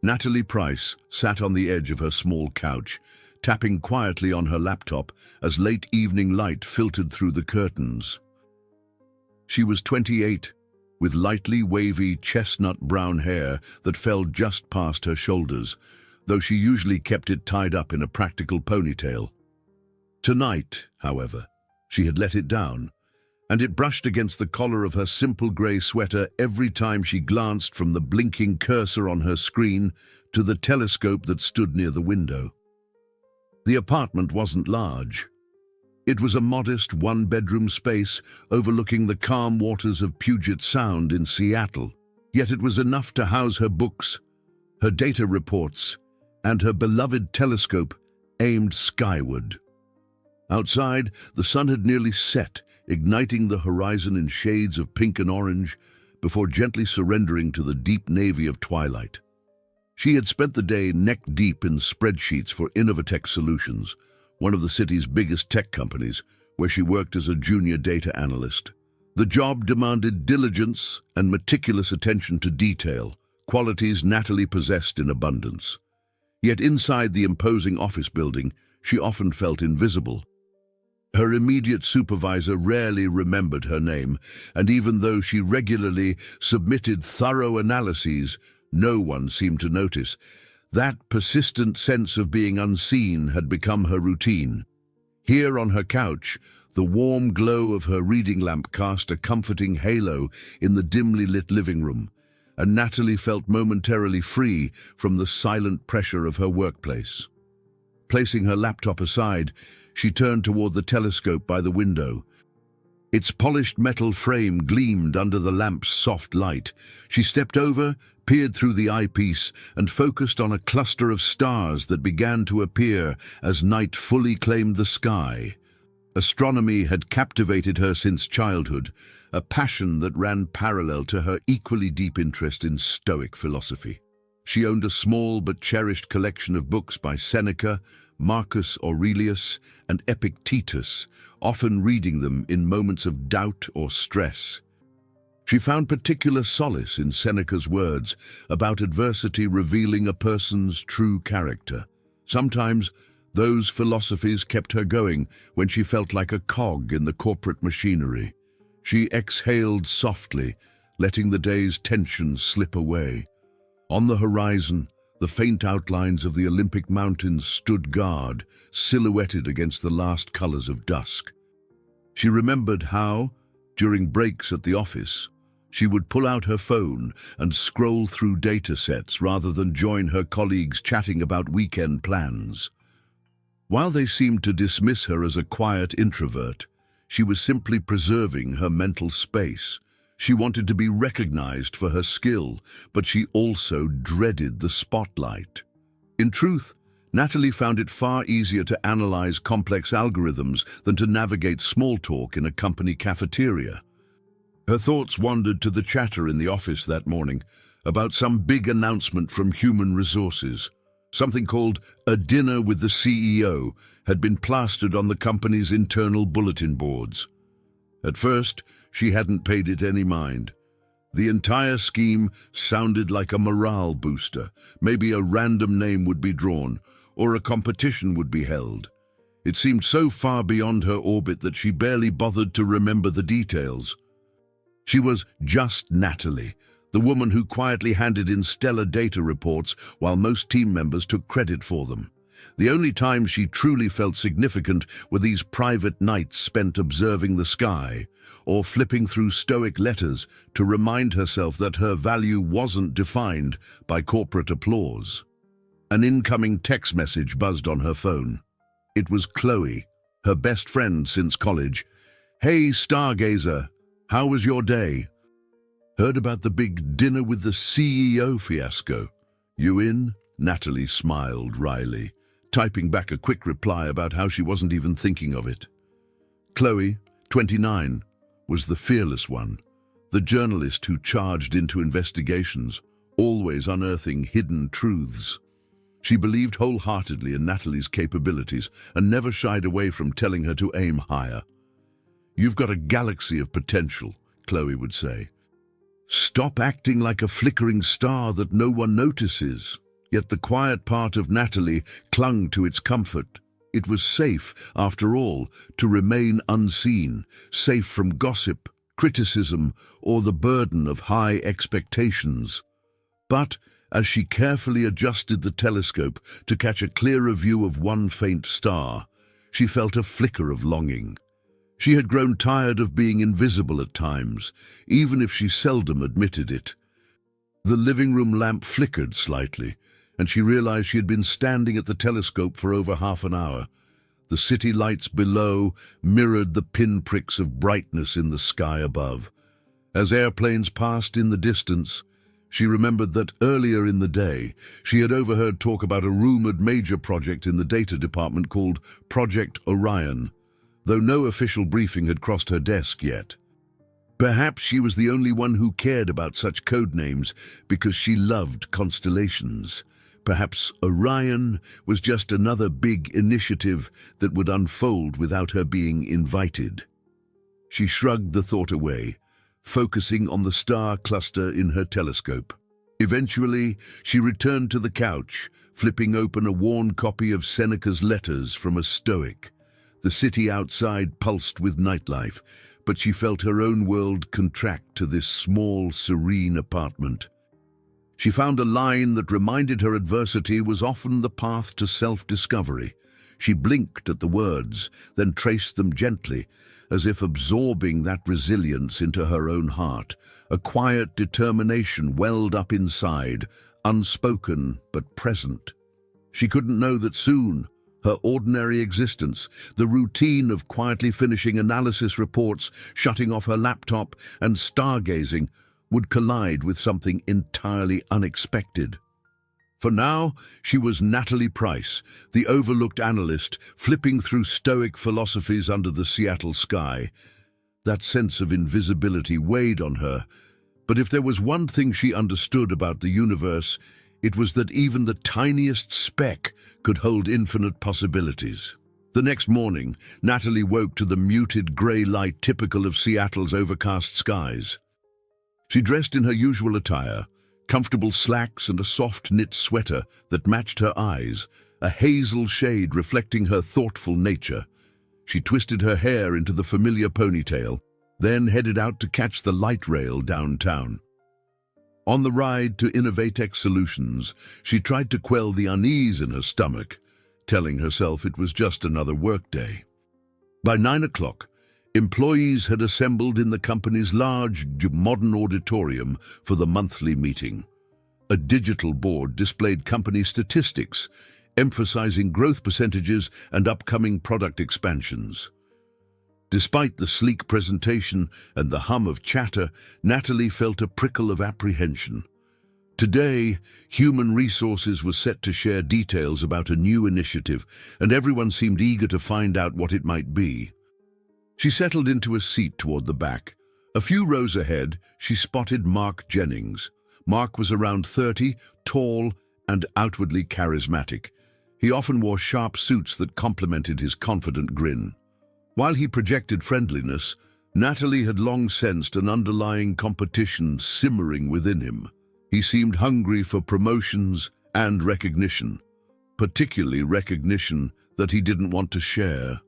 Natalie Price sat on the edge of her small couch, tapping quietly on her laptop as late evening light filtered through the curtains. She was 28, with lightly wavy chestnut brown hair that fell just past her shoulders, though she usually kept it tied up in a practical ponytail. Tonight, however, she had let it down, and it brushed against the collar of her simple grey sweater every time she glanced from the blinking cursor on her screen to the telescope that stood near the window. The apartment wasn't large. It was a modest one-bedroom space overlooking the calm waters of Puget Sound in Seattle, yet it was enough to house her books, her data reports, and her beloved telescope aimed skyward. Outside, the sun had nearly set, igniting the horizon in shades of pink and orange before gently surrendering to the deep navy of twilight. She had spent the day neck-deep in spreadsheets for Innovatech Solutions, one of the city's biggest tech companies, where she worked as a junior data analyst. The job demanded diligence and meticulous attention to detail, qualities Natalie possessed in abundance. Yet inside the imposing office building, she often felt invisible. Her immediate supervisor rarely remembered her name, and even though she regularly submitted thorough analyses, no one seemed to notice. That persistent sense of being unseen had become her routine. Here on her couch, the warm glow of her reading lamp cast a comforting halo in the dimly lit living room, and Natalie felt momentarily free from the silent pressure of her workplace. Placing her laptop aside, she turned toward the telescope by the window. Its polished metal frame gleamed under the lamp's soft light. She stepped over, peered through the eyepiece, and focused on a cluster of stars that began to appear as night fully claimed the sky. Astronomy had captivated her since childhood, a passion that ran parallel to her equally deep interest in Stoic philosophy. She owned a small but cherished collection of books by Seneca, Marcus Aurelius, and Epictetus, often reading them in moments of doubt or stress. She found particular solace in Seneca's words about adversity revealing a person's true character. Sometimes, those philosophies kept her going when she felt like a cog in the corporate machinery. She exhaled softly, letting the day's tension slip away. On the horizon, the faint outlines of the Olympic Mountains stood guard, silhouetted against the last colors of dusk. She remembered how, during breaks at the office, she would pull out her phone and scroll through data sets rather than join her colleagues chatting about weekend plans. While they seemed to dismiss her as a quiet introvert, she was simply preserving her mental space. She wanted to be recognized for her skill, but she also dreaded the spotlight. In truth, Natalie found it far easier to analyze complex algorithms than to navigate small talk in a company cafeteria. Her thoughts wandered to the chatter in the office that morning about some big announcement from human resources. Something called a dinner with the CEO had been plastered on the company's internal bulletin boards. At first, she hadn't paid it any mind. The entire scheme sounded like a morale booster. Maybe a random name would be drawn, or a competition would be held. It seemed so far beyond her orbit that she barely bothered to remember the details. She was just Natalie, the woman who quietly handed in stellar data reports while most team members took credit for them. The only times she truly felt significant were these private nights spent observing the sky, or flipping through Stoic letters to remind herself that her value wasn't defined by corporate applause. An incoming text message buzzed on her phone. It was Chloe, her best friend since college. "Hey, Stargazer, how was your day? Heard about the big dinner with the CEO fiasco. You in?" Natalie smiled wryly, typing back a quick reply about how she wasn't even thinking of it. Chloe, 29, was the fearless one, the journalist who charged into investigations, always unearthing hidden truths. She believed wholeheartedly in Natalie's capabilities and never shied away from telling her to aim higher. "You've got a galaxy of potential," Chloe would say. "Stop acting like a flickering star that no one notices." Yet the quiet part of Natalie clung to its comfort. It was safe, after all, to remain unseen, safe from gossip, criticism, or the burden of high expectations. But, as she carefully adjusted the telescope to catch a clearer view of one faint star, she felt a flicker of longing. She had grown tired of being invisible at times, even if she seldom admitted it. The living room lamp flickered slightly, and she realized she had been standing at the telescope for over half an hour. The city lights below mirrored the pinpricks of brightness in the sky above. As airplanes passed in the distance, she remembered that earlier in the day she had overheard talk about a rumored major project in the data department called Project Orion, though no official briefing had crossed her desk yet. Perhaps she was the only one who cared about such code names because she loved constellations. Perhaps Orion was just another big initiative that would unfold without her being invited. She shrugged the thought away, focusing on the star cluster in her telescope. Eventually, she returned to the couch, flipping open a worn copy of Seneca's Letters from a Stoic. The city outside pulsed with nightlife, but she felt her own world contract to this small, serene apartment. She found a line that reminded her adversity was often the path to self-discovery. She blinked at the words, then traced them gently, as if absorbing that resilience into her own heart. A quiet determination welled up inside, unspoken but present. She couldn't know that soon, her ordinary existence, the routine of quietly finishing analysis reports, shutting off her laptop, and stargazing, would collide with something entirely unexpected. For now, she was Natalie Price, the overlooked analyst, flipping through Stoic philosophies under the Seattle sky. That sense of invisibility weighed on her, but if there was one thing she understood about the universe, it was that even the tiniest speck could hold infinite possibilities. The next morning, Natalie woke to the muted grey light typical of Seattle's overcast skies. She dressed in her usual attire, comfortable slacks and a soft knit sweater that matched her eyes, a hazel shade reflecting her thoughtful nature. She twisted her hair into the familiar ponytail, then headed out to catch the light rail downtown. On the ride to Innovatex Solutions, she tried to quell the unease in her stomach, telling herself it was just another workday. By 9 o'clock, employees had assembled in the company's large, modern auditorium for the monthly meeting. A digital board displayed company statistics, emphasizing growth percentages and upcoming product expansions. Despite the sleek presentation and the hum of chatter, Natalie felt a prickle of apprehension. Today, Human Resources was set to share details about a new initiative, and everyone seemed eager to find out what it might be. She settled into a seat toward the back. A few rows ahead, she spotted Mark Jennings. Mark was around 30, tall, and outwardly charismatic. He often wore sharp suits that complemented his confident grin. While he projected friendliness, Natalie had long sensed an underlying competition simmering within him. He seemed hungry for promotions and recognition, particularly recognition that he didn't want to share.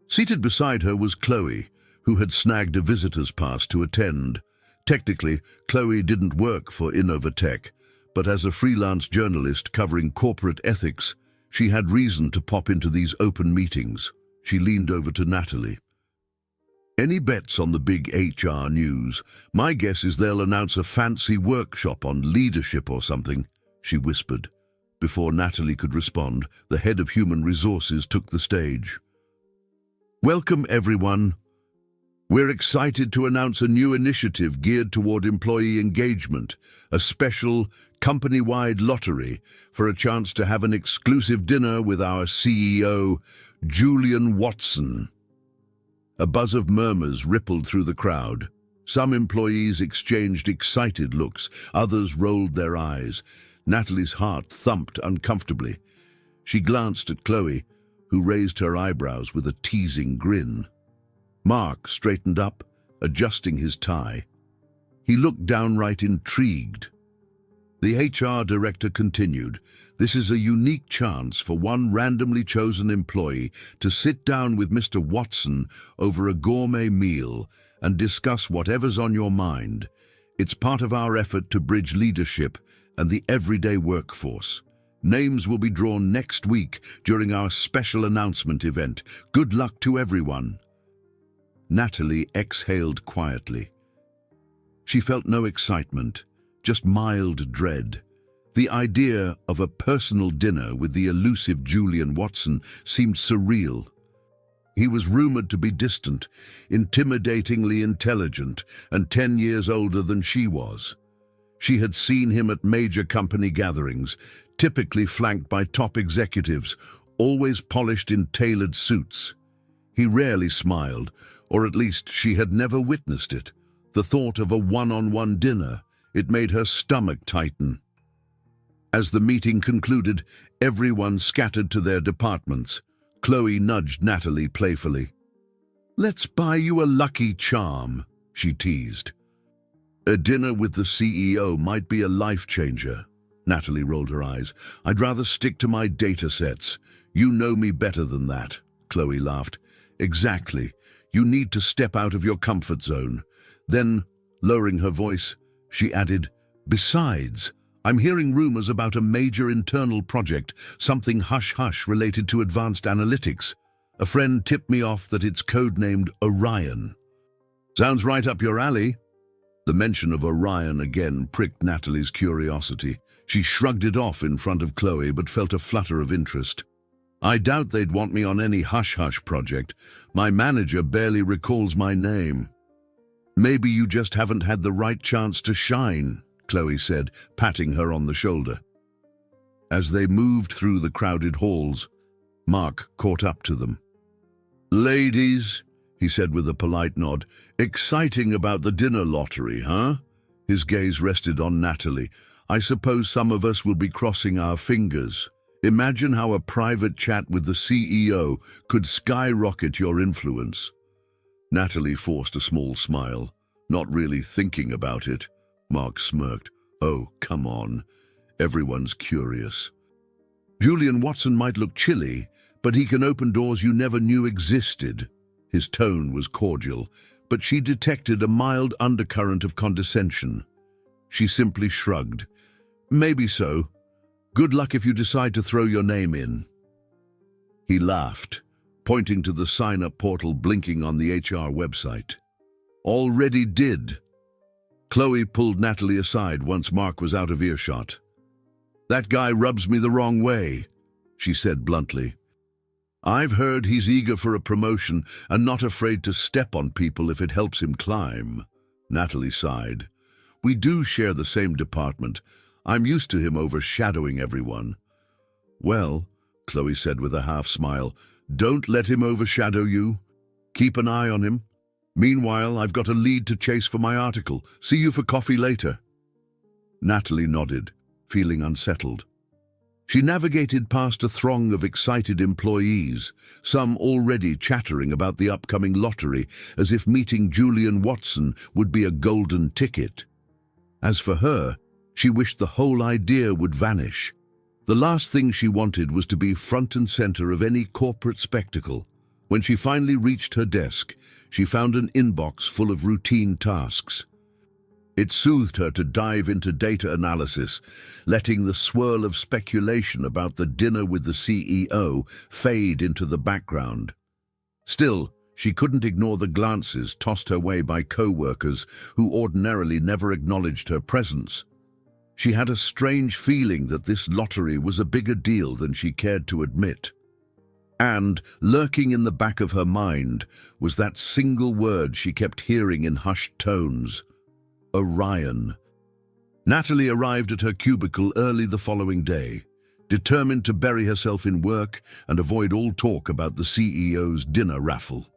Seated beside her was Chloe, who had snagged a visitor's pass to attend. Technically, Chloe didn't work for Innovatech, but as a freelance journalist covering corporate ethics, she had reason to pop into these open meetings. She leaned over to Natalie. "Any bets on the big HR news? My guess is they'll announce a fancy workshop on leadership or something," she whispered. Before Natalie could respond, the head of Human Resources took the stage. "Welcome, everyone. We're excited to announce a new initiative geared toward employee engagement, a special company-wide lottery for a chance to have an exclusive dinner with our CEO, Julian Watson." A buzz of murmurs rippled through the crowd. Some employees exchanged excited looks, others rolled their eyes. Natalie's heart thumped uncomfortably. She glanced at Chloe, who raised her eyebrows with a teasing grin. Mark straightened up, adjusting his tie. He looked downright intrigued. The HR director continued, "This is a unique chance for one randomly chosen employee to sit down with Mr. Watson over a gourmet meal and discuss whatever's on your mind. It's part of our effort to bridge leadership and the everyday workforce. Names will be drawn next week during our special announcement event. Good luck to everyone." Natalie exhaled quietly. She felt no excitement, just mild dread. The idea of a personal dinner with the elusive Julian Watson seemed surreal. He was rumored to be distant, intimidatingly intelligent, and 10 years older than she was. She had seen him at major company gatherings, typically flanked by top executives, always polished in tailored suits. He rarely smiled, or at least she had never witnessed it. The thought of a one-on-one dinner, it made her stomach tighten. As the meeting concluded, everyone scattered to their departments. Chloe nudged Natalie playfully. "Let's buy you a Lucky Charm," she teased. "A dinner with the CEO might be a life-changer." Natalie rolled her eyes. "I'd rather stick to my data sets. You know me better than that," Chloe laughed. "Exactly. You need to step out of your comfort zone." Then, lowering her voice, she added, "Besides, I'm hearing rumors about a major internal project, something hush-hush related to advanced analytics. A friend tipped me off that it's codenamed Orion." "Sounds right up your alley." The mention of Orion again pricked Natalie's curiosity. She shrugged it off in front of Chloe, but felt a flutter of interest. "I doubt they'd want me on any hush-hush project. My manager barely recalls my name." "Maybe you just haven't had the right chance to shine," Chloe said, patting her on the shoulder. As they moved through the crowded halls, Mark caught up to them. "Ladies," he said with a polite nod, "exciting about the dinner lottery, huh?" His gaze rested on Natalie. "I suppose some of us will be crossing our fingers. Imagine how a private chat with the CEO could skyrocket your influence." Natalie forced a small smile. "Not really thinking about it." Mark smirked. "Oh, come on. Everyone's curious. Julian Watson might look chilly, but he can open doors you never knew existed." His tone was cordial, but she detected a mild undercurrent of condescension. She simply shrugged. "Maybe so. Good luck if you decide to throw your name in." He laughed, pointing to the sign-up portal blinking on the HR website. "Already did." Chloe pulled Natalie aside once Mark was out of earshot. "That guy rubs me the wrong way," she said bluntly. "I've heard he's eager for a promotion and not afraid to step on people if it helps him climb." Natalie sighed. "We do share the same department. I'm used to him overshadowing everyone." "Well," Chloe said with a half-smile, "don't let him overshadow you. Keep an eye on him. Meanwhile, I've got a lead to chase for my article. See you for coffee later." Natalie nodded, feeling unsettled. She navigated past a throng of excited employees, some already chattering about the upcoming lottery, as if meeting Julian Watson would be a golden ticket. As for her, she wished the whole idea would vanish. The last thing she wanted was to be front and center of any corporate spectacle. When she finally reached her desk, she found an inbox full of routine tasks. It soothed her to dive into data analysis, letting the swirl of speculation about the dinner with the CEO fade into the background. Still, she couldn't ignore the glances tossed her way by co-workers who ordinarily never acknowledged her presence. She had a strange feeling that this lottery was a bigger deal than she cared to admit. And, lurking in the back of her mind, was that single word she kept hearing in hushed tones: Orion. Natalie arrived at her cubicle early the following day, determined to bury herself in work and avoid all talk about the CEO's dinner raffle.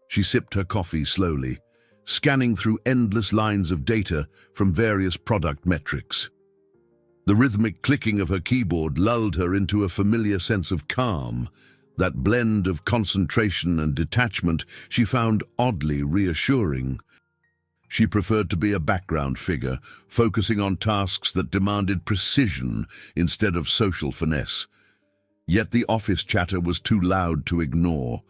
She sipped her coffee slowly, scanning through endless lines of data from various product metrics. The rhythmic clicking of her keyboard lulled her into a familiar sense of calm. That blend of concentration and detachment she found oddly reassuring. She preferred to be a background figure, focusing on tasks that demanded precision instead of social finesse. Yet the office chatter was too loud to ignore.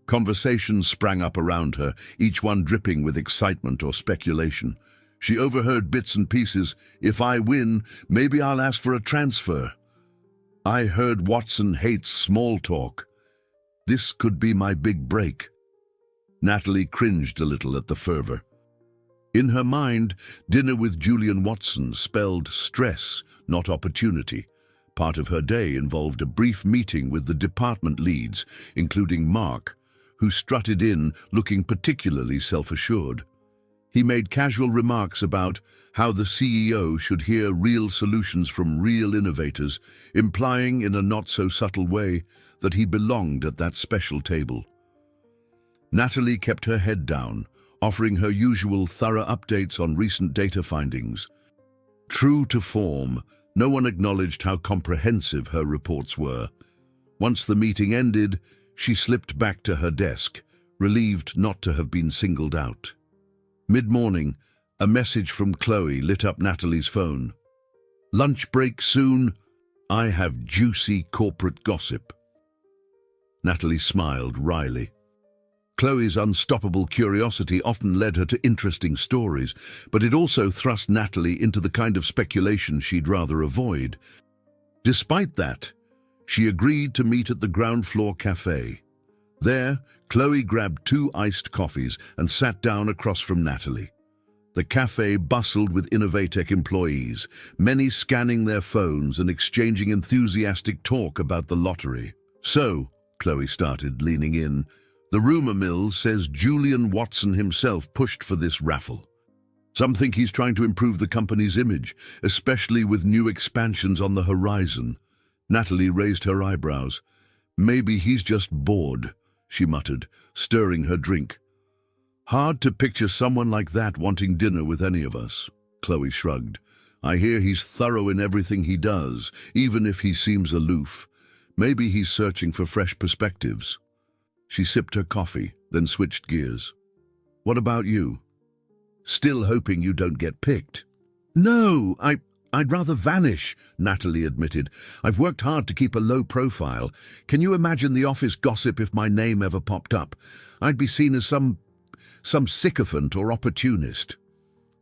Conversations sprang up around her, each one dripping with excitement or speculation. She overheard bits and pieces. "If I win, maybe I'll ask for a transfer. I heard Watson hates small talk. This could be my big break." Natalie cringed a little at the fervor. In her mind, dinner with Julian Watson spelled stress, not opportunity. Part of her day involved a brief meeting with the department leads, including Mark, who strutted in looking particularly self-assured. He made casual remarks about how the CEO should hear real solutions from real innovators, implying in a not-so-subtle way that he belonged at that special table. Natalie kept her head down, offering her usual thorough updates on recent data findings. True to form, no one acknowledged how comprehensive her reports were. Once the meeting ended, she slipped back to her desk, relieved not to have been singled out. Mid-morning, a message from Chloe lit up Natalie's phone. "Lunch break soon. I have juicy corporate gossip." Natalie smiled wryly. Chloe's unstoppable curiosity often led her to interesting stories, but it also thrust Natalie into the kind of speculation she'd rather avoid. Despite that, she agreed to meet at the ground floor cafe. There, Chloe grabbed 2 iced coffees and sat down across from Natalie. The cafe bustled with Innovatech employees, many scanning their phones and exchanging enthusiastic talk about the lottery. "So," Chloe started, leaning in, "the rumor mill says Julian Watson himself pushed for this raffle. Some think he's trying to improve the company's image, especially with new expansions on the horizon." Natalie raised her eyebrows. "Maybe he's just bored," she muttered, stirring her drink. "Hard to picture someone like that wanting dinner with any of us." Chloe shrugged. "I hear he's thorough in everything he does, even if he seems aloof. Maybe he's searching for fresh perspectives." She sipped her coffee, then switched gears. "What about you? Still hoping you don't get picked?" "No, I'd rather vanish," Natalie admitted. "I've worked hard to keep a low profile. Can you imagine the office gossip if my name ever popped up? I'd be seen as some sycophant or opportunist."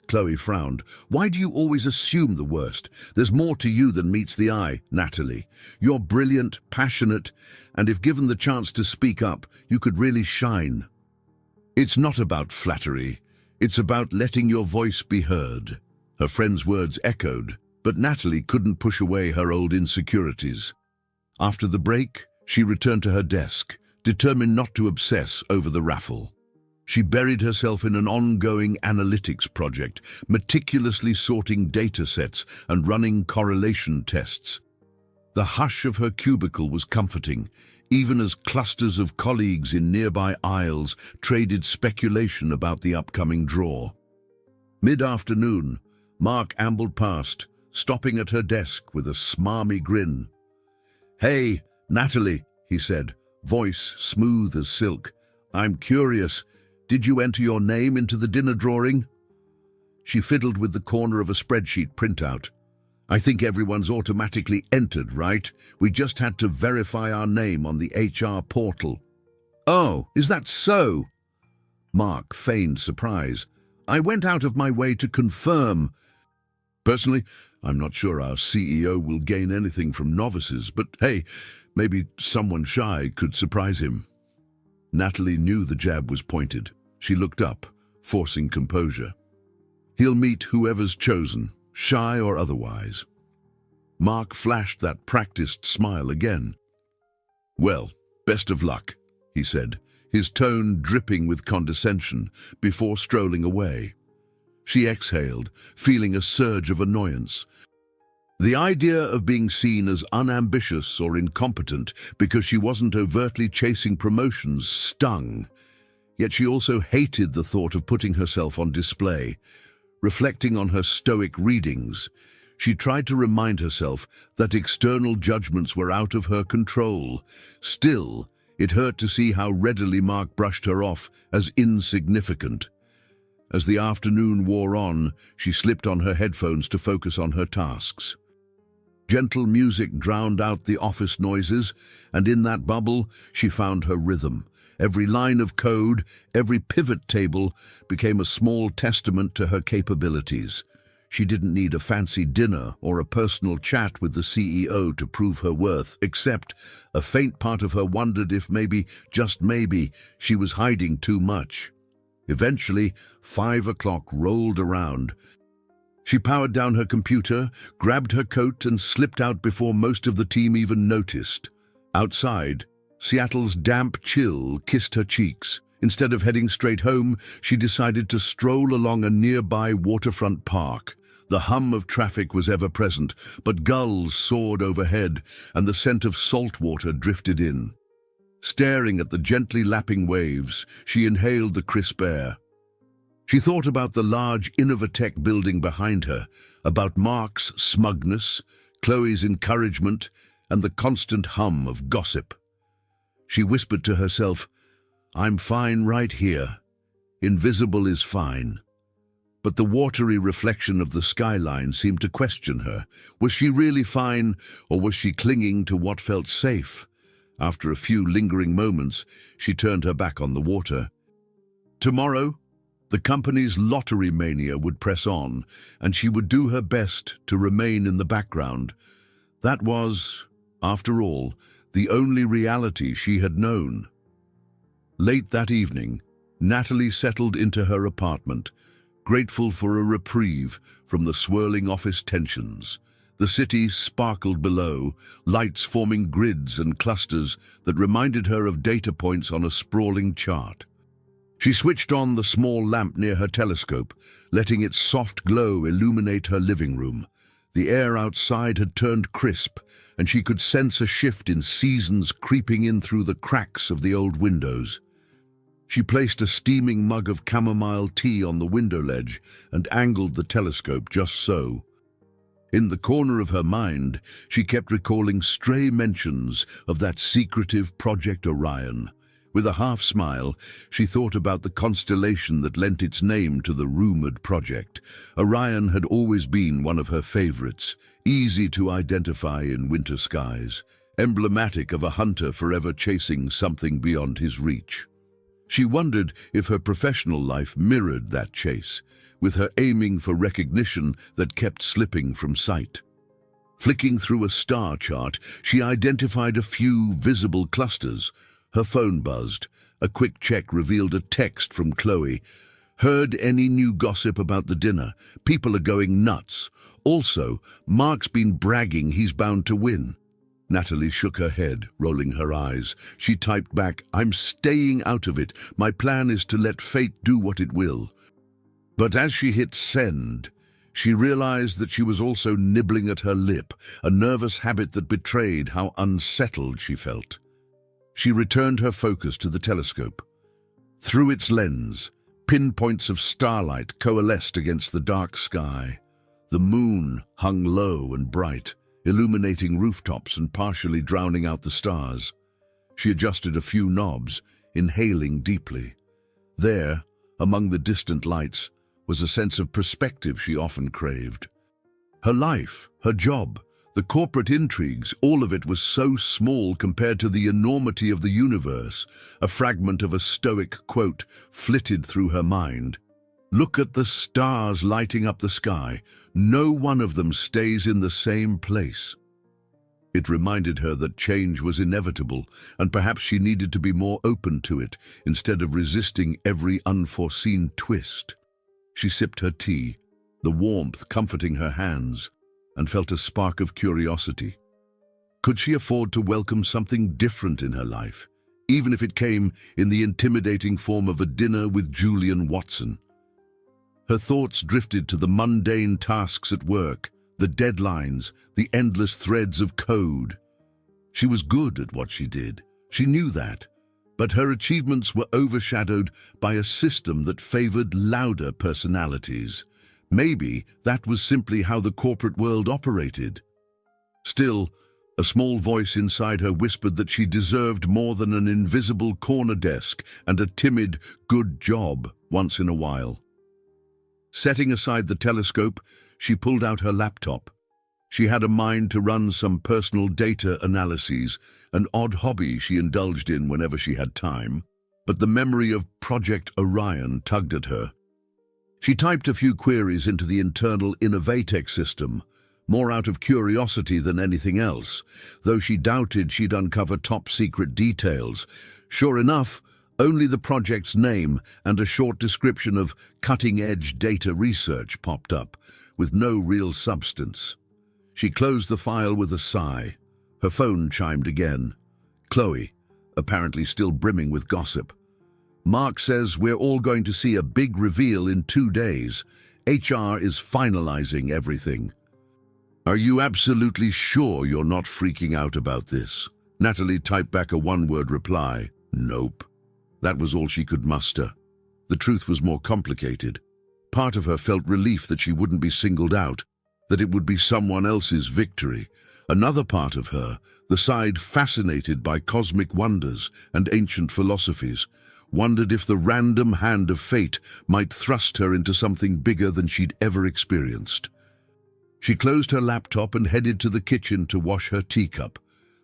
Chloe frowned. "Why do you always assume the worst? There's more to you than meets the eye, Natalie. You're brilliant, passionate, and if given the chance to speak up, you could really shine." "It's not about flattery. It's about letting your voice be heard." Her friend's words echoed, but Natalie couldn't push away her old insecurities. After the break, she returned to her desk, determined not to obsess over the raffle. She buried herself in an ongoing analytics project, meticulously sorting data sets and running correlation tests. The hush of her cubicle was comforting, even as clusters of colleagues in nearby aisles traded speculation about the upcoming draw. Mid-afternoon, Mark ambled past, stopping at her desk with a smarmy grin. "Hey, Natalie," he said, voice smooth as silk. "I'm curious. Did you enter your name into the dinner drawing?" She fiddled with the corner of a spreadsheet printout. "I think everyone's automatically entered, right? We just had to verify our name on the HR portal." "Oh, is that so?" Mark feigned surprise. "I went out of my way to confirm. Personally, I'm not sure our CEO will gain anything from novices, but hey, maybe someone shy could surprise him." Natalie knew the jab was pointed. She looked up, forcing composure. "He'll meet whoever's chosen, shy or otherwise." Mark flashed that practiced smile again. "Well, best of luck," he said, his tone dripping with condescension, before strolling away. She exhaled, feeling a surge of annoyance. The idea of being seen as unambitious or incompetent because she wasn't overtly chasing promotions stung. Yet she also hated the thought of putting herself on display. Reflecting on her stoic readings, she tried to remind herself that external judgments were out of her control. Still, it hurt to see how readily Mark brushed her off as insignificant. As the afternoon wore on, she slipped on her headphones to focus on her tasks. Gentle music drowned out the office noises, and in that bubble she found her rhythm. Every line of code, every pivot table became a small testament to her capabilities. She didn't need a fancy dinner or a personal chat with the CEO to prove her worth, except a faint part of her wondered if maybe, just maybe, she was hiding too much. Eventually, 5 o'clock rolled around. She powered down her computer, grabbed her coat, and slipped out before most of the team even noticed. Outside, Seattle's damp chill kissed her cheeks. Instead of heading straight home, she decided to stroll along a nearby waterfront park. The hum of traffic was ever present, but gulls soared overhead, and the scent of salt water drifted in. Staring at the gently lapping waves, she inhaled the crisp air. She thought about the large Innovatech building behind her, about Mark's smugness, Chloe's encouragement, and the constant hum of gossip. She whispered to herself, "I'm fine right here. Invisible is fine." But the watery reflection of the skyline seemed to question her. Was she really fine, or was she clinging to what felt safe? After a few lingering moments, she turned her back on the water. Tomorrow, the company's lottery mania would press on, and she would do her best to remain in the background. That was, after all, the only reality she had known. Late that evening, Natalie settled into her apartment, grateful for a reprieve from the swirling office tensions. The city sparkled below, lights forming grids and clusters that reminded her of data points on a sprawling chart. She switched on the small lamp near her telescope, letting its soft glow illuminate her living room. The air outside had turned crisp, and she could sense a shift in seasons creeping in through the cracks of the old windows. She placed a steaming mug of chamomile tea on the window ledge and angled the telescope just so. In the corner of her mind, she kept recalling stray mentions of that secretive Project Orion. With a half-smile, she thought about the constellation that lent its name to the rumored project. Orion had always been one of her favorites, easy to identify in winter skies, emblematic of a hunter forever chasing something beyond his reach. She wondered if her professional life mirrored that chase, with her aiming for recognition that kept slipping from sight. Flicking through a star chart, she identified a few visible clusters. Her phone buzzed. A quick check revealed a text from Chloe. "Heard any new gossip about the dinner? People are going nuts. Also, Mark's been bragging he's bound to win." Natalie shook her head, rolling her eyes. She typed back, "I'm staying out of it. My plan is to let fate do what it will." But as she hit send, she realized that she was also nibbling at her lip, a nervous habit that betrayed how unsettled she felt. She returned her focus to the telescope. Through its lens, pinpoints of starlight coalesced against the dark sky. The moon hung low and bright, illuminating rooftops and partially drowning out the stars. She adjusted a few knobs, inhaling deeply. There, among the distant lights, was a sense of perspective she often craved. Her life, her job, the corporate intrigues, all of it was so small compared to the enormity of the universe. A fragment of a stoic quote flitted through her mind. "Look at the stars lighting up the sky. No one of them stays in the same place." It reminded her that change was inevitable, and perhaps she needed to be more open to it, instead of resisting every unforeseen twist. She sipped her tea, the warmth comforting her hands, and felt a spark of curiosity. Could she afford to welcome something different in her life, even if it came in the intimidating form of a dinner with Julian Watson? Her thoughts drifted to the mundane tasks at work, the deadlines, the endless threads of code. She was good at what she did. She knew that. But her achievements were overshadowed by a system that favored louder personalities. Maybe that was simply how the corporate world operated. Still, a small voice inside her whispered that she deserved more than an invisible corner desk and a timid, "good job" once in a while. Setting aside the telescope, she pulled out her laptop. She had a mind to run some personal data analyses, an odd hobby she indulged in whenever she had time, but the memory of Project Orion tugged at her. She typed a few queries into the internal Innovatech system, more out of curiosity than anything else, though she doubted she'd uncover top-secret details. Sure enough, only the project's name and a short description of cutting-edge data research popped up, with no real substance. She closed the file with a sigh. Her phone chimed again. Chloe, apparently still brimming with gossip. Mark says we're all going to see a big reveal in 2 days. HR is finalizing everything. Are you absolutely sure you're not freaking out about this? Natalie typed back a one-word reply. Nope. That was all she could muster. The truth was more complicated. Part of her felt relief that she wouldn't be singled out, that it would be someone else's victory. Another part of her, the side fascinated by cosmic wonders and ancient philosophies, wondered if the random hand of fate might thrust her into something bigger than she'd ever experienced. She closed her laptop and headed to the kitchen to wash her teacup.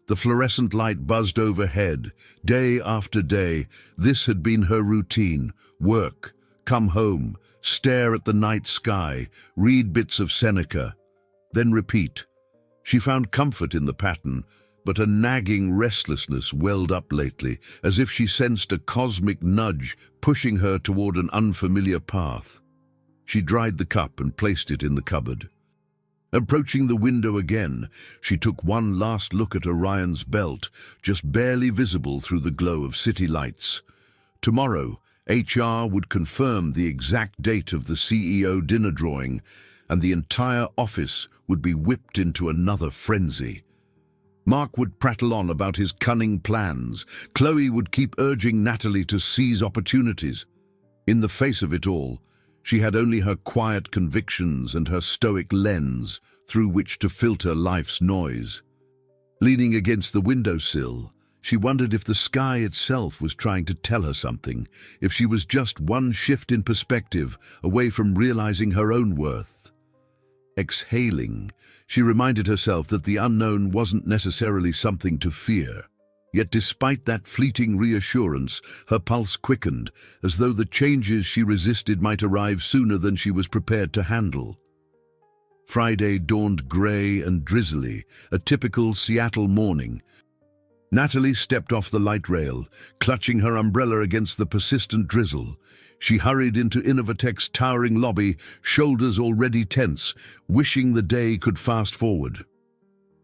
The fluorescent light buzzed overhead. Day after day, this had been her routine. Work, come home, stare at the night sky, read bits of Seneca, then repeat. She found comfort in the pattern, but a nagging restlessness welled up lately, as if she sensed a cosmic nudge pushing her toward an unfamiliar path. She dried the cup and placed it in the cupboard. Approaching the window again, she took one last look at Orion's belt, just barely visible through the glow of city lights. Tomorrow, HR would confirm the exact date of the CEO dinner drawing, and the entire office would be whipped into another frenzy. Mark would prattle on about his cunning plans. Chloe would keep urging Natalie to seize opportunities. In the face of it all, she had only her quiet convictions and her stoic lens through which to filter life's noise. Leaning against the windowsill, she wondered if the sky itself was trying to tell her something, if she was just one shift in perspective away from realizing her own worth. Exhaling, she reminded herself that the unknown wasn't necessarily something to fear. Yet despite that fleeting reassurance, her pulse quickened, as though the changes she resisted might arrive sooner than she was prepared to handle. Friday dawned grey and drizzly, a typical Seattle morning. Natalie stepped off the light rail, clutching her umbrella against the persistent drizzle. She hurried into Innovatech's towering lobby, shoulders already tense, wishing the day could fast forward.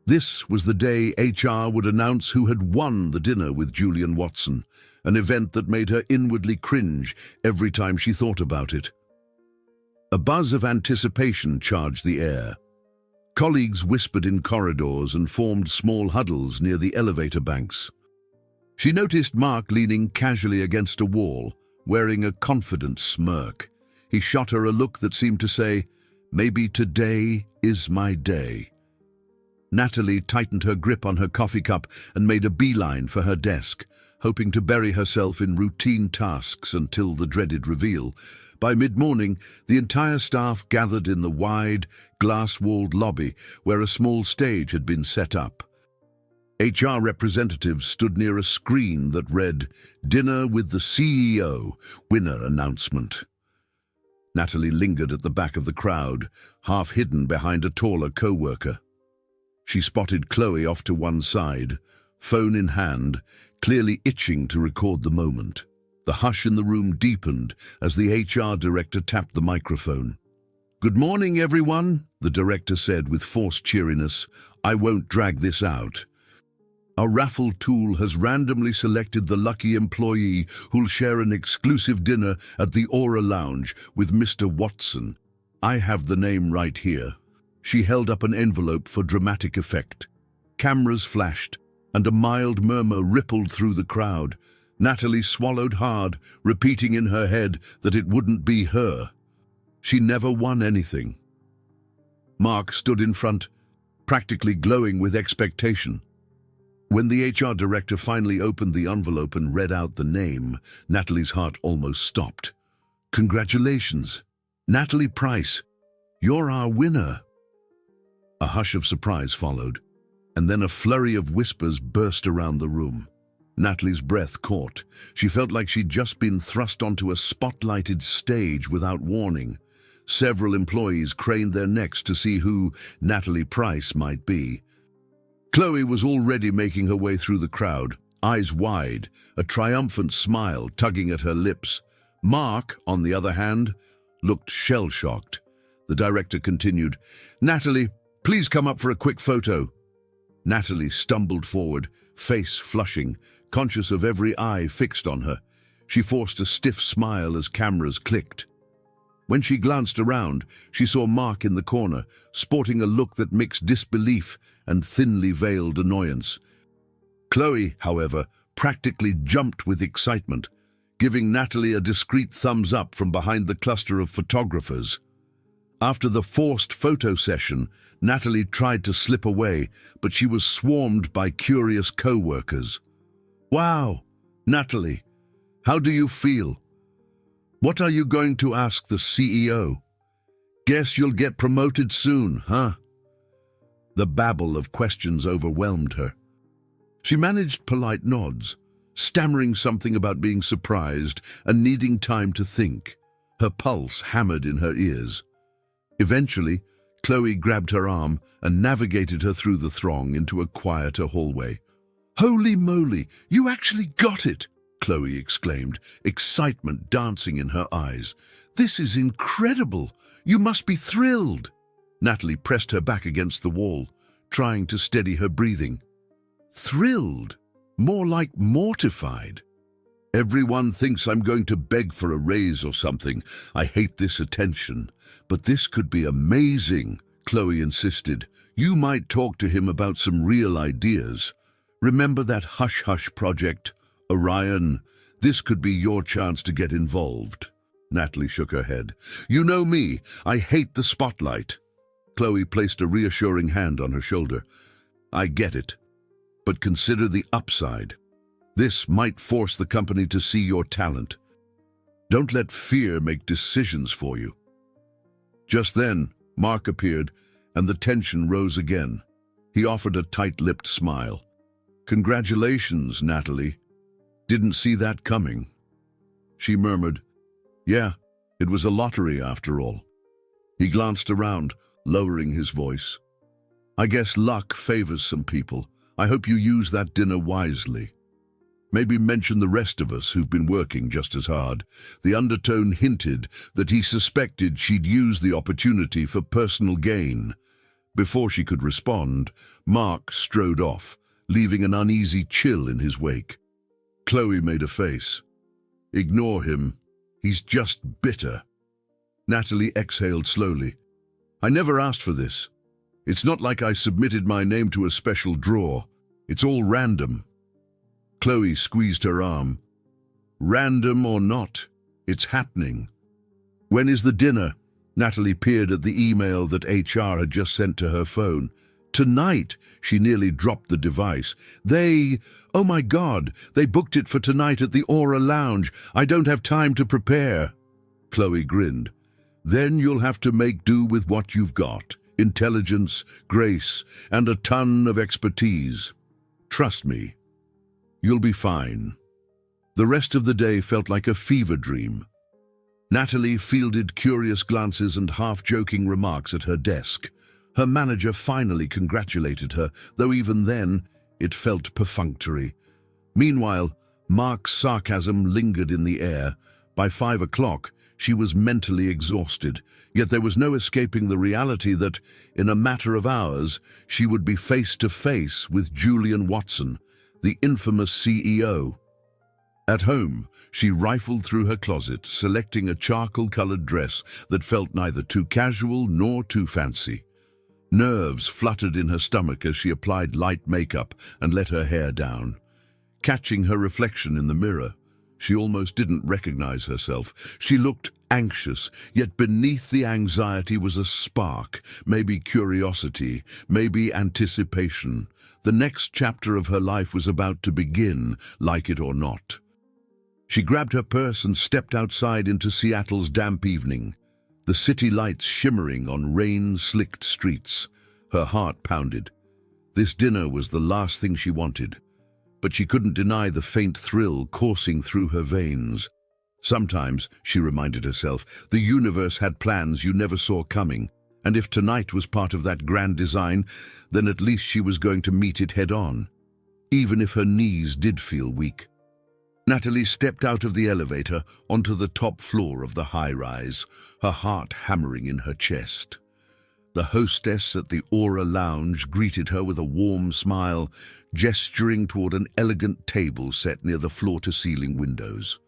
This was the day HR would announce who had won the dinner with Julian Watson, an event that made her inwardly cringe every time she thought about it. A buzz of anticipation charged the air. Colleagues whispered in corridors and formed small huddles near the elevator banks. She noticed Mark leaning casually against a wall, wearing a confident smirk. He shot her a look that seemed to say, "Maybe today is my day." Natalie tightened her grip on her coffee cup and made a beeline for her desk, hoping to bury herself in routine tasks until the dreaded reveal. By mid-morning, the entire staff gathered in the wide, glass-walled lobby where a small stage had been set up. HR representatives stood near a screen that read, "Dinner with the CEO, winner announcement." Natalie lingered at the back of the crowd, half hidden behind a taller co-worker. She spotted Chloe off to one side, phone in hand, clearly itching to record the moment. The hush in the room deepened as the HR director tapped the microphone. "Good morning, everyone," the director said with forced cheeriness. "I won't drag this out. Our raffle tool has randomly selected the lucky employee who'll share an exclusive dinner at the Aura Lounge with Mr. Watson. I have the name right here." She held up an envelope for dramatic effect. Cameras flashed, and a mild murmur rippled through the crowd. Natalie swallowed hard, repeating in her head that it wouldn't be her. She never won anything. Mark stood in front, practically glowing with expectation. When the HR director finally opened the envelope and read out the name, Natalie's heart almost stopped. "Congratulations." "Natalie Price, you're our winner." A hush of surprise followed, and then a flurry of whispers burst around the room. Natalie's breath caught. She felt like she'd just been thrust onto a spotlighted stage without warning. Several employees craned their necks to see who Natalie Price might be. Chloe was already making her way through the crowd, eyes wide, a triumphant smile tugging at her lips. Mark, on the other hand, looked shell-shocked. The director continued, "Natalie, please come up for a quick photo." Natalie stumbled forward, face flushing, conscious of every eye fixed on her. She forced a stiff smile as cameras clicked. When she glanced around, she saw Mark in the corner, sporting a look that mixed disbelief and thinly veiled annoyance. Chloe, however, practically jumped with excitement, giving Natalie a discreet thumbs up from behind the cluster of photographers. After the forced photo session, Natalie tried to slip away, but she was swarmed by curious co-workers. "Wow, Natalie, how do you feel? What are you going to ask the CEO? Guess you'll get promoted soon, huh?" The babble of questions overwhelmed her. She managed polite nods, stammering something about being surprised and needing time to think. Her pulse hammered in her ears. Eventually, Chloe grabbed her arm and navigated her through the throng into a quieter hallway. "Holy moly, you actually got it!" Chloe exclaimed, excitement dancing in her eyes. "This is incredible! You must be thrilled!" Natalie pressed her back against the wall, trying to steady her breathing. "Thrilled? More like mortified. Everyone thinks I'm going to beg for a raise or something. I hate this attention. But this could be amazing," Chloe insisted. "You might talk to him about some real ideas. Remember that hush-hush project? Orion, this could be your chance to get involved." Natalie shook her head. "You know me, I hate the spotlight." Chloe placed a reassuring hand on her shoulder. "I get it, but consider the upside. This might force the company to see your talent. Don't let fear make decisions for you." Just then, Mark appeared, and the tension rose again. He offered a tight-lipped smile. "Congratulations, Natalie. Didn't see that coming." She murmured, "Yeah, it was a lottery after all." He glanced around, lowering his voice. "I guess luck favors some people. I hope you use that dinner wisely. Maybe mention the rest of us who've been working just as hard." The undertone hinted that he suspected she'd use the opportunity for personal gain. Before she could respond, Mark strode off, leaving an uneasy chill in his wake. Chloe made a face. "Ignore him. He's just bitter." Natalie exhaled slowly. "I never asked for this. It's not like I submitted my name to a special draw. It's all random." Chloe squeezed her arm. "Random or not, it's happening." "When is the dinner?" Natalie peered at the email that HR had just sent to her phone. "Tonight," she nearly dropped the device. Oh my God, they booked it for tonight at the Aura Lounge. I don't have time to prepare." Chloe grinned. "Then you'll have to make do with what you've got. Intelligence, grace, and a ton of expertise. Trust me, you'll be fine." The rest of the day felt like a fever dream. Natalie fielded curious glances and half-joking remarks at her desk. Her manager finally congratulated her, though even then, it felt perfunctory. Meanwhile, Mark's sarcasm lingered in the air. By 5 o'clock, she was mentally exhausted, yet there was no escaping the reality that, in a matter of hours, she would be face-to-face with Julian Watson, the infamous CEO. At home, she rifled through her closet, selecting a charcoal-colored dress that felt neither too casual nor too fancy. Nerves fluttered in her stomach as she applied light makeup and let her hair down. Catching her reflection in the mirror, she almost didn't recognize herself. She looked anxious, yet beneath the anxiety was a spark, maybe curiosity, maybe anticipation. The next chapter of her life was about to begin, like it or not. She grabbed her purse and stepped outside into Seattle's damp evening. the city lights shimmering on rain-slicked streets. Her heart pounded. This dinner was the last thing she wanted, but she couldn't deny the faint thrill coursing through her veins. Sometimes, she reminded herself, the universe had plans you never saw coming, and if tonight was part of that grand design, then at least she was going to meet it head-on, even if her knees did feel weak. Natalie stepped out of the elevator onto the top floor of the high-rise, her heart hammering in her chest. The hostess at the Aura Lounge greeted her with a warm smile, gesturing toward an elegant table set near the floor-to-ceiling windows.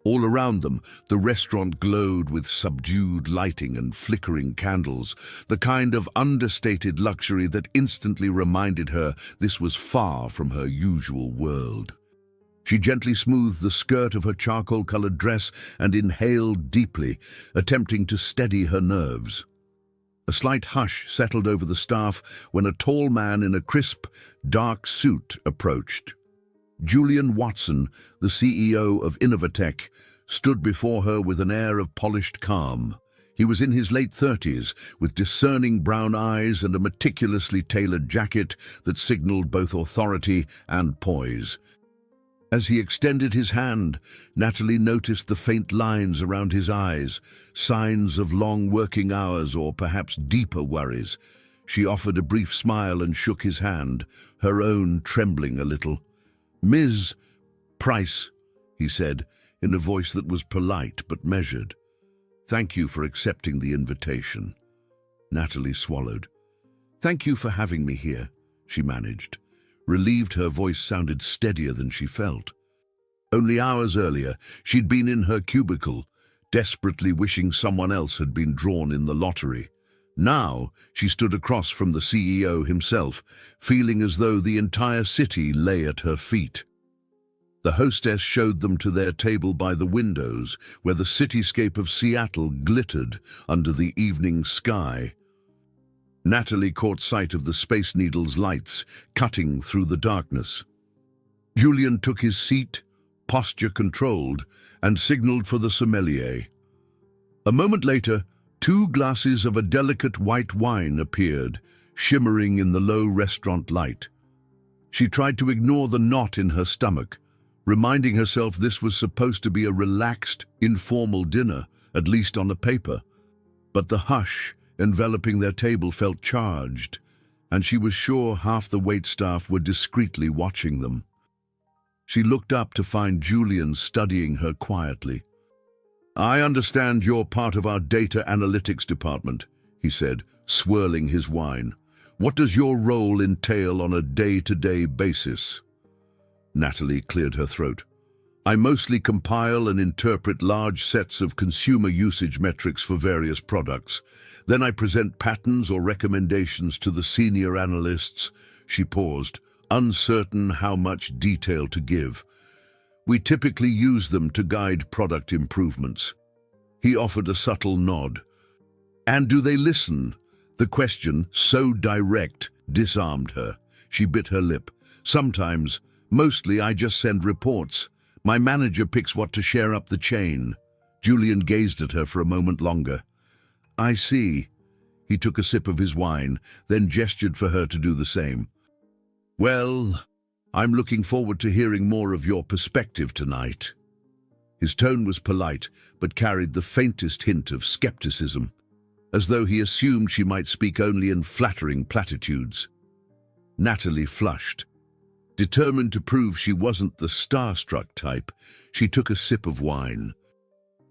All around them, the restaurant glowed with subdued lighting and flickering candles, the kind of understated luxury that instantly reminded her this was far from her usual world. She gently smoothed the skirt of her charcoal-colored dress and inhaled deeply, attempting to steady her nerves. A slight hush settled over the staff when a tall man in a crisp, dark suit approached. Julian Watson, the CEO of Innovatech, stood before her with an air of polished calm. He was in his late 30s, with discerning brown eyes and a meticulously tailored jacket that signaled both authority and poise. As he extended his hand, Natalie noticed the faint lines around his eyes, signs of long working hours or perhaps deeper worries. She offered a brief smile and shook his hand, her own trembling a little. "Ms. Price," he said, in a voice that was polite but measured. "Thank you for accepting the invitation." Natalie swallowed. "Thank you for having me here," she managed. Relieved, her voice sounded steadier than she felt. Only hours earlier, she'd been in her cubicle, desperately wishing someone else had been drawn in the lottery. Now, she stood across from the CEO himself, feeling as though the entire city lay at her feet. The hostess showed them to their table by the windows, where the cityscape of Seattle glittered under the evening sky. Natalie caught sight of the Space Needle's lights cutting through the darkness. Julian took his seat, posture controlled, and signaled for the sommelier. A moment later, 2 glasses of a delicate white wine appeared, shimmering in the low restaurant light. She tried to ignore the knot in her stomach, reminding herself this was supposed to be a relaxed, informal dinner, at least on the paper. But the hush enveloping their table felt charged, and she was sure half the waitstaff were discreetly watching them. She looked up to find Julian studying her quietly. "I understand you're part of our data analytics department," he said, swirling his wine. "What does your role entail on a day-to-day basis?" Natalie cleared her throat. "I mostly compile and interpret large sets of consumer usage metrics for various products. Then I present patterns or recommendations to the senior analysts." She paused, uncertain how much detail to give. "We typically use them to guide product improvements." He offered a subtle nod. "And do they listen?" The question, so direct, disarmed her. She bit her lip. "Sometimes. Mostly I just send reports. My manager picks what to share up the chain." Julian gazed at her for a moment longer. "I see." He took a sip of his wine, then gestured for her to do the same. "Well, I'm looking forward to hearing more of your perspective tonight." His tone was polite, but carried the faintest hint of skepticism, as though he assumed she might speak only in flattering platitudes. Natalie flushed. Determined to prove she wasn't the starstruck type, she took a sip of wine.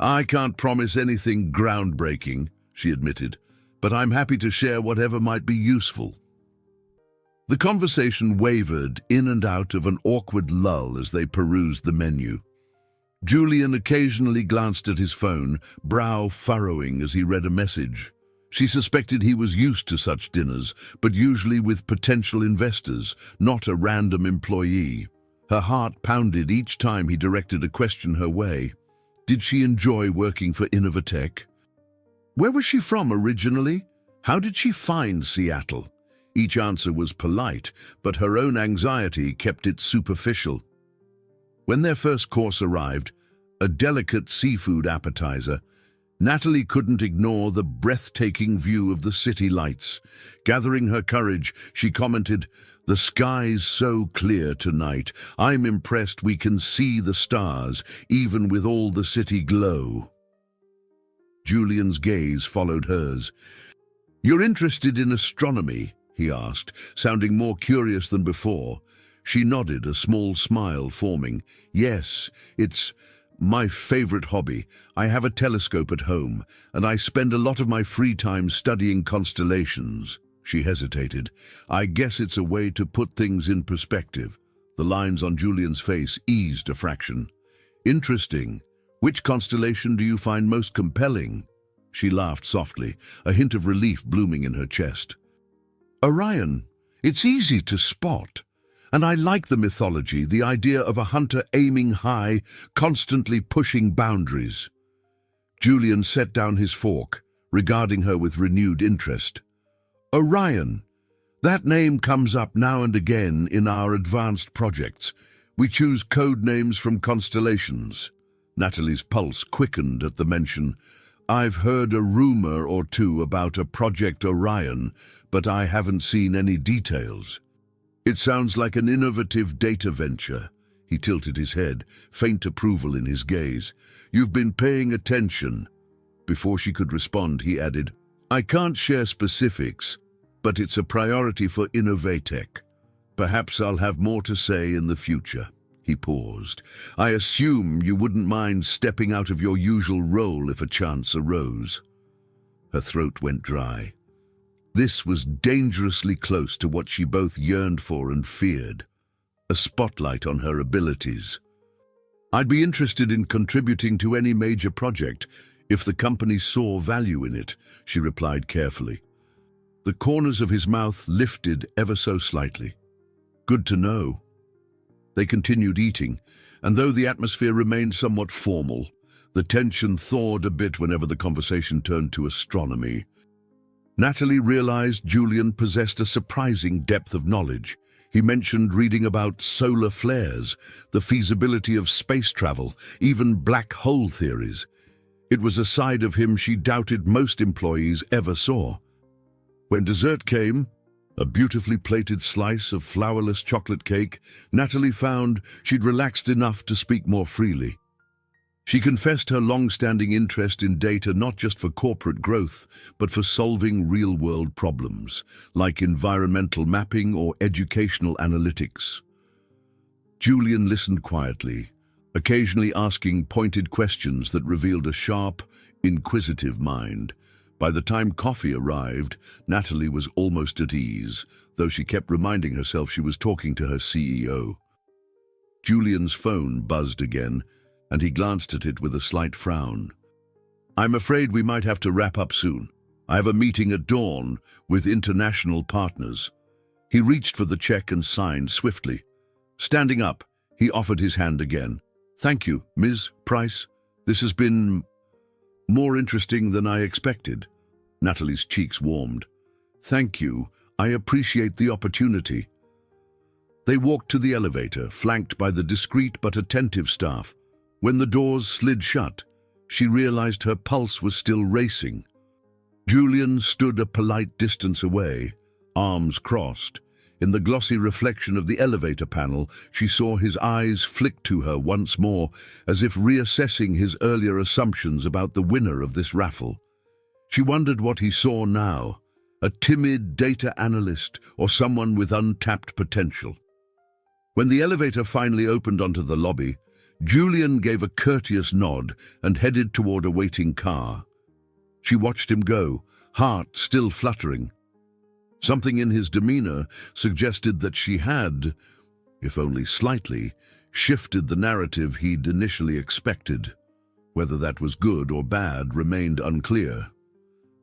"I can't promise anything groundbreaking," she admitted, "but I'm happy to share whatever might be useful." The conversation wavered in and out of an awkward lull as they perused the menu. Julian occasionally glanced at his phone, brow furrowing as he read a message. She suspected he was used to such dinners, but usually with potential investors, not a random employee. Her heart pounded each time he directed a question her way. Did she enjoy working for Innovatech? Where was she from originally? How did she find Seattle? Each answer was polite, but her own anxiety kept it superficial. When their first course arrived, a delicate seafood appetizer, Natalie couldn't ignore the breathtaking view of the city lights. Gathering her courage, she commented, "The sky's so clear tonight. I'm impressed we can see the stars, even with all the city glow." Julian's gaze followed hers. "You're interested in astronomy?" he asked, sounding more curious than before. She nodded, a small smile forming. "Yes, it's my favorite hobby. I have a telescope at home, and I spend a lot of my free time studying constellations." She hesitated. "I guess it's a way to put things in perspective." The lines on Julian's face eased a fraction. "Interesting. Which constellation do you find most compelling?" She laughed softly, a hint of relief blooming in her chest. "Orion. It's easy to spot. And I like the mythology, the idea of a hunter aiming high, constantly pushing boundaries." Julian set down his fork, regarding her with renewed interest. "Orion. That name comes up now and again in our advanced projects. We choose code names from constellations." Natalie's pulse quickened at the mention. "I've heard a rumor or two about a Project Orion, but I haven't seen any details." "It sounds like an innovative data venture." He tilted his head, faint approval in his gaze. "You've been paying attention." Before she could respond, he added, "I can't share specifics, but it's a priority for Innovatech. Perhaps I'll have more to say in the future." He paused. "I assume you wouldn't mind stepping out of your usual role if a chance arose." Her throat went dry. This was dangerously close to what she both yearned for and feared, a spotlight on her abilities. "I'd be interested in contributing to any major project if the company saw value in it," she replied carefully. The corners of his mouth lifted ever so slightly. "Good to know." They continued eating, and though the atmosphere remained somewhat formal, the tension thawed a bit whenever the conversation turned to astronomy. Natalie realized Julian possessed a surprising depth of knowledge. He mentioned reading about solar flares, the feasibility of space travel, even black hole theories. It was a side of him she doubted most employees ever saw. When dessert came, a beautifully plated slice of flourless chocolate cake, Natalie found she'd relaxed enough to speak more freely. She confessed her long-standing interest in data not just for corporate growth, but for solving real-world problems, like environmental mapping or educational analytics. Julian listened quietly, occasionally asking pointed questions that revealed a sharp, inquisitive mind. By the time coffee arrived, Natalie was almost at ease, though she kept reminding herself she was talking to her CEO. Julian's phone buzzed again, and he glanced at it with a slight frown. "I'm afraid we might have to wrap up soon. I have a meeting at dawn with international partners." He reached for the check and signed swiftly. Standing up, he offered his hand again. "Thank you, Ms. Price. This has been more interesting than I expected." Natalie's cheeks warmed. "Thank you. I appreciate the opportunity." They walked to the elevator, flanked by the discreet but attentive staff. When the doors slid shut, she realized her pulse was still racing. Julian stood a polite distance away, arms crossed. In the glossy reflection of the elevator panel, she saw his eyes flick to her once more, as if reassessing his earlier assumptions about the winner of this raffle. She wondered what he saw now, a timid data analyst or someone with untapped potential. When the elevator finally opened onto the lobby, Julian gave a courteous nod and headed toward a waiting car. She watched him go, heart still fluttering. Something in his demeanor suggested that she had, if only slightly, shifted the narrative he'd initially expected. Whether that was good or bad remained unclear.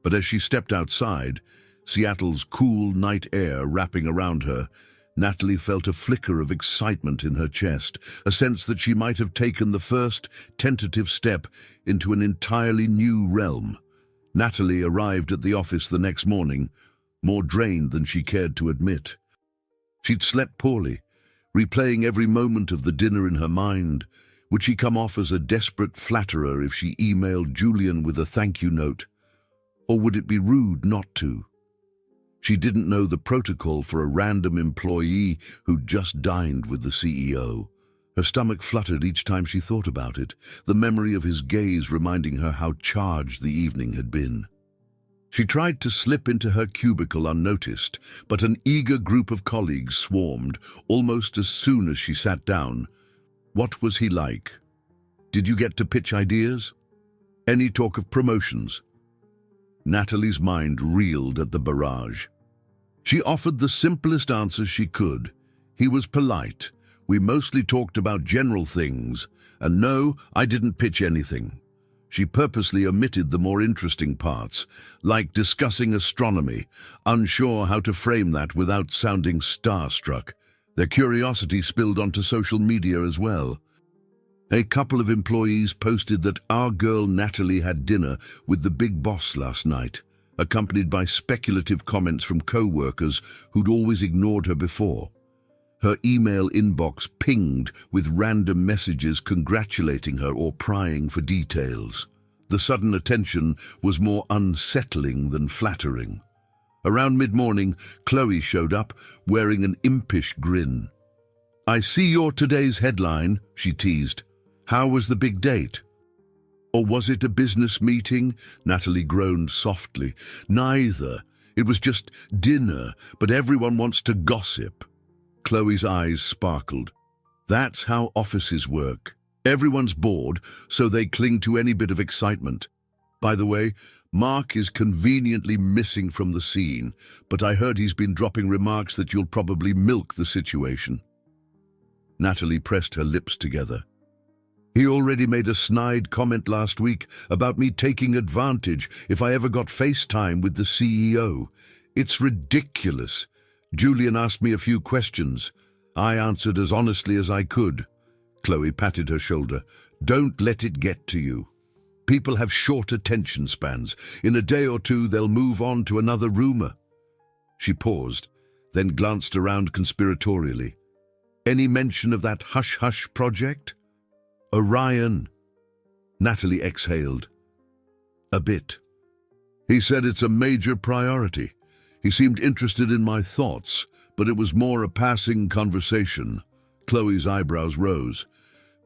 But as she stepped outside, Seattle's cool night air wrapping around her, Natalie felt a flicker of excitement in her chest, a sense that she might have taken the first tentative step into an entirely new realm. Natalie arrived at the office the next morning, more drained than she cared to admit. She'd slept poorly, replaying every moment of the dinner in her mind, Would she come off as a desperate flatterer if she emailed Julian with a thank you note? Or would it be rude not to? She didn't know the protocol for a random employee who'd just dined with the CEO. Her stomach fluttered each time she thought about it, the memory of his gaze reminding her how charged the evening had been. She tried to slip into her cubicle unnoticed, but an eager group of colleagues swarmed almost as soon as she sat down. What was he like? Did you get to pitch ideas? Any talk of promotions? Natalie's mind reeled at the barrage. She offered the simplest answers she could. He was polite. We mostly talked about general things. And no, I didn't pitch anything. She purposely omitted the more interesting parts, like discussing astronomy, unsure how to frame that without sounding starstruck. Their curiosity spilled onto social media as well. A couple of employees posted that our girl Natalie had dinner with the big boss last night, accompanied by speculative comments from co-workers who'd always ignored her before. Her email inbox pinged with random messages congratulating her or prying for details. The sudden attention was more unsettling than flattering. Around mid-morning, Chloe showed up, wearing an impish grin. "I see your today's headline," she teased. "How was the big date?" "Or was it a business meeting?" Natalie groaned softly. "Neither. It was just dinner, but everyone wants to gossip." Chloe's eyes sparkled. "That's how offices work. Everyone's bored, so they cling to any bit of excitement. By the way, Mark is conveniently missing from the scene, but I heard he's been dropping remarks that you'll probably milk the situation." Natalie pressed her lips together. "He already made a snide comment last week about me taking advantage if I ever got FaceTime with the CEO. It's ridiculous. Julian asked me a few questions. I answered as honestly as I could." Chloe patted her shoulder. "Don't let it get to you. People have short attention spans. In a day or two, they'll move on to another rumor." She paused, then glanced around conspiratorially. "Any mention of that hush-hush project?" "Orion." Natalie exhaled. "A bit. He said it's a major priority. He seemed interested in my thoughts, but it was more a passing conversation." Chloe's eyebrows rose.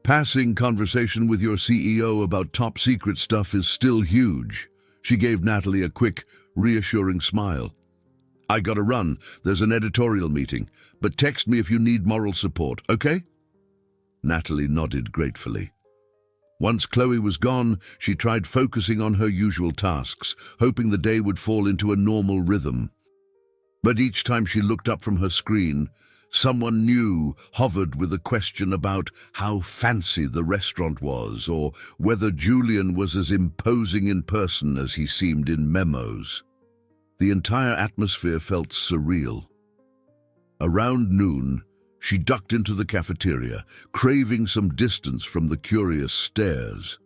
"Passing conversation with your CEO about top-secret stuff is still huge." She gave Natalie a quick, reassuring smile. "I gotta run. There's an editorial meeting, but text me if you need moral support, okay?" Natalie nodded gratefully. Once Chloe was gone, she tried focusing on her usual tasks, hoping the day would fall into a normal rhythm. But each time she looked up from her screen, someone new hovered with a question about how fancy the restaurant was or whether Julian was as imposing in person as he seemed in memos. The entire atmosphere felt surreal. Around noon, she ducked into the cafeteria, craving some distance from the curious stares.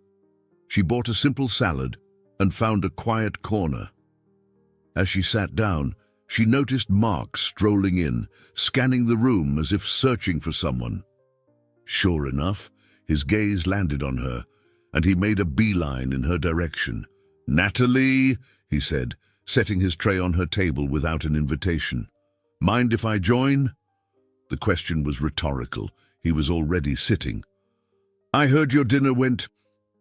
She bought a simple salad and found a quiet corner. As she sat down, she noticed Mark strolling in, scanning the room as if searching for someone. Sure enough, his gaze landed on her, and he made a beeline in her direction. "Natalie," he said, setting his tray on her table without an invitation. "Mind if I join?" The question was rhetorical. He was already sitting. "I heard your dinner went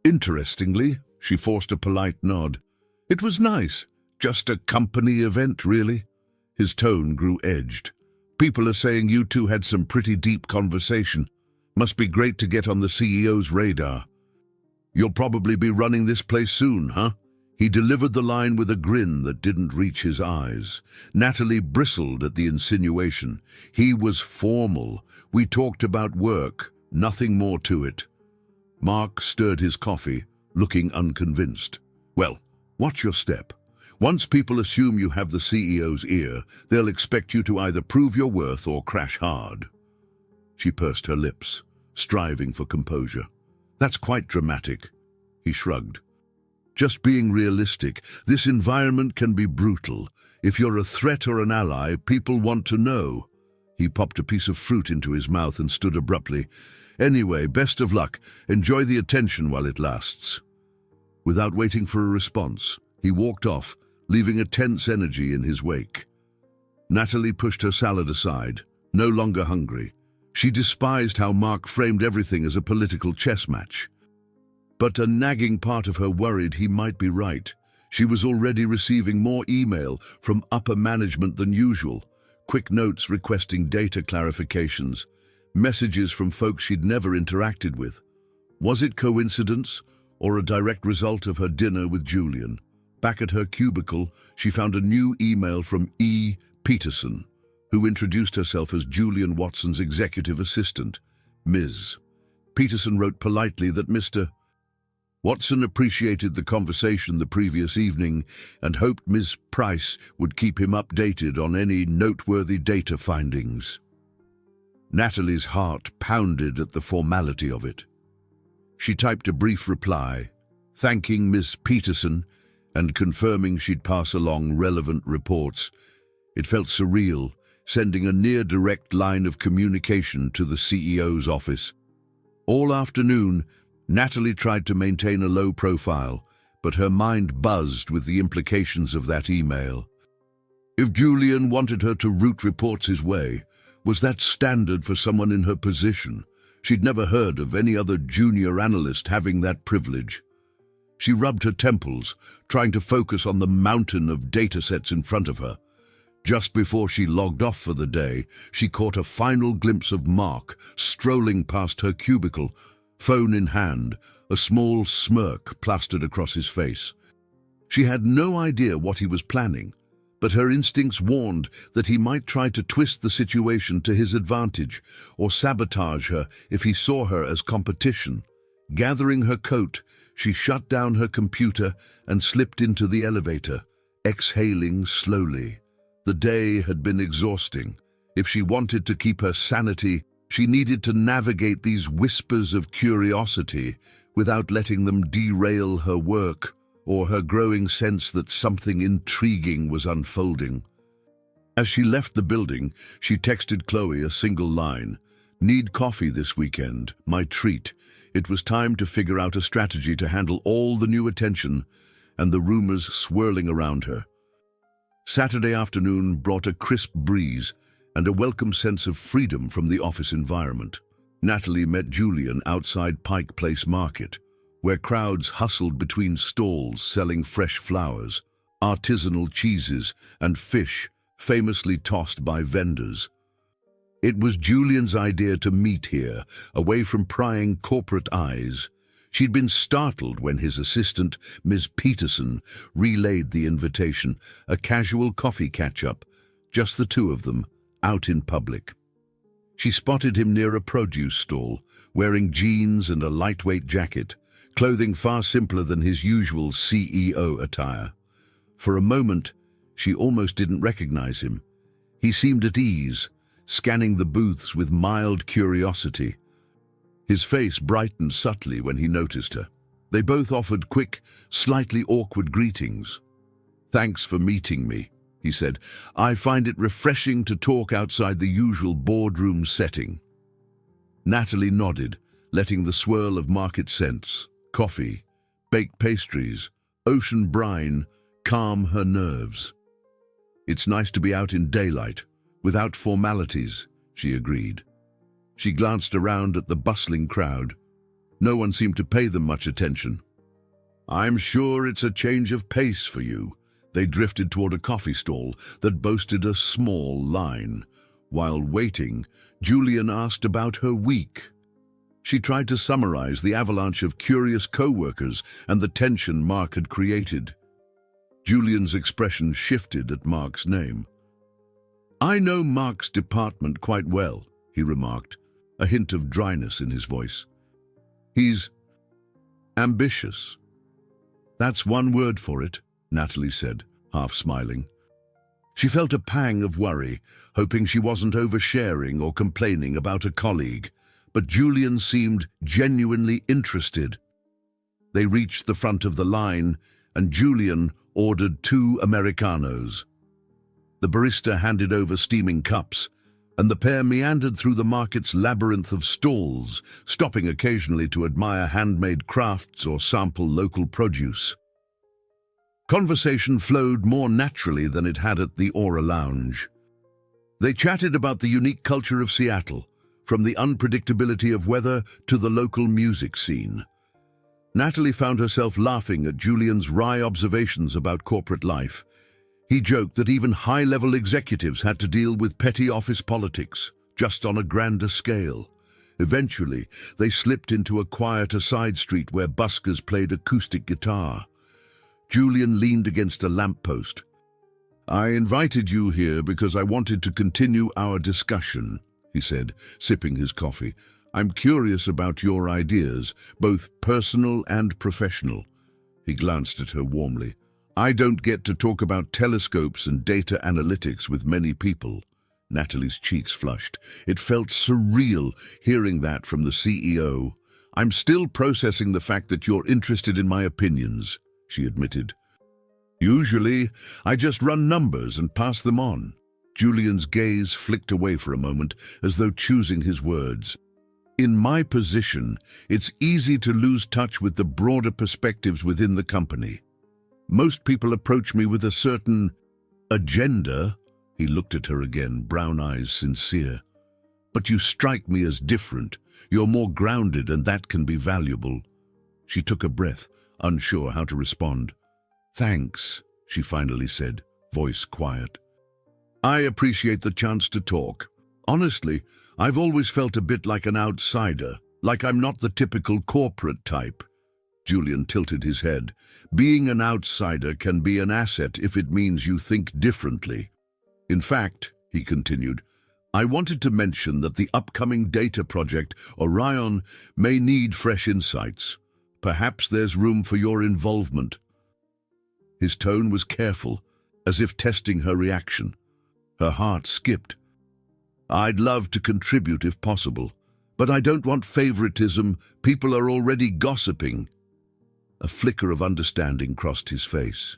interestingly." She forced a polite nod. "It was nice. Just a company event, really." His tone grew edged. "People are saying you two had some pretty deep conversation. Must be great to get on the CEO's radar. You'll probably be running this place soon, huh?" He delivered the line with a grin that didn't reach his eyes. Natalie bristled at the insinuation. He was formal. "We talked about work, nothing more to it." Mark stirred his coffee, looking unconvinced. "Well, watch your step. Once people assume you have the CEO's ear, they'll expect you to either prove your worth or crash hard." She pursed her lips, striving for composure. "That's quite dramatic." He shrugged. "Just being realistic, this environment can be brutal. If you're a threat or an ally, people want to know." He popped a piece of fruit into his mouth and stood abruptly. "Anyway, best of luck. Enjoy the attention while it lasts." Without waiting for a response, he walked off, leaving a tense energy in his wake. Natalie pushed her salad aside, no longer hungry. She despised how Mark framed everything as a political chess match. But a nagging part of her worried he might be right. She was already receiving more email from upper management than usual, quick notes requesting data clarifications, messages from folks she'd never interacted with. Was it coincidence or a direct result of her dinner with Julian? Back at her cubicle, she found a new email from E. Peterson, who introduced herself as Julian Watson's executive assistant, Ms. Peterson wrote politely that Mr. Watson appreciated the conversation the previous evening and hoped Ms. Price would keep him updated on any noteworthy data findings. Natalie's heart pounded at the formality of it. She typed a brief reply, thanking Ms. Peterson and confirming she'd pass along relevant reports. It felt surreal, sending a near-direct line of communication to the CEO's office. All afternoon, Natalie tried to maintain a low profile, but her mind buzzed with the implications of that email. If Julian wanted her to route reports his way, was that standard for someone in her position? She'd never heard of any other junior analyst having that privilege. She rubbed her temples, trying to focus on the mountain of datasets in front of her. Just before she logged off for the day, she caught a final glimpse of Mark strolling past her cubicle, phone in hand, a small smirk plastered across his face. She had no idea what he was planning, but her instincts warned that he might try to twist the situation to his advantage or sabotage her if he saw her as competition. Gathering her coat, she shut down her computer and slipped into the elevator, exhaling slowly. The day had been exhausting. If she wanted to keep her sanity, she needed to navigate these whispers of curiosity without letting them derail her work or her growing sense that something intriguing was unfolding. As she left the building, she texted Chloe a single line, "Need coffee this weekend, my treat." It was time to figure out a strategy to handle all the new attention and the rumors swirling around her. Saturday afternoon brought a crisp breeze and a welcome sense of freedom from the office environment. Natalie met Julian outside Pike Place Market, where crowds hustled between stalls selling fresh flowers, artisanal cheeses, and fish famously tossed by vendors. It was Julian's idea to meet here, away from prying corporate eyes. She'd been startled when his assistant, Ms. Peterson, relayed the invitation, a casual coffee catch-up, just the two of them, out in public. She spotted him near a produce stall, wearing jeans and a lightweight jacket, clothing far simpler than his usual CEO attire. For a moment, she almost didn't recognize him. He seemed at ease, scanning the booths with mild curiosity. His face brightened subtly when he noticed her. They both offered quick, slightly awkward greetings. "Thanks for meeting me," he said. "I find it refreshing to talk outside the usual boardroom setting." Natalie nodded, letting the swirl of market scents, coffee, baked pastries, ocean brine calm her nerves. "It's nice to be out in daylight, without formalities," she agreed. She glanced around at the bustling crowd. No one seemed to pay them much attention. "I'm sure it's a change of pace for you." They drifted toward a coffee stall that boasted a small line. While waiting, Julian asked about her week. She tried to summarize the avalanche of curious co-workers and the tension Mark had created. Julian's expression shifted at Mark's name. "I know Mark's department quite well," he remarked, a hint of dryness in his voice. "He's ambitious." "That's one word for it," Natalie said, half smiling. She felt a pang of worry, hoping she wasn't oversharing or complaining about a colleague, but Julian seemed genuinely interested. They reached the front of the line, and Julian ordered 2 Americanos. The barista handed over steaming cups, and the pair meandered through the market's labyrinth of stalls, stopping occasionally to admire handmade crafts or sample local produce. Conversation flowed more naturally than it had at the Aura Lounge. They chatted about the unique culture of Seattle, from the unpredictability of weather to the local music scene. Natalie found herself laughing at Julian's wry observations about corporate life. He joked that even high-level executives had to deal with petty office politics, just on a grander scale. Eventually, they slipped into a quieter side street where buskers played acoustic guitar. Julian leaned against a lamppost. "I invited you here because I wanted to continue our discussion," he said, sipping his coffee. "I'm curious about your ideas, both personal and professional." He glanced at her warmly. "I don't get to talk about telescopes and data analytics with many people." Natalie's cheeks flushed. It felt surreal hearing that from the CEO. "I'm still processing the fact that you're interested in my opinions," she admitted. "Usually, I just run numbers and pass them on." Julian's gaze flicked away for a moment, as though choosing his words. "In my position, it's easy to lose touch with the broader perspectives within the company. Most people approach me with a certain agenda." He looked at her again, brown eyes sincere. "But you strike me as different. You're more grounded, and that can be valuable." She took a breath, unsure how to respond. "Thanks," she finally said, voice quiet. "I appreciate the chance to talk. Honestly, I've always felt a bit like an outsider, like I'm not the typical corporate type." Julian tilted his head. "Being an outsider can be an asset if it means you think differently. In fact," he continued, "I wanted to mention that the upcoming data project, Orion, may need fresh insights. Perhaps there's room for your involvement." His tone was careful, as if testing her reaction. Her heart skipped. "I'd love to contribute if possible, but I don't want favoritism. People are already gossiping." A flicker of understanding crossed his face.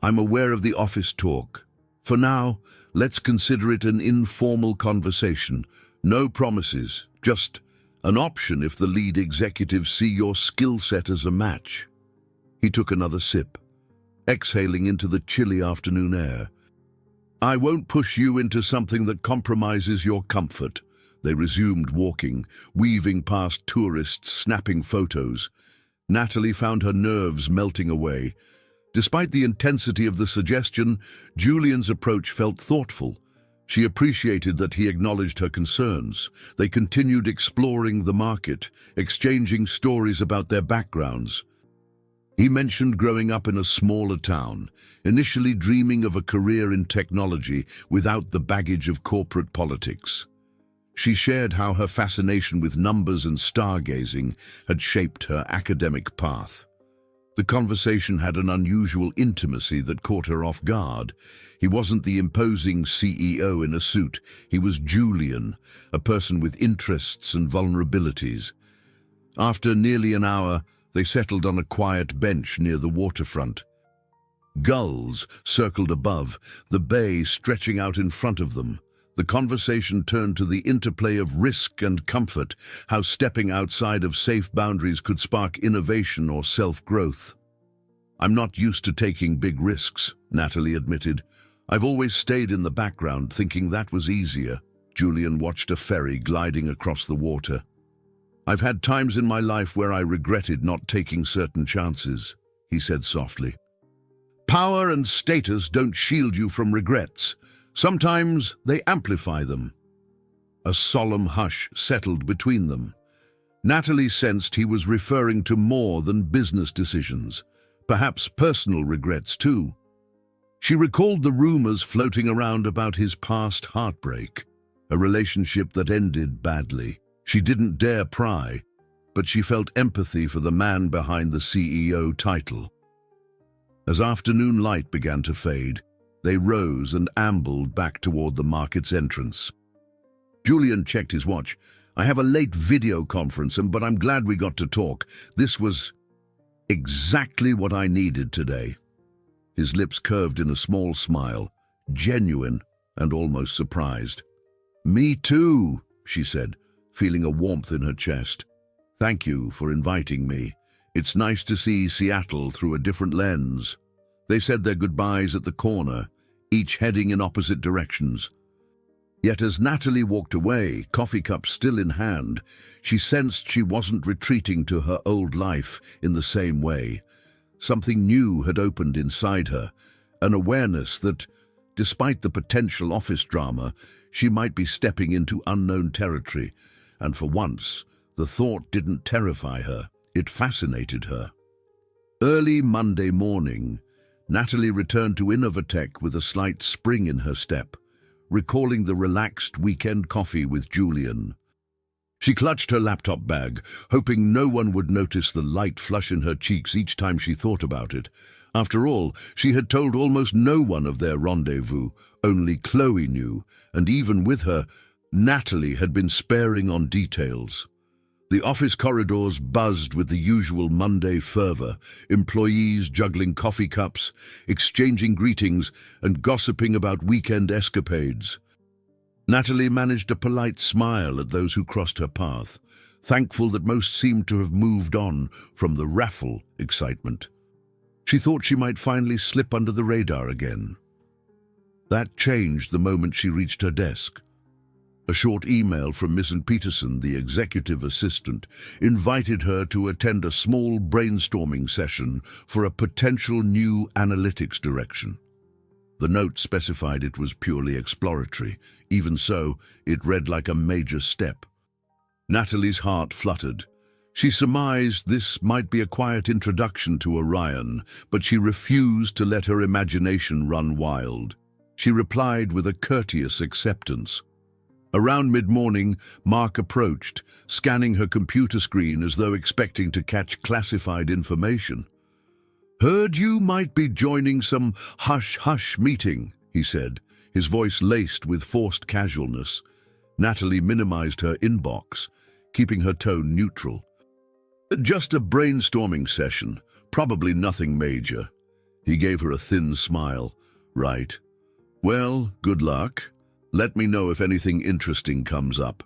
"I'm aware of the office talk. For now, let's consider it an informal conversation. No promises, just an option if the lead executives see your skill set as a match." He took another sip, exhaling into the chilly afternoon air. "I won't push you into something that compromises your comfort." They resumed walking, weaving past tourists, snapping photos. Natalie found her nerves melting away. Despite the intensity of the suggestion, Julian's approach felt thoughtful. She appreciated that he acknowledged her concerns. They continued exploring the market, exchanging stories about their backgrounds. He mentioned growing up in a smaller town, initially dreaming of a career in technology without the baggage of corporate politics. She shared how her fascination with numbers and stargazing had shaped her academic path. The conversation had an unusual intimacy that caught her off guard. He wasn't the imposing CEO in a suit. He was Julian, a person with interests and vulnerabilities. After nearly an hour, they settled on a quiet bench near the waterfront. Gulls circled above, the bay stretching out in front of them. The conversation turned to the interplay of risk and comfort, how stepping outside of safe boundaries could spark innovation or self-growth. "I'm not used to taking big risks," Natalie admitted. "I've always stayed in the background, thinking that was easier." Julian watched a ferry gliding across the water. "I've had times in my life where I regretted not taking certain chances," he said softly. "Power and status don't shield you from regrets. Sometimes they amplify them." A solemn hush settled between them. Natalie sensed he was referring to more than business decisions, perhaps personal regrets too. She recalled the rumors floating around about his past heartbreak, a relationship that ended badly. She didn't dare pry, but she felt empathy for the man behind the CEO title. As afternoon light began to fade, they rose and ambled back toward the market's entrance. Julian checked his watch. "I have a late video conference, but I'm glad we got to talk. This was exactly what I needed today." His lips curved in a small smile, genuine and almost surprised. Me too, she said, feeling a warmth in her chest. Thank you for inviting me. It's nice to see Seattle through a different lens. They said their goodbyes at the corner, each heading in opposite directions. Yet as Natalie walked away, coffee cup still in hand, she sensed she wasn't retreating to her old life in the same way. Something new had opened inside her, an awareness that, despite the potential office drama, she might be stepping into unknown territory, and for once, the thought didn't terrify her, it fascinated her. Early Monday morning, Natalie returned to Innovatech with a slight spring in her step, recalling the relaxed weekend coffee with Julian. She clutched her laptop bag, hoping no one would notice the light flush in her cheeks each time she thought about it. After all, she had told almost no one of their rendezvous, only Chloe knew, and even with her, Natalie had been sparing on details. The office corridors buzzed with the usual Monday fervor, employees juggling coffee cups, exchanging greetings, and gossiping about weekend escapades. Natalie managed a polite smile at those who crossed her path, thankful that most seemed to have moved on from the raffle excitement. She thought she might finally slip under the radar again. That changed the moment she reached her desk. A short email from Mrs. Peterson, the executive assistant, invited her to attend a small brainstorming session for a potential new analytics direction. The note specified it was purely exploratory. Even so, it read like a major step. Natalie's heart fluttered. She surmised this might be a quiet introduction to Orion, but she refused to let her imagination run wild. She replied with a courteous acceptance. Around mid-morning, Mark approached, scanning her computer screen as though expecting to catch classified information. "Heard you might be joining some hush-hush meeting," he said, his voice laced with forced casualness. Natalie minimized her inbox, keeping her tone neutral. "Just a brainstorming session, probably nothing major." He gave her a thin smile. "Right. Well, good luck. Let me know if anything interesting comes up."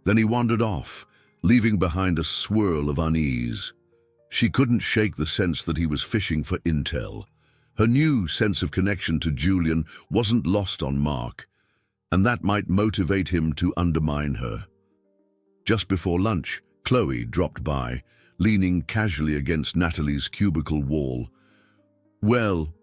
Then he wandered off, leaving behind a swirl of unease. She couldn't shake the sense that he was fishing for intel. Her new sense of connection to Julian wasn't lost on Mark, and that might motivate him to undermine her. Just before lunch, Chloe dropped by, leaning casually against Natalie's cubicle wall. Well,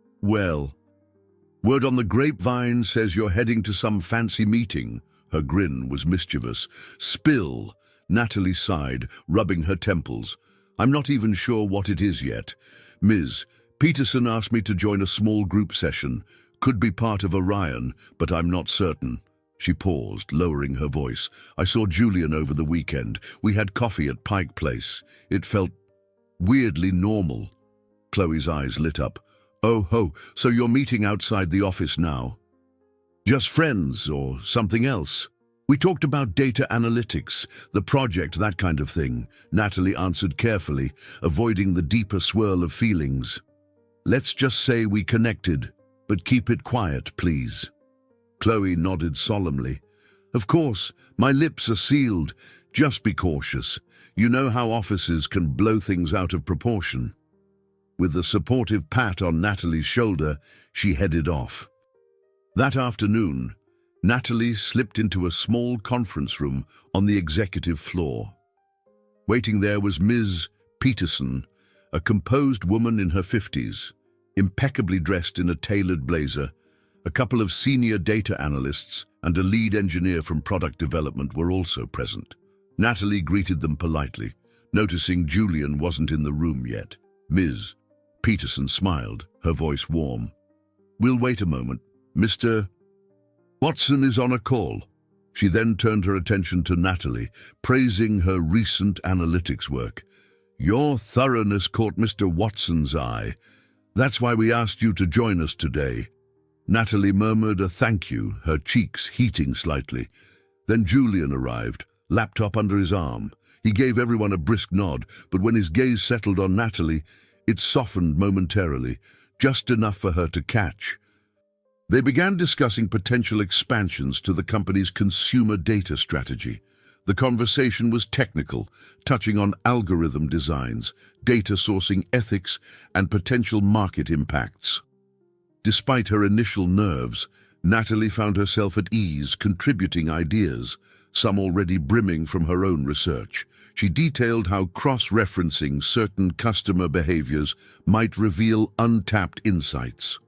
word on the grapevine says you're heading to some fancy meeting." Her grin was mischievous. "Spill," Natalie sighed, rubbing her temples. "I'm not even sure what it is yet. Ms. Peterson asked me to join a small group session. Could be part of Orion, but I'm not certain." She paused, lowering her voice. "I saw Julian over the weekend. We had coffee at Pike Place. It felt weirdly normal." Chloe's eyes lit up. "Oh ho, so you're meeting outside the office now? Just friends or something else?" "We talked about data analytics, the project, that kind of thing," Natalie answered carefully, avoiding the deeper swirl of feelings. "Let's just say we connected, but keep it quiet, please." Chloe nodded solemnly. "Of course, my lips are sealed. Just be cautious. You know how offices can blow things out of proportion." With a supportive pat on Natalie's shoulder, she headed off. That afternoon, Natalie slipped into a small conference room on the executive floor. Waiting there was Ms. Peterson, a composed woman in her 50s, impeccably dressed in a tailored blazer. A couple of senior data analysts and a lead engineer from product development were also present. Natalie greeted them politely, noticing Julian wasn't in the room yet. Ms. Peterson smiled, her voice warm. "We'll wait a moment. Mr. Watson is on a call." She then turned her attention to Natalie, praising her recent analytics work. "Your thoroughness caught Mr. Watson's eye. That's why we asked you to join us today." Natalie murmured a thank you, her cheeks heating slightly. Then Julian arrived, laptop under his arm. He gave everyone a brisk nod, but when his gaze settled on Natalie, it softened momentarily, just enough for her to catch. They began discussing potential expansions to the company's consumer data strategy. The conversation was technical, touching on algorithm designs, data sourcing ethics, and potential market impacts. Despite her initial nerves, Natalie found herself at ease, contributing ideas, some already brimming from her own research. She detailed how cross-referencing certain customer behaviors might reveal untapped insights.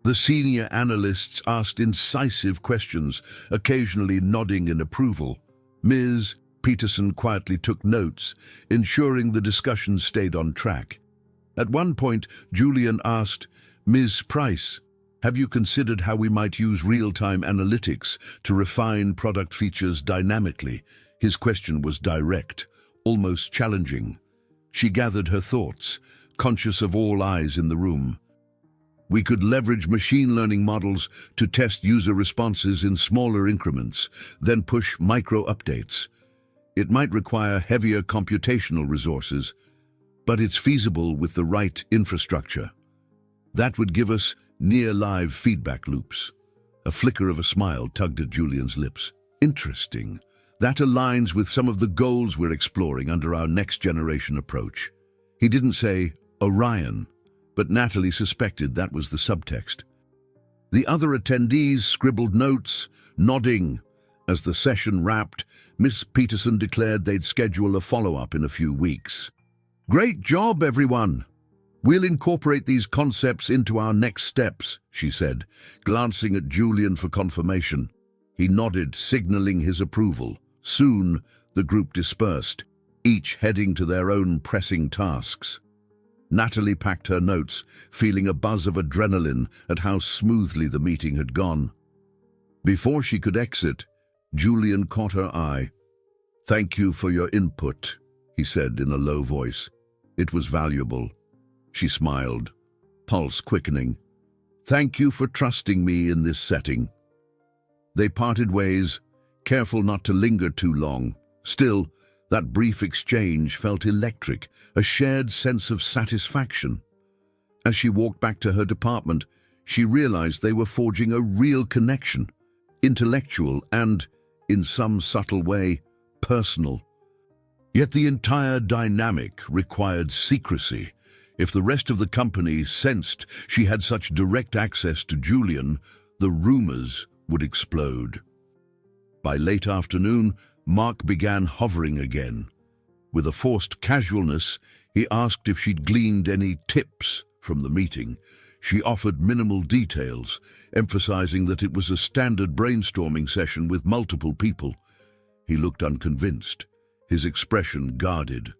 The senior analysts asked incisive questions, occasionally nodding in approval. Ms. Peterson quietly took notes, ensuring the discussion stayed on track. At one point, Julian asked, "Ms. Price, have you considered how we might use real-time analytics to refine product features dynamically?" His question was direct, almost challenging. She gathered her thoughts, conscious of all eyes in the room. "We could leverage machine learning models to test user responses in smaller increments, then push micro-updates. It might require heavier computational resources, but it's feasible with the right infrastructure. That would give us near-live feedback loops." A flicker of a smile tugged at Julian's lips. "Interesting. That aligns with some of the goals we're exploring under our next-generation approach." He didn't say Orion, but Natalie suspected that was the subtext. The other attendees scribbled notes, nodding. As the session wrapped, Miss Peterson declared they'd schedule a follow-up in a few weeks. "Great job, everyone! We'll incorporate these concepts into our next steps," she said, glancing at Julian for confirmation. He nodded, signaling his approval. Soon, the group dispersed, each heading to their own pressing tasks. Natalie packed her notes, feeling a buzz of adrenaline at how smoothly the meeting had gone. Before she could exit, Julian caught her eye. "Thank you for your input," he said in a low voice. "It was valuable." She smiled, pulse quickening. "Thank you for trusting me in this setting." They parted ways, careful not to linger too long. Still, that brief exchange felt electric, a shared sense of satisfaction. As she walked back to her department, she realized they were forging a real connection, intellectual and, in some subtle way, personal. Yet the entire dynamic required secrecy. If the rest of the company sensed she had such direct access to Julian, the rumors would explode. By late afternoon, Mark began hovering again. With a forced casualness, he asked if she'd gleaned any tips from the meeting. She offered minimal details, emphasizing that it was a standard brainstorming session with multiple people. He looked unconvinced, his expression guarded.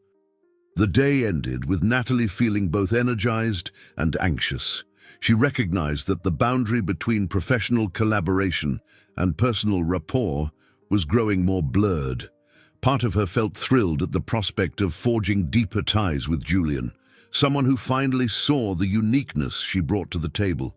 The day ended with Natalie feeling both energized and anxious. She recognized that the boundary between professional collaboration and personal rapport was growing more blurred. Part of her felt thrilled at the prospect of forging deeper ties with Julian, someone who finally saw the uniqueness she brought to the table.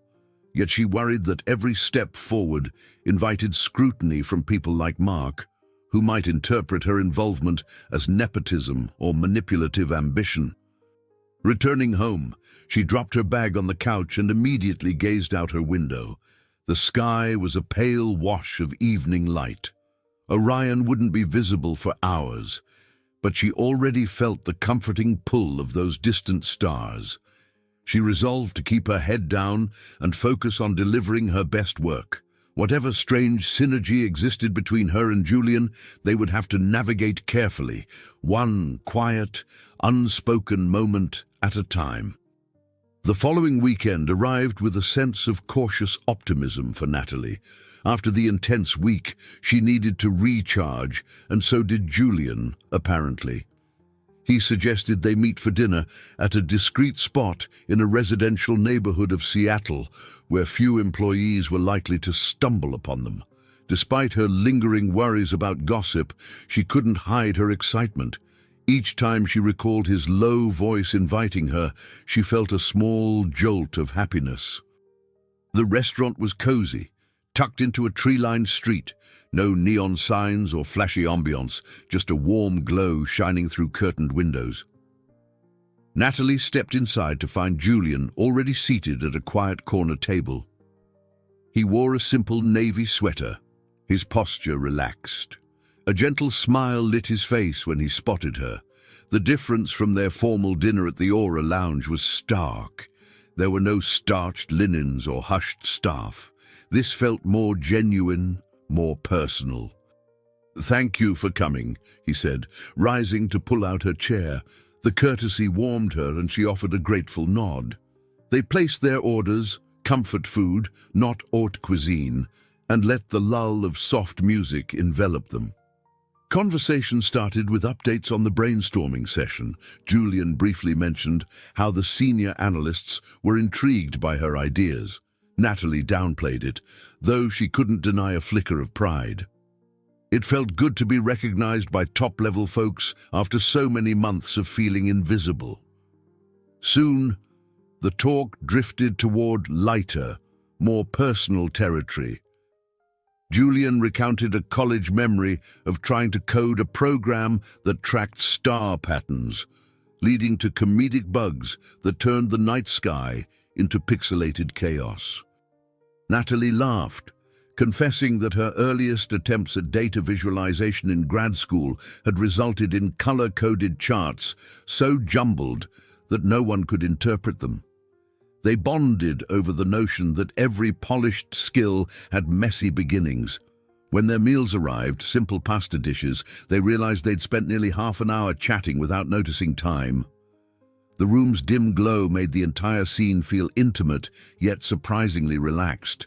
Yet she worried that every step forward invited scrutiny from people like Mark, who might interpret her involvement as nepotism or manipulative ambition. Returning home, she dropped her bag on the couch and immediately gazed out her window. The sky was a pale wash of evening light. Orion wouldn't be visible for hours, but she already felt the comforting pull of those distant stars. She resolved to keep her head down and focus on delivering her best work. Whatever strange synergy existed between her and Julian, they would have to navigate carefully, one quiet, unspoken moment at a time. The following weekend arrived with a sense of cautious optimism for Natalie. After the intense week, she needed to recharge, and so did Julian, apparently. He suggested they meet for dinner at a discreet spot in a residential neighborhood of Seattle, where few employees were likely to stumble upon them. Despite her lingering worries about gossip, she couldn't hide her excitement. Each time she recalled his low voice inviting her, she felt a small jolt of happiness. The restaurant was cozy, tucked into a tree-lined street. No neon signs or flashy ambiance, just a warm glow shining through curtained windows. Natalie stepped inside to find Julian already seated at a quiet corner table. He wore a simple navy sweater, his posture relaxed. A gentle smile lit his face when he spotted her. The difference from their formal dinner at the Aura Lounge was stark. There were no starched linens or hushed staff. This felt more genuine, more personal. "Thank you for coming," he said, rising to pull out her chair. The courtesy warmed her and she offered a grateful nod. They placed their orders, comfort food, not haute cuisine, and let the lull of soft music envelop them. Conversation started with updates on the brainstorming session. Julian briefly mentioned how the senior analysts were intrigued by her ideas. Natalie downplayed it, though she couldn't deny a flicker of pride. It felt good to be recognized by top-level folks after so many months of feeling invisible. Soon, the talk drifted toward lighter, more personal territory. Julian recounted a college memory of trying to code a program that tracked star patterns, leading to comedic bugs that turned the night sky into pixelated chaos. Natalie laughed, confessing that her earliest attempts at data visualization in grad school had resulted in color-coded charts so jumbled that no one could interpret them. They bonded over the notion that every polished skill had messy beginnings. When their meals arrived, simple pasta dishes, they realized they'd spent nearly half an hour chatting without noticing time. The room's dim glow made the entire scene feel intimate, yet surprisingly relaxed.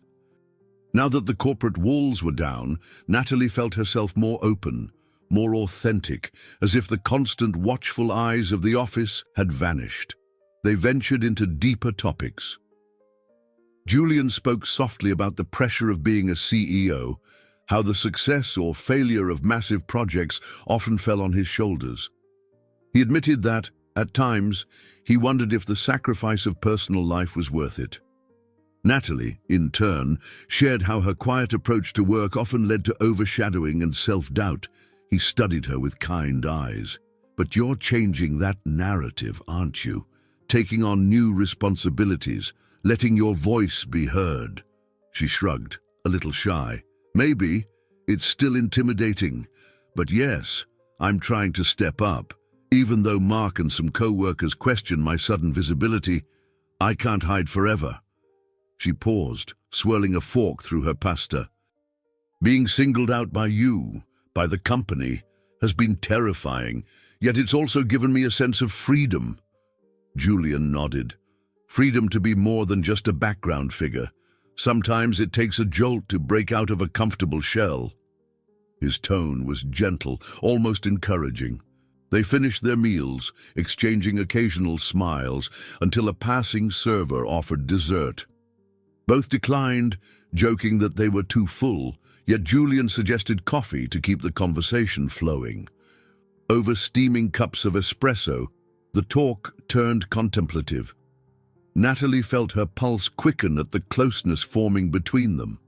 Now that the corporate walls were down, Natalie felt herself more open, more authentic, as if the constant watchful eyes of the office had vanished. They ventured into deeper topics. Julian spoke softly about the pressure of being a CEO, how the success or failure of massive projects often fell on his shoulders. He admitted that, at times, he wondered if the sacrifice of personal life was worth it. Natalie, in turn, shared how her quiet approach to work often led to overshadowing and self-doubt. He studied her with kind eyes. "But you're changing that narrative, aren't you? Taking on new responsibilities, letting your voice be heard." She shrugged, a little shy. "Maybe, it's still intimidating, but yes, I'm trying to step up. Even though Mark and some co-workers question my sudden visibility, I can't hide forever." She paused, swirling a fork through her pasta. "Being singled out by you, by the company, has been terrifying, yet it's also given me a sense of freedom." Julian nodded. "Freedom to be more than just a background figure. Sometimes it takes a jolt to break out of a comfortable shell." His tone was gentle, almost encouraging. They finished their meals, exchanging occasional smiles, until a passing server offered dessert. Both declined, joking that they were too full, yet Julian suggested coffee to keep the conversation flowing. Over steaming cups of espresso, the talk turned contemplative. Natalie felt her pulse quicken at the closeness forming between them.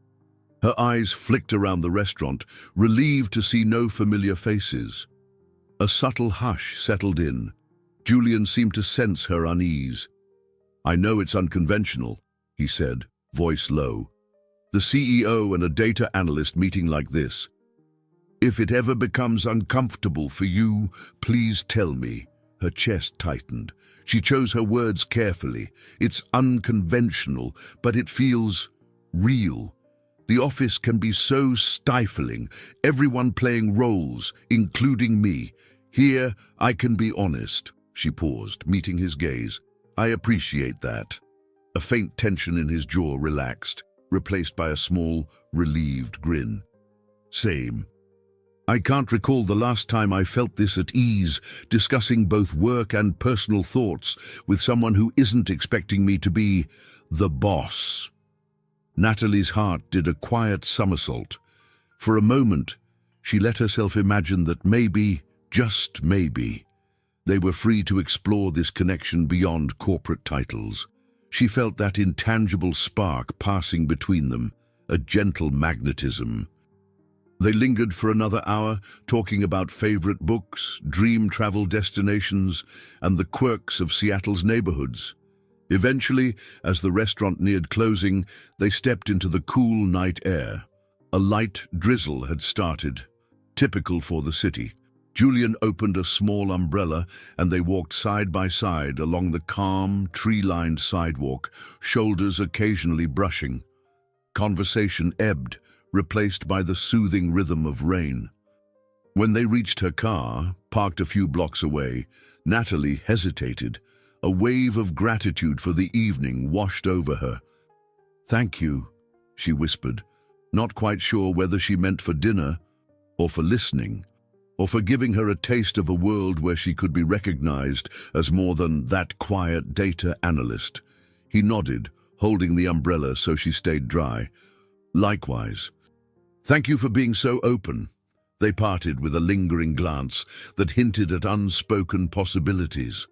Her eyes flicked around the restaurant, relieved to see no familiar faces. A subtle hush settled in. Julian seemed to sense her unease. "I know it's unconventional," he said, voice low. "The CEO and a data analyst meeting like this. If it ever becomes uncomfortable for you, please tell me." Her chest tightened. She chose her words carefully. "It's unconventional, but it feels real. The office can be so stifling, everyone playing roles, including me. Here, I can be honest." She paused, meeting his gaze. "I appreciate that." A faint tension in his jaw relaxed, replaced by a small, relieved grin. "Same. I can't recall the last time I felt this at ease, discussing both work and personal thoughts with someone who isn't expecting me to be the boss." Natalie's heart did a quiet somersault. For a moment, she let herself imagine that maybe, just maybe, they were free to explore this connection beyond corporate titles. She felt that intangible spark passing between them, a gentle magnetism. They lingered for another hour, talking about favorite books, dream travel destinations, and the quirks of Seattle's neighborhoods. Eventually, as the restaurant neared closing, they stepped into the cool night air. A light drizzle had started, typical for the city. Julian opened a small umbrella and they walked side by side along the calm, tree-lined sidewalk, shoulders occasionally brushing. Conversation ebbed, replaced by the soothing rhythm of rain. When they reached her car, parked a few blocks away, Natalie hesitated. A wave of gratitude for the evening washed over her. "Thank you," she whispered, not quite sure whether she meant for dinner, or for listening, or for giving her a taste of a world where she could be recognized as more than that quiet data analyst. He nodded, holding the umbrella so she stayed dry. "Likewise. Thank you for being so open." They parted with a lingering glance that hinted at unspoken possibilities.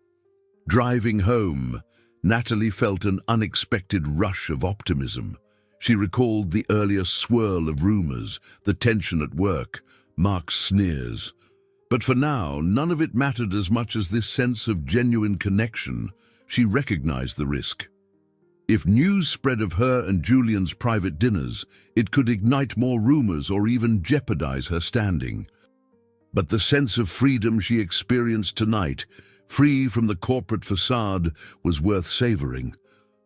Driving home, Natalie felt an unexpected rush of optimism. She recalled the earlier swirl of rumors, the tension at work, Mark's sneers. But for now, none of it mattered as much as this sense of genuine connection. She recognized the risk. If news spread of her and Julian's private dinners, it could ignite more rumors or even jeopardize her standing. But the sense of freedom she experienced tonight, free from the corporate facade, was worth savoring.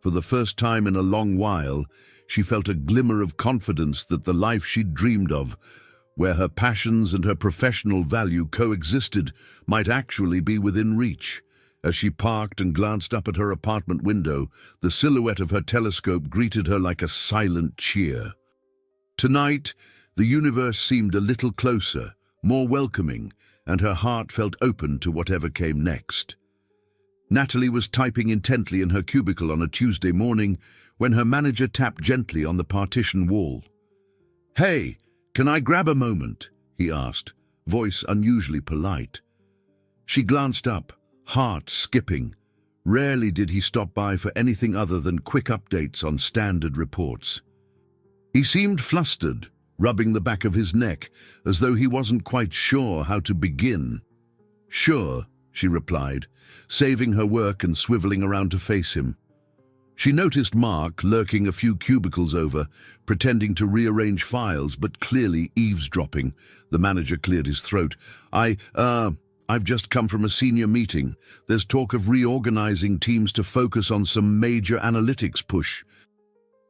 For the first time in a long while, she felt a glimmer of confidence that the life she'd dreamed of, where her passions and her professional value coexisted, might actually be within reach. As she parked and glanced up at her apartment window, the silhouette of her telescope greeted her like a silent cheer. Tonight, the universe seemed a little closer, more welcoming, and her heart felt open to whatever came next. Natalie was typing intently in her cubicle on a Tuesday morning when her manager tapped gently on the partition wall. "Hey, can I grab a moment?" he asked, voice unusually polite. She glanced up, heart skipping. Rarely did he stop by for anything other than quick updates on standard reports. He seemed flustered, rubbing the back of his neck, as though he wasn't quite sure how to begin. "Sure," she replied, saving her work and swiveling around to face him. She noticed Mark lurking a few cubicles over, pretending to rearrange files, but clearly eavesdropping. The manager cleared his throat. I've just come from a senior meeting. There's talk of reorganizing teams to focus on some major analytics push.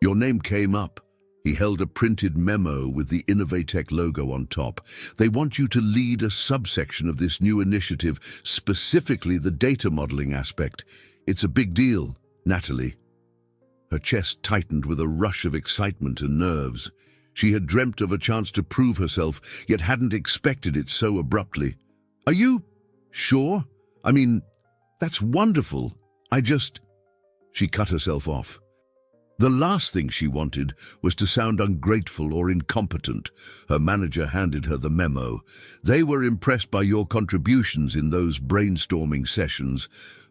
Your name came up." He held a printed memo with the Innovatech logo on top. "They want you to lead a subsection of this new initiative, specifically the data modeling aspect. It's a big deal, Natalie." Her chest tightened with a rush of excitement and nerves. She had dreamt of a chance to prove herself, yet hadn't expected it so abruptly. "Are you sure? I mean, that's wonderful. She cut herself off. The last thing she wanted was to sound ungrateful or incompetent. Her manager handed her the memo. "They were impressed by your contributions in those brainstorming sessions.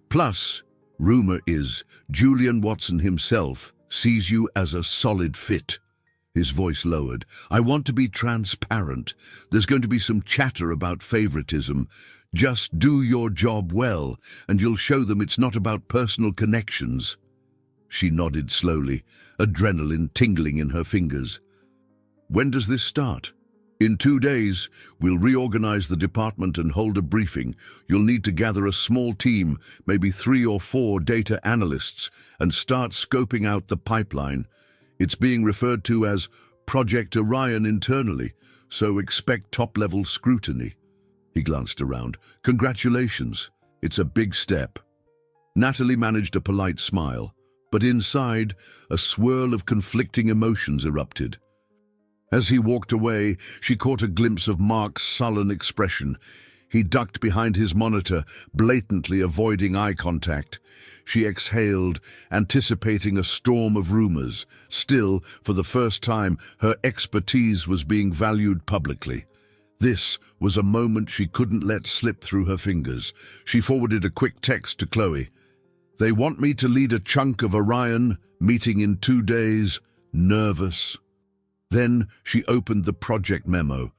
Plus, rumor is Julian Watson himself sees you as a solid fit." His voice lowered. "I want to be transparent. There's going to be some chatter about favoritism. Just do your job well, and you'll show them it's not about personal connections." She nodded slowly, adrenaline tingling in her fingers. "When does this start?" "In 2 days, we'll reorganize the department and hold a briefing. You'll need to gather a small team, maybe 3 or 4 data analysts, and start scoping out the pipeline. It's being referred to as Project Orion internally, so expect top-level scrutiny." He glanced around. "Congratulations. It's a big step." Natalie managed a polite smile, but inside, a swirl of conflicting emotions erupted. As he walked away, she caught a glimpse of Mark's sullen expression. He ducked behind his monitor, blatantly avoiding eye contact. She exhaled, anticipating a storm of rumors. Still, for the first time, her expertise was being valued publicly. This was a moment she couldn't let slip through her fingers. She forwarded a quick text to Chloe. "They want me to lead a chunk of Orion, meeting in 2 days, nervous." Then she opened the project memo.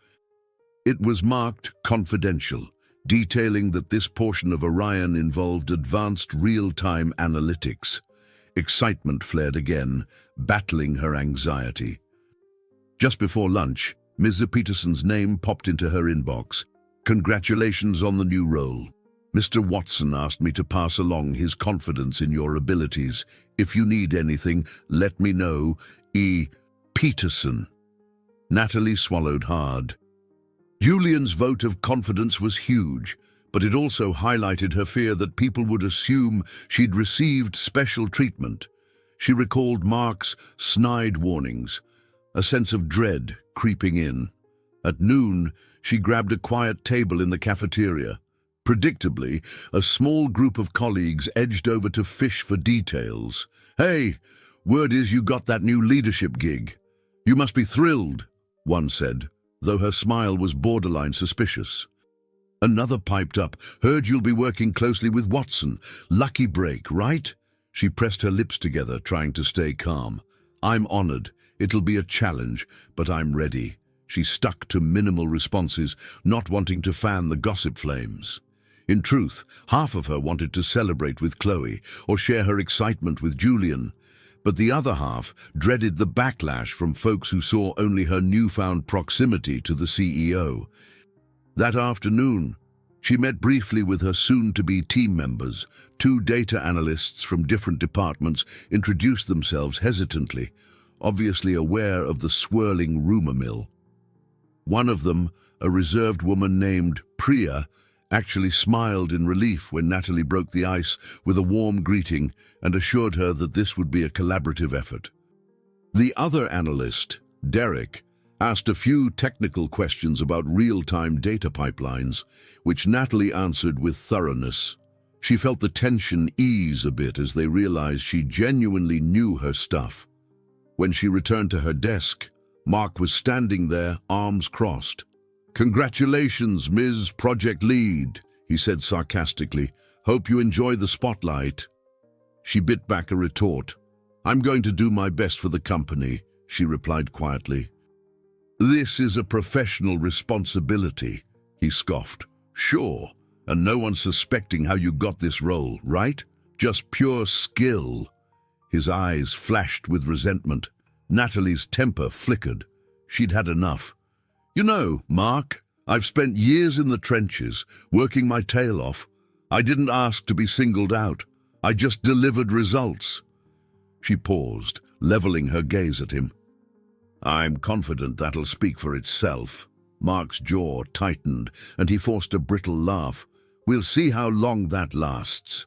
It was marked confidential, detailing that this portion of Orion involved advanced real-time analytics. Excitement flared again, battling her anxiety. Just before lunch, Ms. Peterson's name popped into her inbox. "Congratulations on the new role. Mr. Watson asked me to pass along his confidence in your abilities. If you need anything, let me know. E. Peterson." Natalie swallowed hard. Julian's vote of confidence was huge, but it also highlighted her fear that people would assume she'd received special treatment. She recalled Mark's snide warnings, a sense of dread creeping in. At noon, she grabbed a quiet table in the cafeteria. Predictably, a small group of colleagues edged over to fish for details. "Hey, word is you got that new leadership gig. You must be thrilled," one said, though her smile was borderline suspicious. Another piped up, "Heard you'll be working closely with Watson. Lucky break, right?" She pressed her lips together, trying to stay calm. "I'm honored. It'll be a challenge, but I'm ready." She stuck to minimal responses, not wanting to fan the gossip flames. In truth, half of her wanted to celebrate with Chloe or share her excitement with Julian, but the other half dreaded the backlash from folks who saw only her newfound proximity to the CEO. That afternoon, she met briefly with her soon-to-be team members. Two data analysts from different departments introduced themselves hesitantly, obviously aware of the swirling rumor mill. One of them, a reserved woman named Priya, actually smiled in relief when Natalie broke the ice with a warm greeting and assured her that this would be a collaborative effort. The other analyst, Derek, asked a few technical questions about real-time data pipelines, which Natalie answered with thoroughness. She felt the tension ease a bit as they realized she genuinely knew her stuff. When she returned to her desk, Mark was standing there, arms crossed. "Congratulations, Ms. Project Lead," he said sarcastically. "Hope you enjoy the spotlight." She bit back a retort. "I'm going to do my best for the company," she replied quietly. "This is a professional responsibility," he scoffed. "Sure, and no one's suspecting how you got this role, right? Just pure skill." His eyes flashed with resentment. Natalie's temper flickered. She'd had enough. "You know, Mark, I've spent years in the trenches, working my tail off. I didn't ask to be singled out. I just delivered results." She paused, leveling her gaze at him. "I'm confident that'll speak for itself." Mark's jaw tightened, and he forced a brittle laugh. "We'll see how long that lasts."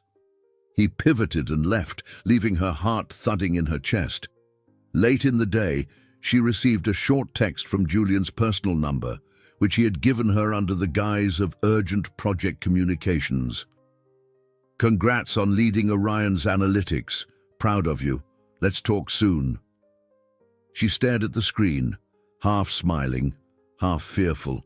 He pivoted and left, leaving her heart thudding in her chest. Late in the day, she received a short text from Julian's personal number, which he had given her under the guise of urgent project communications. "Congrats on leading Orion's analytics. Proud of you. Let's talk soon." She stared at the screen, half smiling, half fearful.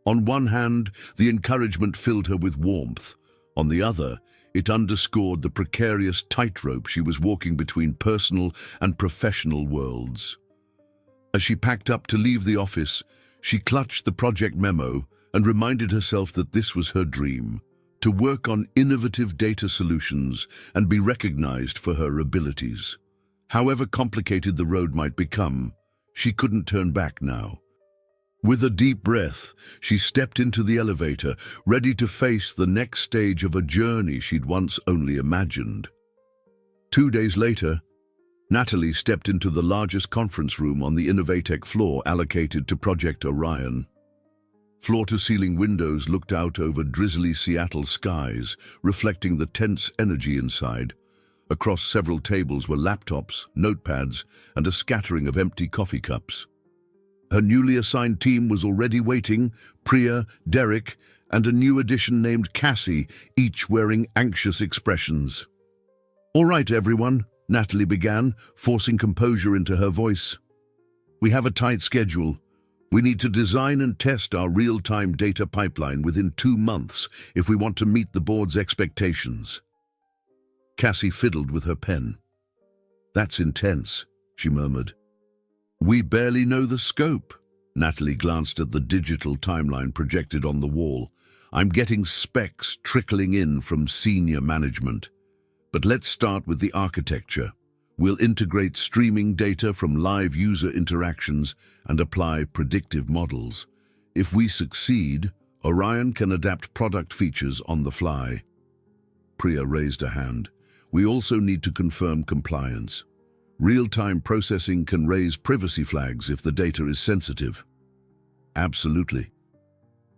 On one hand, the encouragement filled her with warmth. On the other, it underscored the precarious tightrope she was walking between personal and professional worlds. As she packed up to leave the office, she clutched the project memo and reminded herself that this was her dream, to work on innovative data solutions and be recognized for her abilities. However complicated the road might become, she couldn't turn back now. With a deep breath, she stepped into the elevator, ready to face the next stage of a journey she'd once only imagined. 2 days later, Natalie stepped into the largest conference room on the Innovatech floor allocated to Project Orion. Floor-to-ceiling windows looked out over drizzly Seattle skies, reflecting the tense energy inside. Across several tables were laptops, notepads, and a scattering of empty coffee cups. Her newly assigned team was already waiting, Priya, Derek, and a new addition named Cassie, each wearing anxious expressions. "All right, everyone," Natalie began, forcing composure into her voice. "We have a tight schedule. We need to design and test our real-time data pipeline within 2 months if we want to meet the board's expectations." Cassie fiddled with her pen. "That's intense," she murmured. "We barely know the scope." Natalie glanced at the digital timeline projected on the wall. "I'm getting specs trickling in from senior management. But let's start with the architecture. We'll integrate streaming data from live user interactions and apply predictive models. If we succeed, Orion can adapt product features on the fly. Priya raised a hand. We also need to confirm compliance. Real-time processing can raise privacy flags if the data is sensitive. Absolutely.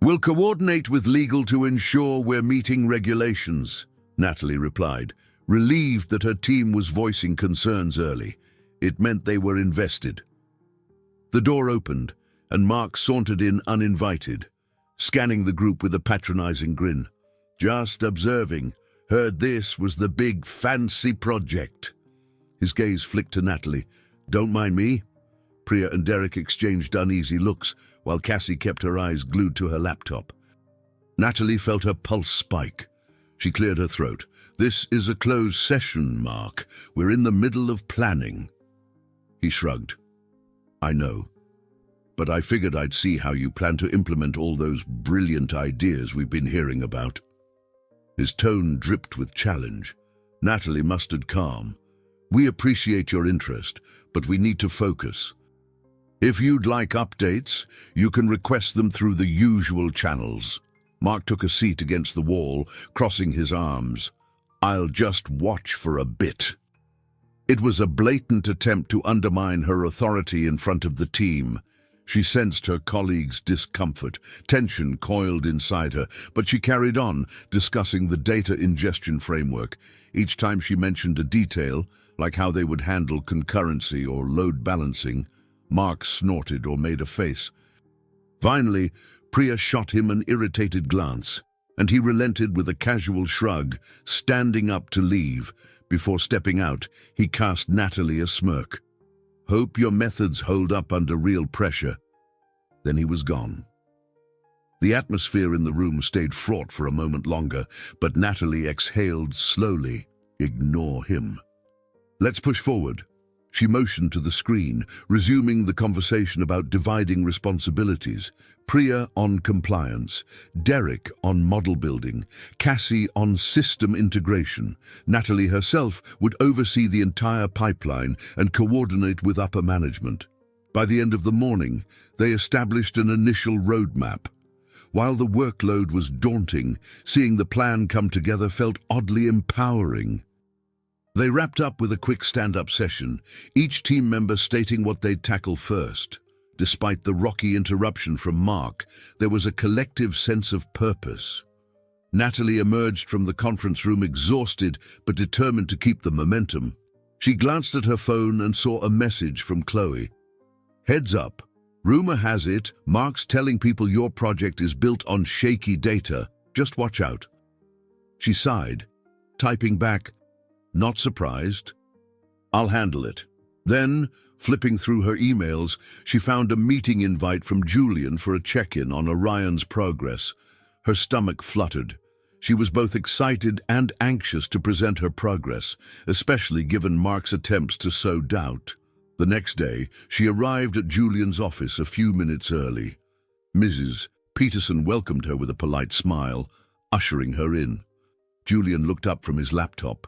We'll coordinate with legal to ensure we're meeting regulations, Natalie replied, relieved that her team was voicing concerns early. It meant they were invested. The door opened, and Mark sauntered in uninvited, scanning the group with a patronizing grin. Just observing. Heard this was the big fancy project. His gaze flicked to Natalie. Don't mind me? Priya and Derek exchanged uneasy looks, while Cassie kept her eyes glued to her laptop. Natalie felt her pulse spike. She cleared her throat. This is a closed session, Mark. We're in the middle of planning. He shrugged. I know. But I figured I'd see how you plan to implement all those brilliant ideas we've been hearing about. His tone dripped with challenge. Natalie mustered calm. We appreciate your interest, but we need to focus. If you'd like updates, you can request them through the usual channels. Mark took a seat against the wall, crossing his arms. I'll just watch for a bit. It was a blatant attempt to undermine her authority in front of the team. She sensed her colleagues' discomfort. Tension coiled inside her, but she carried on, discussing the data ingestion framework. Each time she mentioned a detail, like how they would handle concurrency or load balancing, Mark snorted or made a face. Finally, Priya shot him an irritated glance, and he relented with a casual shrug, standing up to leave. Before stepping out, he cast Natalie a smirk. Hope your methods hold up under real pressure. Then he was gone. The atmosphere in the room stayed fraught for a moment longer, but Natalie exhaled slowly. Ignore him. Let's push forward. She motioned to the screen, resuming the conversation about dividing responsibilities. Priya on compliance, Derek on model building, Cassie on system integration. Natalie herself would oversee the entire pipeline and coordinate with upper management. By the end of the morning, they established an initial roadmap. While the workload was daunting, seeing the plan come together felt oddly empowering. They wrapped up with a quick stand-up session, each team member stating what they'd tackle first. Despite the rocky interruption from Mark, there was a collective sense of purpose. Natalie emerged from the conference room exhausted but determined to keep the momentum. She glanced at her phone and saw a message from Chloe. Heads up. Rumor has it, Mark's telling people your project is built on shaky data. Just watch out. She sighed, typing back, not surprised. I'll handle it. Then, flipping through her emails, she found a meeting invite from Julian for a check-in on Orion's progress. Her stomach fluttered. She was both excited and anxious to present her progress, especially given Mark's attempts to sow doubt. The next day, she arrived at Julian's office a few minutes early. Mrs. Peterson welcomed her with a polite smile, ushering her in. Julian looked up from his laptop,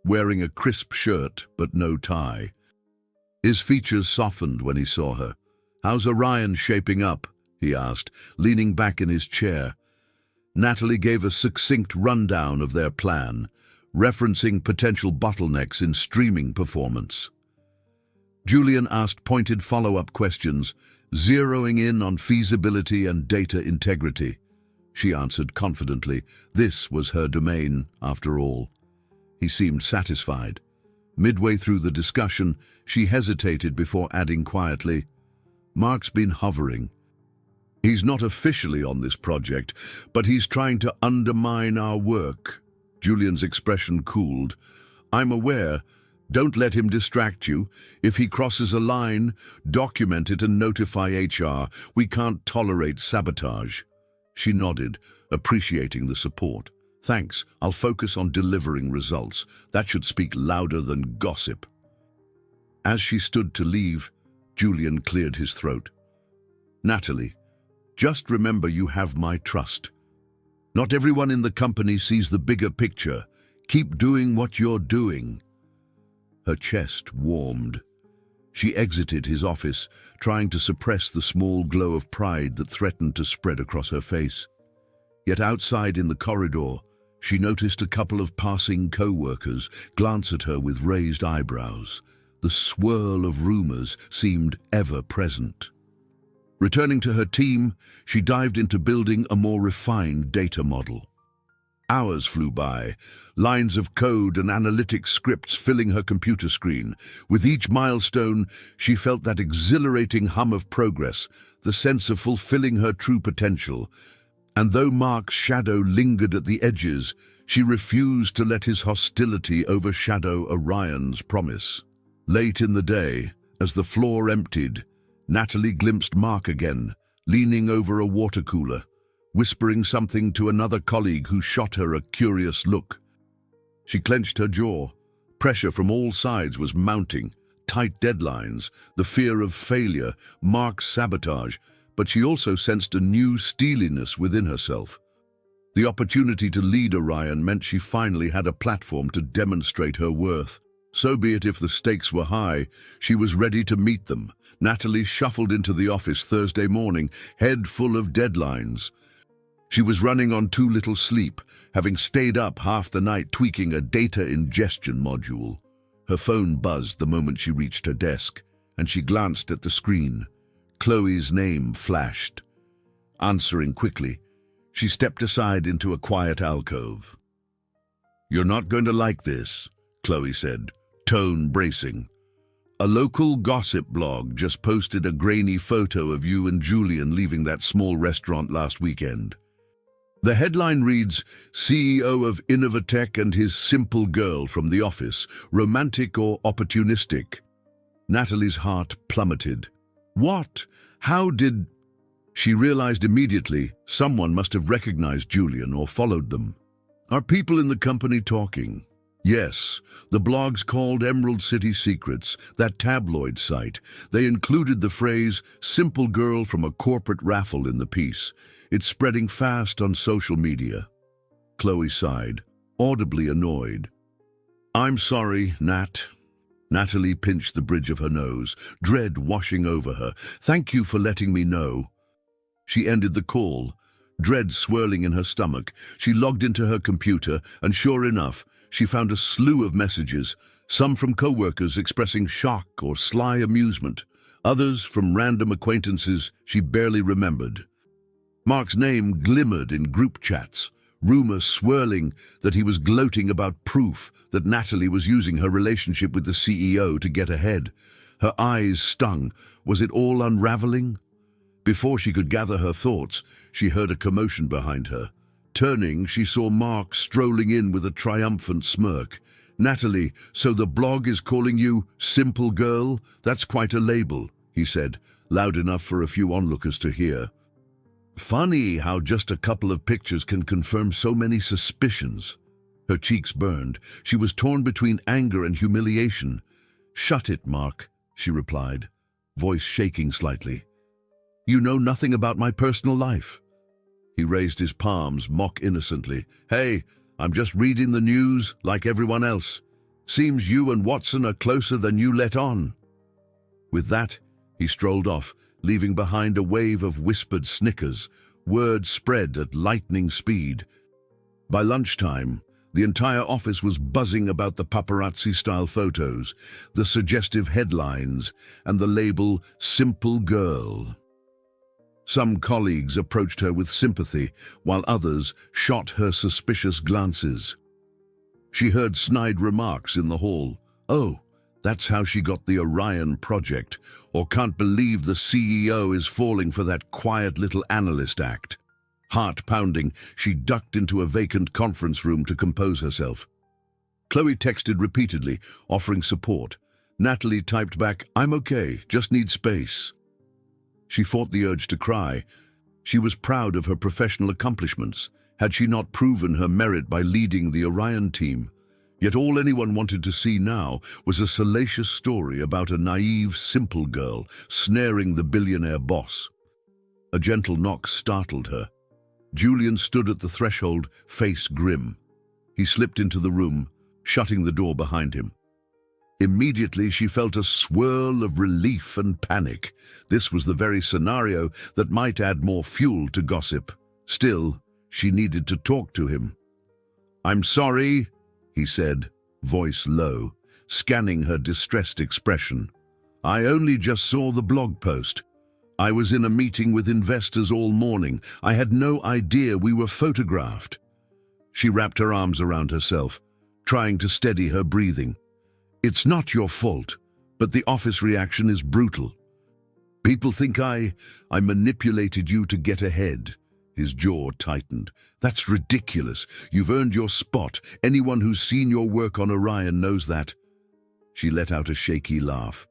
wearing a crisp shirt but no tie. His features softened when he saw her. How's Orion shaping up? He asked, leaning back in his chair. Natalie gave a succinct rundown of their plan, referencing potential bottlenecks in streaming performance. Julian asked pointed follow-up questions, zeroing in on feasibility and data integrity. She answered confidently. This was her domain, after all. He seemed satisfied. Midway through the discussion, she hesitated before adding quietly, Mark's been hovering. He's not officially on this project, but he's trying to undermine our work. Julian's expression cooled. I'm aware. Don't let him distract you. If he crosses a line, document it and notify HR. We can't tolerate sabotage. She nodded, appreciating the support. Thanks, I'll focus on delivering results. That should speak louder than gossip. As she stood to leave, Julian cleared his throat. Natalie, just remember you have my trust. Not everyone in the company sees the bigger picture. Keep doing what you're doing." Her chest warmed. She exited his office, trying to suppress the small glow of pride that threatened to spread across her face. Yet outside in the corridor, she noticed a couple of passing co-workers glance at her with raised eyebrows. The swirl of rumors seemed ever present. Returning to her team, she dived into building a more refined data model. Hours flew by, lines of code and analytic scripts filling her computer screen. With each milestone, she felt that exhilarating hum of progress, the sense of fulfilling her true potential. And though Mark's shadow lingered at the edges, she refused to let his hostility overshadow Orion's promise. Late in the day, as the floor emptied, Natalie glimpsed Mark again, leaning over a water cooler, whispering something to another colleague who shot her a curious look. She clenched her jaw. Pressure from all sides was mounting. Tight deadlines, the fear of failure, Mark's sabotage, but she also sensed a new steeliness within herself. The opportunity to lead Orion meant she finally had a platform to demonstrate her worth. So be it if the stakes were high, she was ready to meet them. Natalie shuffled into the office Thursday morning, head full of deadlines. She was running on too little sleep, having stayed up half the night tweaking a data ingestion module. Her phone buzzed the moment she reached her desk, and she glanced at the screen. Chloe's name flashed. Answering quickly, she stepped aside into a quiet alcove. "You're not going to like this," Chloe said, tone bracing. "A local gossip blog just posted a grainy photo of you and Julian leaving that small restaurant last weekend. The headline reads, 'CEO of Innovatech and his simple girl from the office, romantic or opportunistic?'" Natalie's heart plummeted. What? How did... She realized immediately someone must have recognized Julian or followed them. "Are people in the company talking?" Yes, the blog's called Emerald City Secrets, that tabloid site. They included the phrase, "simple girl from a corporate raffle" in the piece. It's spreading fast on social media. Chloe sighed, audibly annoyed. "I'm sorry, Nat." Natalie pinched the bridge of her nose, dread washing over her. "Thank you for letting me know." She ended the call, dread swirling in her stomach. She logged into her computer, and sure enough, she found a slew of messages, some from co-workers expressing shock or sly amusement, others from random acquaintances she barely remembered. Mark's name glimmered in group chats, rumors swirling that he was gloating about proof that Natalie was using her relationship with the CEO to get ahead. Her eyes stung. Was it all unraveling? Before she could gather her thoughts, she heard a commotion behind her. Turning, she saw Mark strolling in with a triumphant smirk. "Natalie, so the blog is calling you simple girl? That's quite a label," he said, loud enough for a few onlookers to hear. Funny how just a couple of pictures can confirm so many suspicions. Her cheeks burned. She was torn between anger and humiliation. "Shut it, Mark," she replied, voice shaking slightly. "You know nothing about my personal life." He raised his palms mock innocently. "Hey, I'm just reading the news like everyone else. Seems you and Watson are closer than you let on." With that, he strolled off, leaving behind a wave of whispered snickers. Word spread at lightning speed. By lunchtime, the entire office was buzzing about the paparazzi-style photos, the suggestive headlines, and the label "Simple Girl." Some colleagues approached her with sympathy, while others shot her suspicious glances. She heard snide remarks in the hall. "Oh, that's how she got the Orion project," or "can't believe the CEO is falling for that quiet little analyst act." Heart pounding, she ducked into a vacant conference room to compose herself. Chloe texted repeatedly, offering support. Natalie typed back, "I'm okay, just need space." She fought the urge to cry. She was proud of her professional accomplishments. Had she not proven her merit by leading the Orion team? Yet all anyone wanted to see now was a salacious story about a naive, simple girl snaring the billionaire boss. A gentle knock startled her. Julian stood at the threshold, face grim. He slipped into the room, shutting the door behind him. Immediately, she felt a swirl of relief and panic. This was the very scenario that might add more fuel to gossip. Still, she needed to talk to him. "I'm sorry," he said, voice low, scanning her distressed expression. "I only just saw the blog post. I was in a meeting with investors all morning. I had no idea we were photographed." She wrapped her arms around herself, trying to steady her breathing. "It's not your fault, but the office reaction is brutal. People think I manipulated you to get ahead." His jaw tightened. "That's ridiculous. You've earned your spot. Anyone who's seen your work on Orion knows that." She let out a shaky laugh.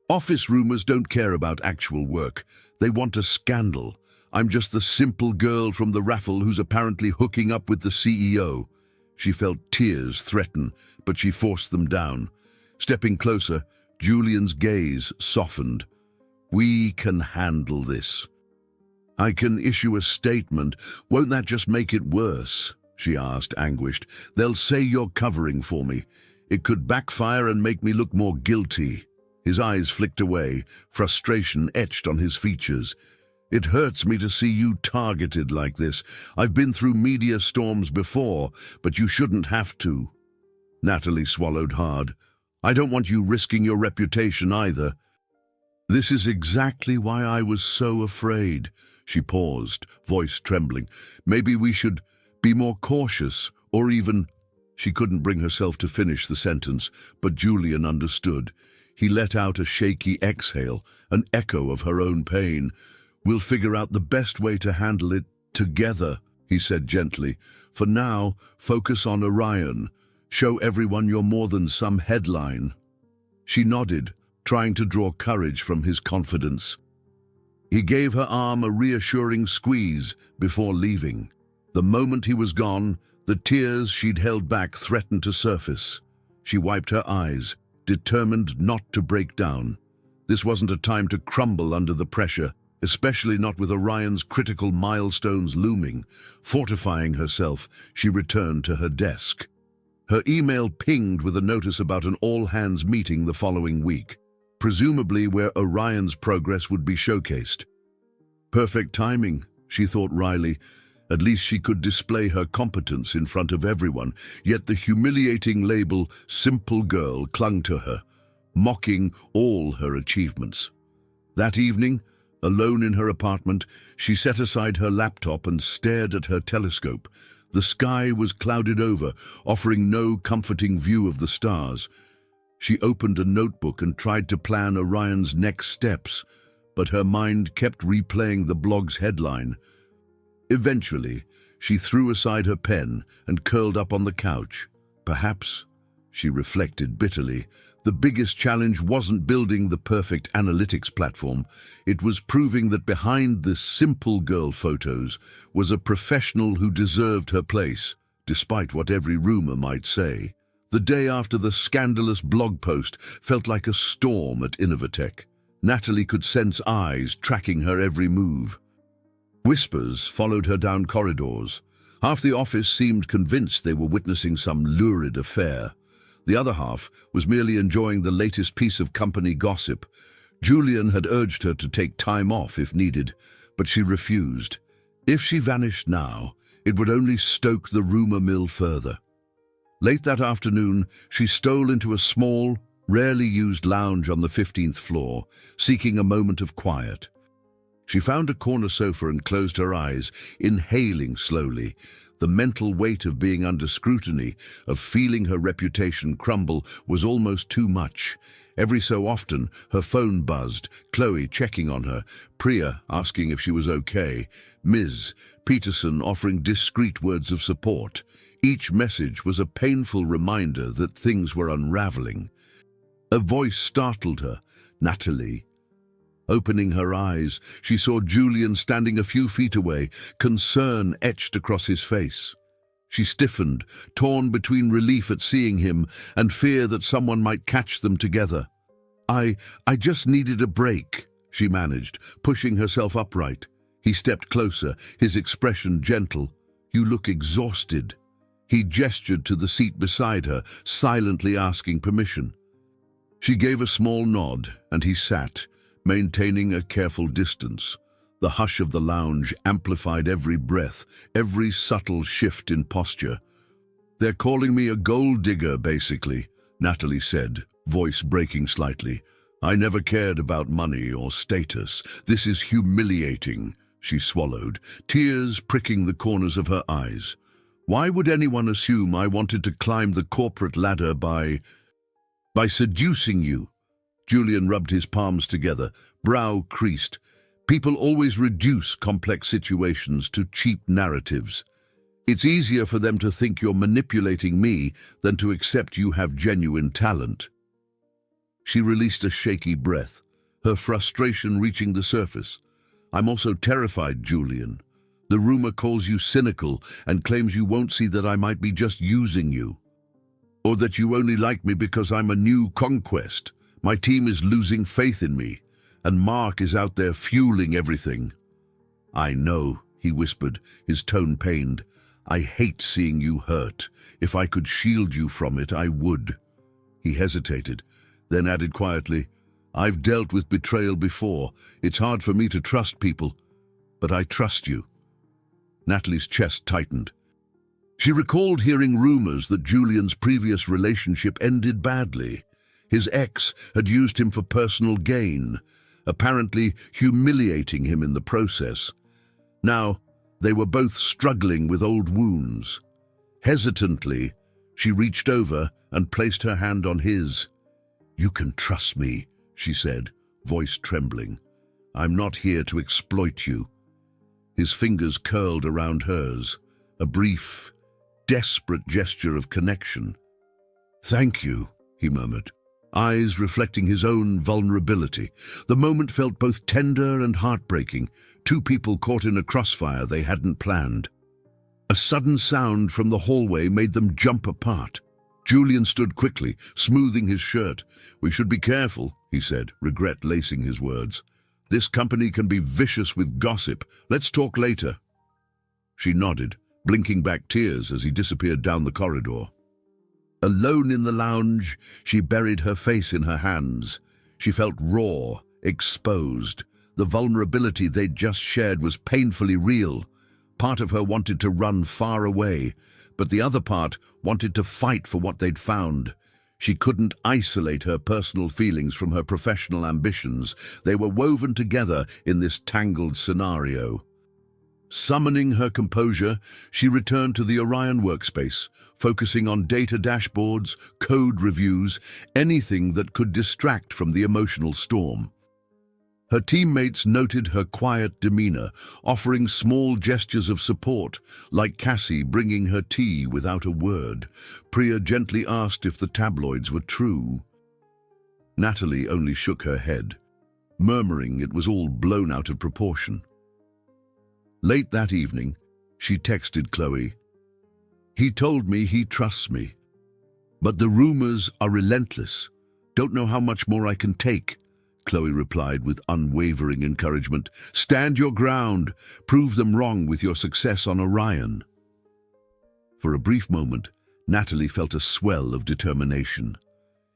"Office rumors don't care about actual work. They want a scandal. I'm just the simple girl from the raffle who's apparently hooking up with the CEO." She felt tears threaten, but she forced them down. Stepping closer, Julian's gaze softened. "We can handle this." "I can issue a statement. Won't that just make it worse?" she asked, anguished. "They'll say you're covering for me. It could backfire and make me look more guilty." His eyes flicked away, frustration etched on his features. "It hurts me to see you targeted like this. I've been through media storms before, but you shouldn't have to." Natalie swallowed hard. "I don't want you risking your reputation either." "This is exactly why I was so afraid." She paused, voice trembling. "Maybe we should be more cautious, or even—" She couldn't bring herself to finish the sentence, but Julian understood. He let out a shaky exhale, an echo of her own pain. "We'll figure out the best way to handle it together," he said gently. "For now, focus on Orion. Show everyone you're more than some headline." She nodded, trying to draw courage from his confidence. He gave her arm a reassuring squeeze before leaving. The moment he was gone, the tears she'd held back threatened to surface. She wiped her eyes, determined not to break down. This wasn't a time to crumble under the pressure, especially not with Orion's critical milestones looming. Fortifying herself, she returned to her desk. Her email pinged with a notice about an all-hands meeting the following week, presumably where Orion's progress would be showcased. Perfect timing, she thought wryly. At least she could display her competence in front of everyone, yet the humiliating label "simple girl" clung to her, mocking all her achievements. That evening, alone in her apartment, she set aside her laptop and stared at her telescope. The sky was clouded over, offering no comforting view of the stars. She opened a notebook and tried to plan Orion's next steps, but her mind kept replaying the blog's headline. Eventually, she threw aside her pen and curled up on the couch. Perhaps, she reflected bitterly, the biggest challenge wasn't building the perfect analytics platform. It was proving that behind the simple girl photos was a professional who deserved her place, despite what every rumor might say. The day after the scandalous blog post felt like a storm at Innovatech. Natalie could sense eyes tracking her every move. Whispers followed her down corridors. Half the office seemed convinced they were witnessing some lurid affair. The other half was merely enjoying the latest piece of company gossip. Julian had urged her to take time off if needed, but she refused. If she vanished now, it would only stoke the rumor mill further. Late that afternoon, she stole into a small, rarely used lounge on the 15th floor, seeking a moment of quiet. She found a corner sofa and closed her eyes, inhaling slowly. The mental weight of being under scrutiny, of feeling her reputation crumble, was almost too much. Every so often, her phone buzzed, Chloe checking on her, Priya asking if she was okay, Ms. Peterson offering discreet words of support. Each message was a painful reminder that things were unraveling. A voice startled her, Natalie. Opening her eyes, she saw Julian standing a few feet away, concern etched across his face. She stiffened, torn between relief at seeing him and fear that someone might catch them together. I just needed a break, she managed, pushing herself upright. He stepped closer, his expression gentle. You look exhausted. He gestured to the seat beside her, silently asking permission. She gave a small nod, and he sat, maintaining a careful distance. The hush of the lounge amplified every breath, every subtle shift in posture. "They're calling me a gold digger, basically," Natalie said, voice breaking slightly. "I never cared about money or status. This is humiliating," she swallowed, tears pricking the corners of her eyes. "Why would anyone assume I wanted to climb the corporate ladder by seducing you?" Julian rubbed his palms together, brow creased. "People always reduce complex situations to cheap narratives. It's easier for them to think you're manipulating me than to accept you have genuine talent." She released a shaky breath, her frustration reaching the surface. "I'm also terrified, Julian. The rumor calls you cynical and claims you won't see that I might be just using you. Or that you only like me because I'm a new conquest. My team is losing faith in me, and Mark is out there fueling everything." "I know," he whispered, his tone pained. "I hate seeing you hurt. If I could shield you from it, I would." He hesitated, then added quietly, "I've dealt with betrayal before. It's hard for me to trust people, but I trust you." Natalie's chest tightened. She recalled hearing rumors that Julian's previous relationship ended badly. His ex had used him for personal gain, apparently humiliating him in the process. Now, they were both struggling with old wounds. Hesitantly, she reached over and placed her hand on his. "You can trust me," she said, voice trembling. "I'm not here to exploit you." His fingers curled around hers, a brief, desperate gesture of connection. "Thank you," he murmured, eyes reflecting his own vulnerability. The moment felt both tender and heartbreaking, two people caught in a crossfire they hadn't planned. A sudden sound from the hallway made them jump apart. Julian stood quickly, smoothing his shirt. "We should be careful," he said, regret lacing his words. "This company can be vicious with gossip. Let's talk later." She nodded, blinking back tears as he disappeared down the corridor. Alone in the lounge, she buried her face in her hands. She felt raw, exposed. The vulnerability they'd just shared was painfully real. Part of her wanted to run far away, but the other part wanted to fight for what they'd found. She couldn't isolate her personal feelings from her professional ambitions. They were woven together in this tangled scenario. Summoning her composure, she returned to the Orion workspace, focusing on data dashboards, code reviews, anything that could distract from the emotional storm. Her teammates noted her quiet demeanor, offering small gestures of support, like Cassie bringing her tea without a word. Priya gently asked if the tabloids were true. Natalie only shook her head, murmuring it was all blown out of proportion. Late that evening, she texted Chloe, "He told me he trusts me, but the rumors are relentless. Don't know how much more I can take." Chloe replied with unwavering encouragement. "Stand your ground. Prove them wrong with your success on Orion." For a brief moment, Natalie felt a swell of determination.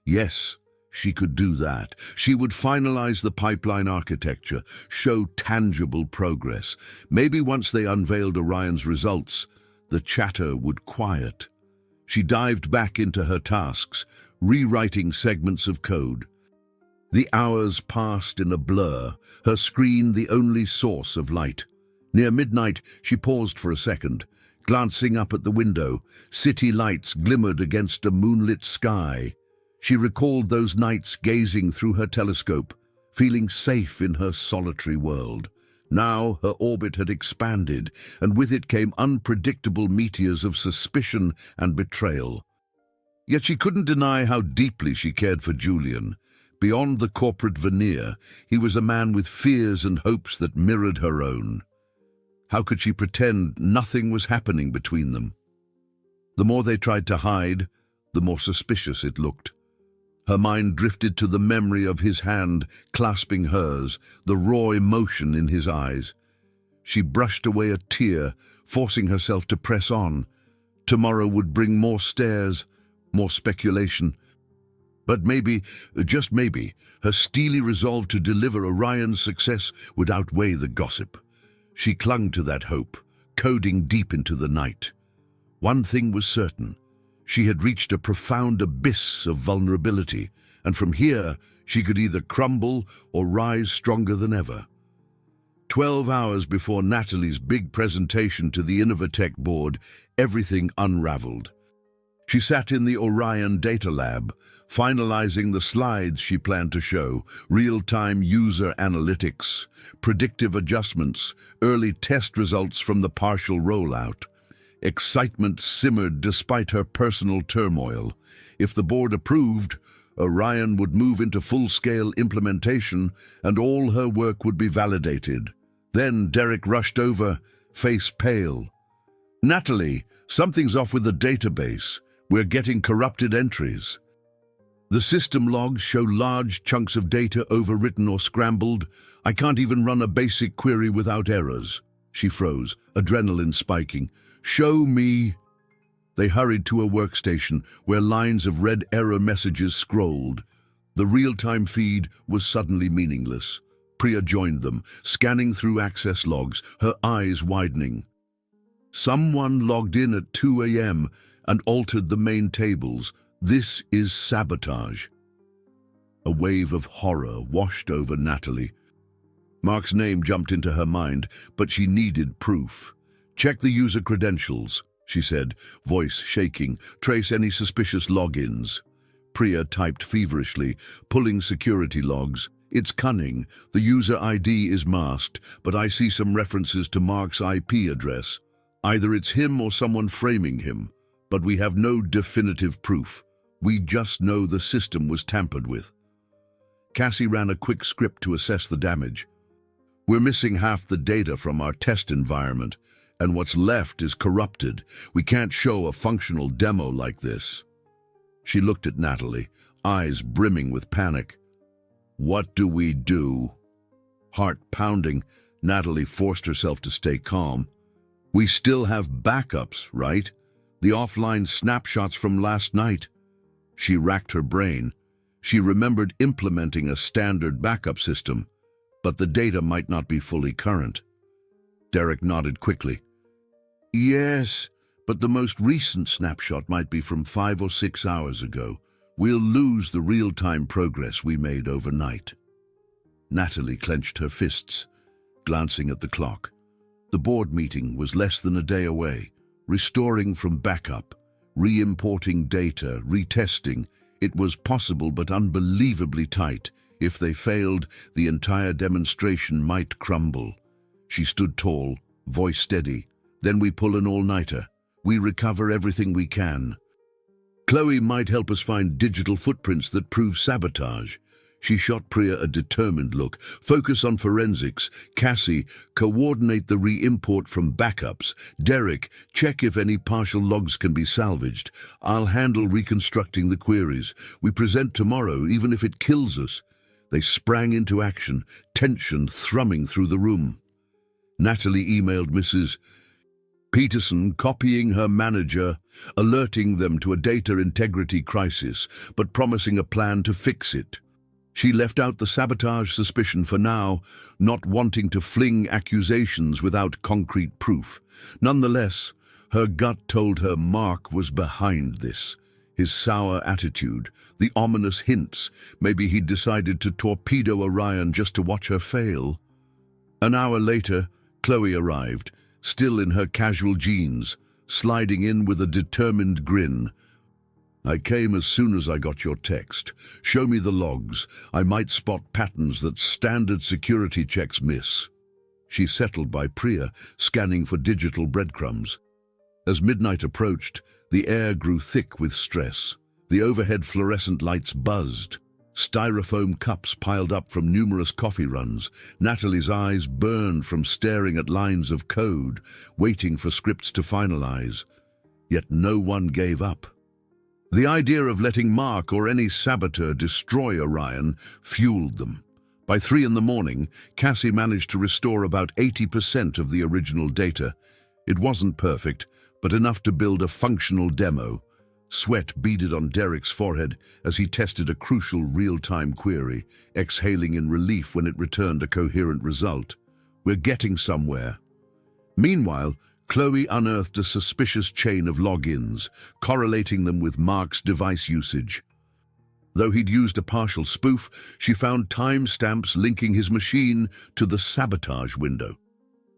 Yes, she could do that. She would finalize the pipeline architecture, show tangible progress. Maybe once they unveiled Orion's results, the chatter would quiet. She dived back into her tasks, rewriting segments of code. The hours passed in a blur, her screen the only source of light. Near midnight, she paused for a second, glancing up at the window. City lights glimmered against a moonlit sky. She recalled those nights gazing through her telescope, feeling safe in her solitary world. Now her orbit had expanded, and with it came unpredictable meteors of suspicion and betrayal. Yet she couldn't deny how deeply she cared for Julian. Beyond the corporate veneer, he was a man with fears and hopes that mirrored her own. How could she pretend nothing was happening between them? The more they tried to hide, the more suspicious it looked. Her mind drifted to the memory of his hand clasping hers, the raw emotion in his eyes. She brushed away a tear, forcing herself to press on. Tomorrow would bring more stares, more speculation. But maybe, just maybe, her steely resolve to deliver Orion's success would outweigh the gossip. She clung to that hope, coding deep into the night. One thing was certain. She had reached a profound abyss of vulnerability, and from here she could either crumble or rise stronger than ever. 12 hours before Natalie's big presentation to the Innovatech board, everything unraveled. She sat in the Orion Data Lab, finalizing the slides she planned to show, real-time user analytics, predictive adjustments, early test results from the partial rollout. Excitement simmered despite her personal turmoil. If the board approved, Orion would move into full-scale implementation and all her work would be validated. Then Derek rushed over, face pale. "Natalie, something's off with the database. We're getting corrupted entries." "The system logs show large chunks of data overwritten or scrambled. I can't even run a basic query without errors." She froze, adrenaline spiking. "Show me." They hurried to a workstation where lines of red error messages scrolled. The real-time feed was suddenly meaningless. Priya joined them, scanning through access logs, her eyes widening. "Someone logged in at 2 a.m. and altered the main tables. This is sabotage." A wave of horror washed over Natalie. Mark's name jumped into her mind, but she needed proof. "Check the user credentials," she said, voice shaking. "Trace any suspicious logins." Priya typed feverishly, pulling security logs. "It's cunning. The user ID is masked, but I see some references to Mark's IP address. Either it's him or someone framing him, but we have no definitive proof. We just know the system was tampered with." Cassie ran a quick script to assess the damage. "We're missing half the data from our test environment, and what's left is corrupted. We can't show a functional demo like this." She looked at Natalie, eyes brimming with panic. "What do we do?" Heart pounding, Natalie forced herself to stay calm. "We still have backups, right? The offline snapshots from last night." She racked her brain. She remembered implementing a standard backup system, but the data might not be fully current. Derek nodded quickly. "Yes, but the most recent snapshot might be from 5 or 6 hours ago. We'll lose the real-time progress we made overnight." Natalie clenched her fists, glancing at the clock. The board meeting was less than a day away. Restoring from backup, re-importing data, retesting. It was possible but unbelievably tight. If they failed, the entire demonstration might crumble. She stood tall, voice steady. "Then we pull an all-nighter. We recover everything we can. Chloe might help us find digital footprints that prove sabotage." She shot Priya a determined look. "Focus on forensics. Cassie, coordinate the re-import from backups. Derek, check if any partial logs can be salvaged. I'll handle reconstructing the queries. We present tomorrow, even if it kills us." They sprang into action, tension thrumming through the room. Natalie emailed Mrs. Peterson, copying her manager, alerting them to a data integrity crisis, but promising a plan to fix it. She left out the sabotage suspicion for now, not wanting to fling accusations without concrete proof. Nonetheless, her gut told her Mark was behind this. His sour attitude, the ominous hints, maybe he'd decided to torpedo Orion just to watch her fail. An hour later, Chloe arrived, still in her casual jeans, sliding in with a determined grin. "I came as soon as I got your text. Show me the logs. I might spot patterns that standard security checks miss." She settled by Priya, scanning for digital breadcrumbs. As midnight approached, the air grew thick with stress. The overhead fluorescent lights buzzed. Styrofoam cups piled up from numerous coffee runs. Natalie's eyes burned from staring at lines of code, waiting for scripts to finalize. Yet no one gave up. The idea of letting Mark or any saboteur destroy Orion fueled them. By 3 in the morning, Cassie managed to restore about 80% of the original data. It wasn't perfect, but enough to build a functional demo. Sweat beaded on Derek's forehead as he tested a crucial real-time query, exhaling in relief when it returned a coherent result. We're getting somewhere. Meanwhile, Chloe unearthed a suspicious chain of logins, correlating them with Mark's device usage. Though he'd used a partial spoof, she found timestamps linking his machine to the sabotage window.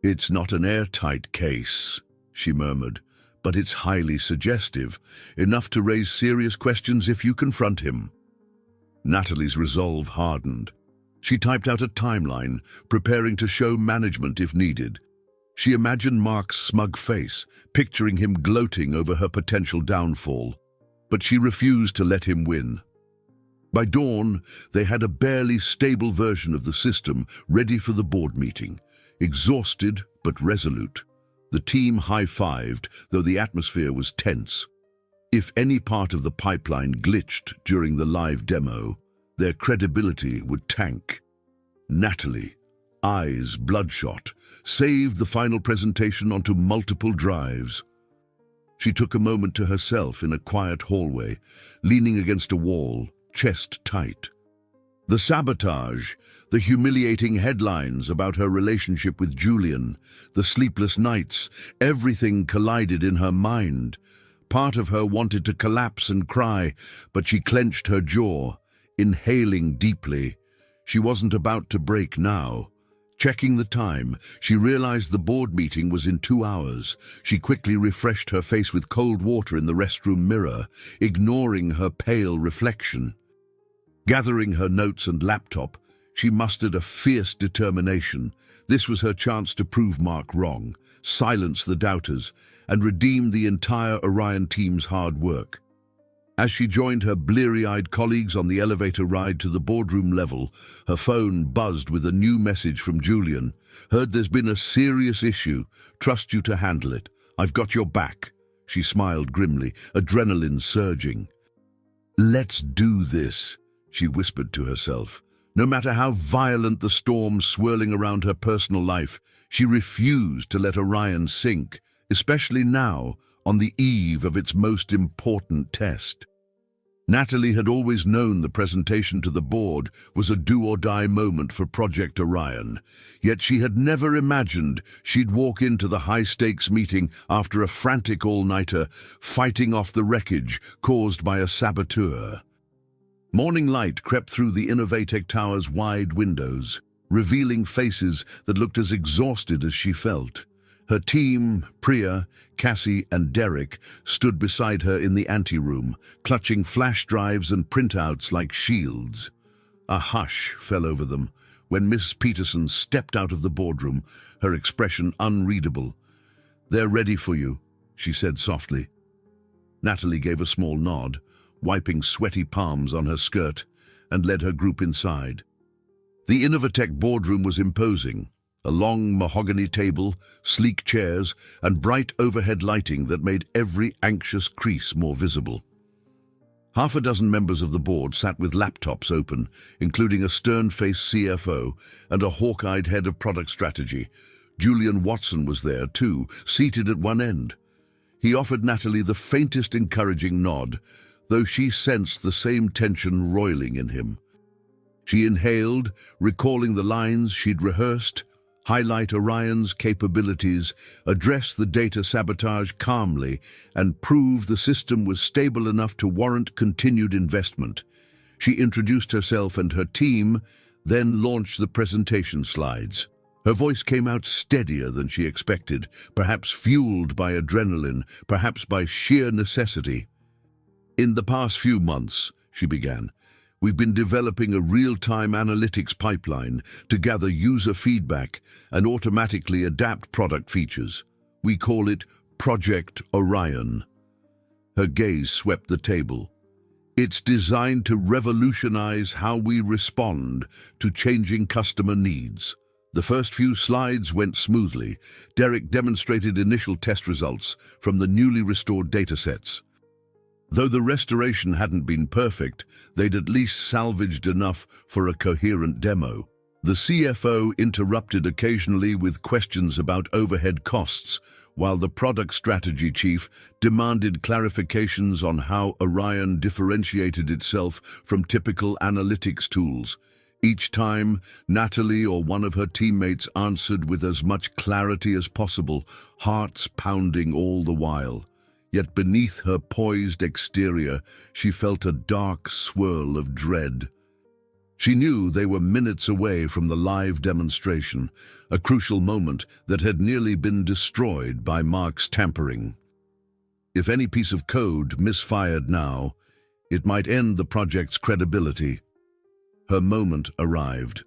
"It's not an airtight case," she murmured, "but it's highly suggestive, enough to raise serious questions if you confront him." Natalie's resolve hardened. She typed out a timeline, preparing to show management if needed. She imagined Mark's smug face, picturing him gloating over her potential downfall. But she refused to let him win. By dawn, they had a barely stable version of the system ready for the board meeting, exhausted but resolute. The team high-fived, though the atmosphere was tense. If any part of the pipeline glitched during the live demo, their credibility would tank. Natalie, eyes bloodshot, saved the final presentation onto multiple drives. She took a moment to herself in a quiet hallway, leaning against a wall, chest tight. The sabotage, the humiliating headlines about her relationship with Julian, the sleepless nights, everything collided in her mind. Part of her wanted to collapse and cry, but she clenched her jaw, inhaling deeply. She wasn't about to break now. Checking the time, she realized the board meeting was in 2 hours. She quickly refreshed her face with cold water in the restroom mirror, ignoring her pale reflection. Gathering her notes and laptop, she mustered a fierce determination. This was her chance to prove Mark wrong, silence the doubters, and redeem the entire Orion team's hard work. As she joined her bleary-eyed colleagues on the elevator ride to the boardroom level, her phone buzzed with a new message from Julian. "Heard there's been a serious issue. Trust you to handle it. I've got your back." She smiled grimly, adrenaline surging. "Let's do this," she whispered to herself. No matter how violent the storm swirling around her personal life, she refused to let Orion sink, especially now, on the eve of its most important test. Natalie had always known the presentation to the board was a do-or-die moment for Project Orion, yet she had never imagined she'd walk into the high-stakes meeting after a frantic all-nighter, fighting off the wreckage caused by a saboteur. Morning light crept through the Innovatech Tower's wide windows, revealing faces that looked as exhausted as she felt. Her team, Priya, Cassie, and Derek, stood beside her in the anteroom, clutching flash drives and printouts like shields. A hush fell over them when Miss Peterson stepped out of the boardroom, her expression unreadable. "They're ready for you," she said softly. Natalie gave a small nod, wiping sweaty palms on her skirt, and led her group inside. The Innovatech boardroom was imposing. A long mahogany table, sleek chairs, and bright overhead lighting that made every anxious crease more visible. Half a dozen members of the board sat with laptops open, including a stern-faced CFO and a hawk-eyed head of product strategy. Julian Watson was there, too, seated at one end. He offered Natalie the faintest encouraging nod, though she sensed the same tension roiling in him. She inhaled, recalling the lines she'd rehearsed, highlight Orion's capabilities, address the data sabotage calmly, and prove the system was stable enough to warrant continued investment. She introduced herself and her team, then launched the presentation slides. Her voice came out steadier than she expected, perhaps fueled by adrenaline, perhaps by sheer necessity. "In the past few months," she began, "we've been developing a real-time analytics pipeline to gather user feedback and automatically adapt product features. We call it Project Orion." Her gaze swept the table. "It's designed to revolutionize how we respond to changing customer needs." The first few slides went smoothly. Derek demonstrated initial test results from the newly restored datasets. Though the restoration hadn't been perfect, they'd at least salvaged enough for a coherent demo. The CFO interrupted occasionally with questions about overhead costs, while the product strategy chief demanded clarifications on how Orion differentiated itself from typical analytics tools. Each time, Natalie or one of her teammates answered with as much clarity as possible, hearts pounding all the while. Yet beneath her poised exterior, she felt a dark swirl of dread. She knew they were minutes away from the live demonstration, a crucial moment that had nearly been destroyed by Mark's tampering. If any piece of code misfired now, it might end the project's credibility. Her moment arrived.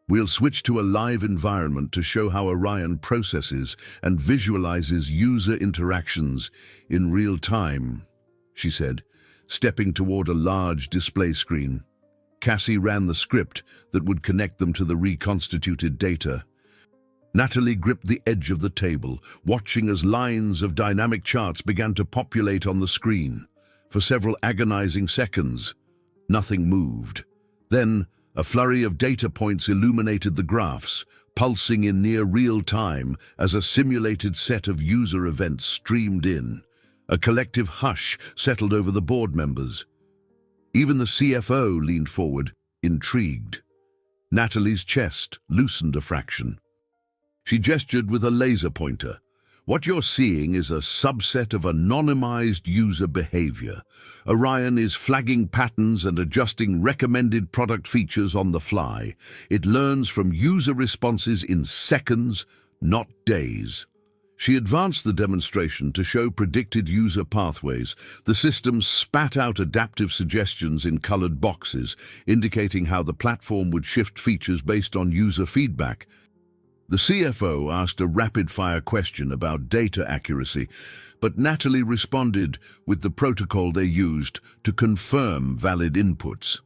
We'll switch to a live environment to show how Orion processes and visualizes user interactions in real time, she said, stepping toward a large display screen. Cassie ran the script that would connect them to the reconstituted data. Natalie gripped the edge of the table, watching as lines of dynamic charts began to populate on the screen. For several agonizing seconds, nothing moved. Then, a flurry of data points illuminated the graphs, pulsing in near real time as a simulated set of user events streamed in. A collective hush settled over the board members. Even the CFO leaned forward, intrigued. Natalie's chest loosened a fraction. She gestured with a laser pointer. What you're seeing is a subset of anonymized user behavior. Orion is flagging patterns and adjusting recommended product features on the fly. It learns from user responses in seconds, not days. She advanced the demonstration to show predicted user pathways. The system spat out adaptive suggestions in colored boxes, indicating how the platform would shift features based on user feedback. The CFO asked a rapid-fire question about data accuracy, but Natalie responded with the protocol they used to confirm valid inputs.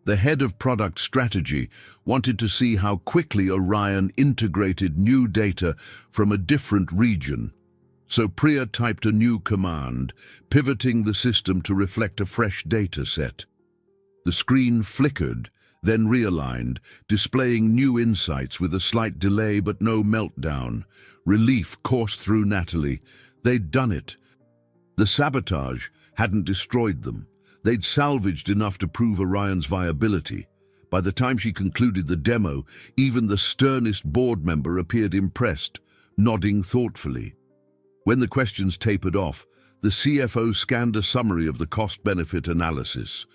The head of product strategy wanted to see how quickly Orion integrated new data from a different region. So Priya typed a new command, pivoting the system to reflect a fresh data set. The screen flickered, then realigned, displaying new insights with a slight delay but no meltdown. Relief coursed through Natalie. They'd done it. The sabotage hadn't destroyed them. They'd salvaged enough to prove Orion's viability. By the time she concluded the demo, even the sternest board member appeared impressed, nodding thoughtfully. When the questions tapered off, the CFO scanned a summary of the cost-benefit analysis.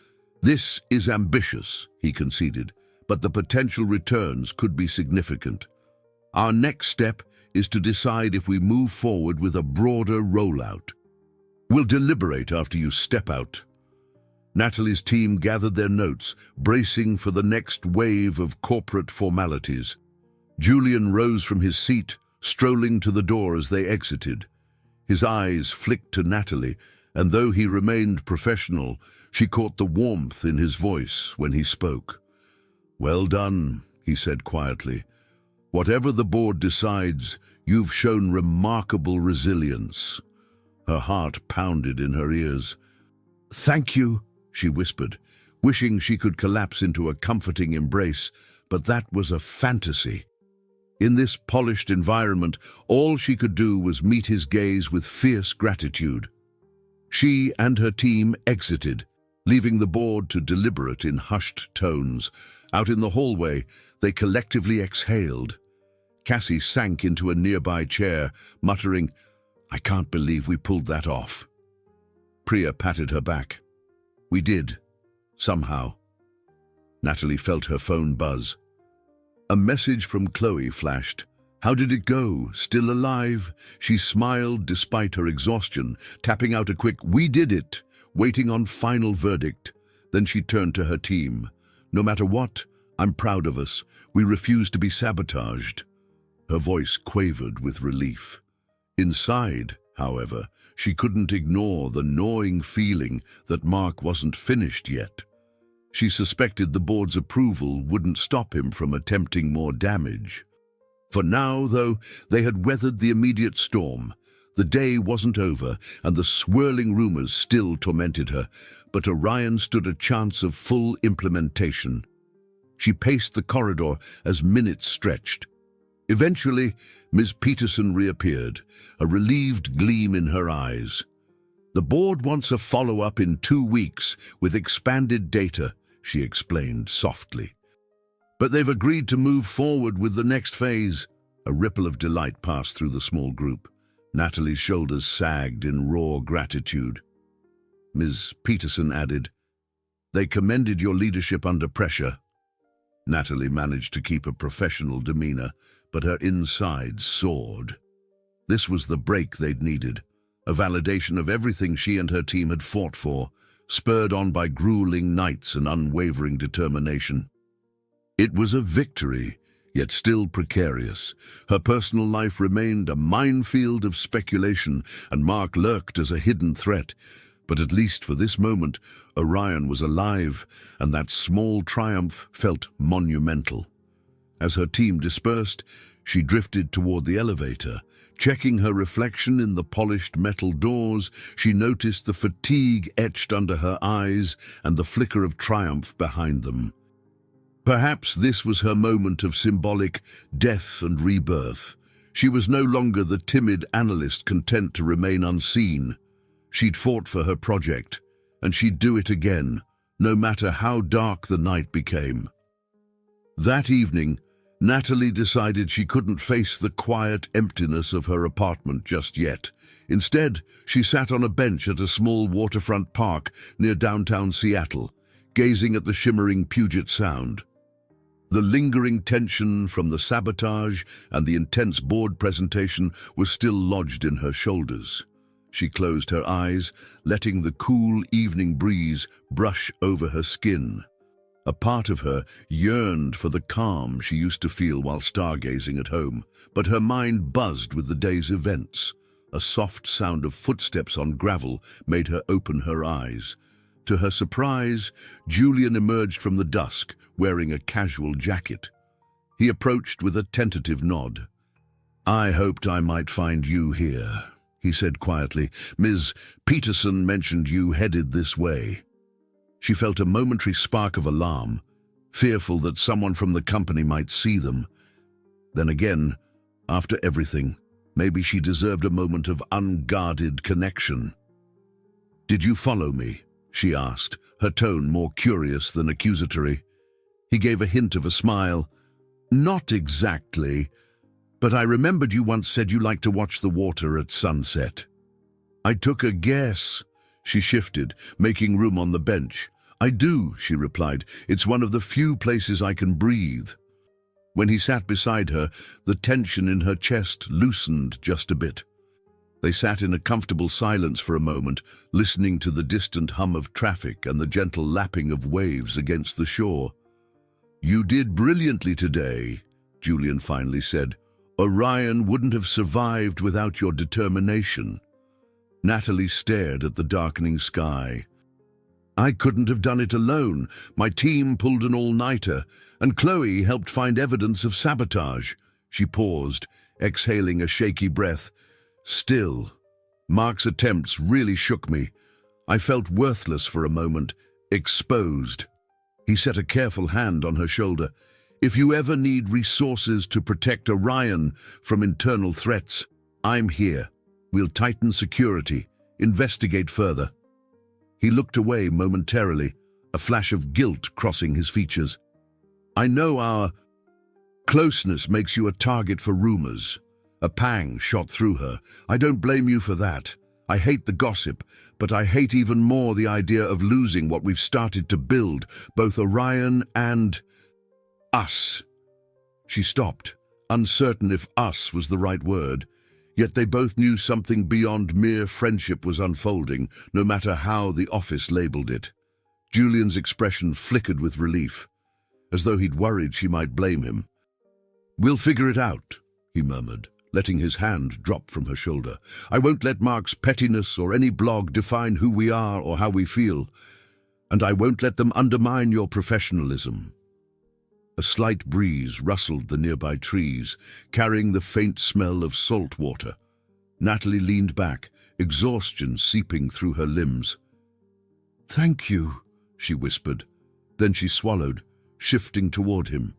This is ambitious, he conceded, but the potential returns could be significant. Our next step is to decide if we move forward with a broader rollout. We'll deliberate after you step out. Natalie's team gathered their notes, bracing for the next wave of corporate formalities. Julian rose from his seat, strolling to the door as they exited. His eyes flicked to Natalie, and though he remained professional, she caught the warmth in his voice when he spoke. "Well done," he said quietly. "Whatever the board decides, you've shown remarkable resilience." Her heart pounded in her ears. "Thank you," she whispered, wishing she could collapse into a comforting embrace, but that was a fantasy. In this polished environment, all she could do was meet his gaze with fierce gratitude. She and her team exited, leaving the board to deliberate in hushed tones. Out in the hallway, they collectively exhaled. Cassie sank into a nearby chair, muttering, "I can't believe we pulled that off." Priya patted her back. "We did. Somehow." Natalie felt her phone buzz. A message from Chloe flashed. How did it go? Still alive? She smiled despite her exhaustion, tapping out a quick, "We did it," waiting on final verdict. Then she turned to her team. "No matter what, I'm proud of us. We refuse to be sabotaged." Her voice quavered with relief. Inside, however, she couldn't ignore the gnawing feeling that Mark wasn't finished yet. She suspected the board's approval wouldn't stop him from attempting more damage. For now, though, they had weathered the immediate storm. The day wasn't over, and the swirling rumors still tormented her, but Orion stood a chance of full implementation. She paced the corridor as minutes stretched. Eventually, Ms. Peterson reappeared, a relieved gleam in her eyes. "The board wants a follow-up in 2 weeks with expanded data," she explained softly. "But they've agreed to move forward with the next phase." A ripple of delight passed through the small group. Natalie's shoulders sagged in raw gratitude. Ms. Peterson added, "They commended your leadership under pressure." Natalie managed to keep a professional demeanor, but her insides soared. This was the break they'd needed, a validation of everything she and her team had fought for, spurred on by grueling nights and unwavering determination. It was a victory, yet still precarious. Her personal life remained a minefield of speculation, and Mark lurked as a hidden threat. But at least for this moment, Orion was alive, and that small triumph felt monumental. As her team dispersed, she drifted toward the elevator. Checking her reflection in the polished metal doors, she noticed the fatigue etched under her eyes and the flicker of triumph behind them. Perhaps this was her moment of symbolic death and rebirth. She was no longer the timid analyst content to remain unseen. She'd fought for her project, and she'd do it again, no matter how dark the night became. That evening, Natalie decided she couldn't face the quiet emptiness of her apartment just yet. Instead, she sat on a bench at a small waterfront park near downtown Seattle, gazing at the shimmering Puget Sound. The lingering tension from the sabotage and the intense board presentation was still lodged in her shoulders. She closed her eyes, letting the cool evening breeze brush over her skin. A part of her yearned for the calm she used to feel while stargazing at home, but her mind buzzed with the day's events. A soft sound of footsteps on gravel made her open her eyes. To her surprise, Julian emerged from the dusk, wearing a casual jacket. He approached with a tentative nod. "I hoped I might find you here," he said quietly. "Ms. Peterson mentioned you headed this way." She felt a momentary spark of alarm, fearful that someone from the company might see them. Then again, after everything, maybe she deserved a moment of unguarded connection. "Did you follow me?" she asked, her tone more curious than accusatory. He gave a hint of a smile. "Not exactly, but I remembered you once said you liked to watch the water at sunset." "I took a guess." She shifted, making room on the bench. "I do," she replied. "It's one of the few places I can breathe." When he sat beside her, the tension in her chest loosened just a bit. They sat in a comfortable silence for a moment, listening to the distant hum of traffic and the gentle lapping of waves against the shore. "You did brilliantly today," Julian finally said. "Orion wouldn't have survived without your determination." Natalie stared at the darkening sky. "I couldn't have done it alone. My team pulled an all-nighter, and Chloe helped find evidence of sabotage." She paused, exhaling a shaky breath. "Still, Mark's attempts really shook me. I felt worthless for a moment, exposed." He set a careful hand on her shoulder. "If you ever need resources to protect Orion from internal threats, I'm here. We'll tighten security, investigate further." He looked away momentarily, a flash of guilt crossing his features. "I know our closeness makes you a target for rumors." A pang shot through her. "I don't blame you for that. I hate the gossip, but I hate even more the idea of losing what we've started to build, both Orion and us." She stopped, uncertain if us was the right word. Yet they both knew something beyond mere friendship was unfolding, no matter how the office labeled it. Julian's expression flickered with relief, as though he'd worried she might blame him. "We'll figure it out," he murmured, letting his hand drop from her shoulder. "I won't let Mark's pettiness or any blog define who we are or how we feel, and I won't let them undermine your professionalism." A slight breeze rustled the nearby trees, carrying the faint smell of salt water. Natalie leaned back, exhaustion seeping through her limbs. "Thank you," she whispered. Then she swallowed, shifting toward him.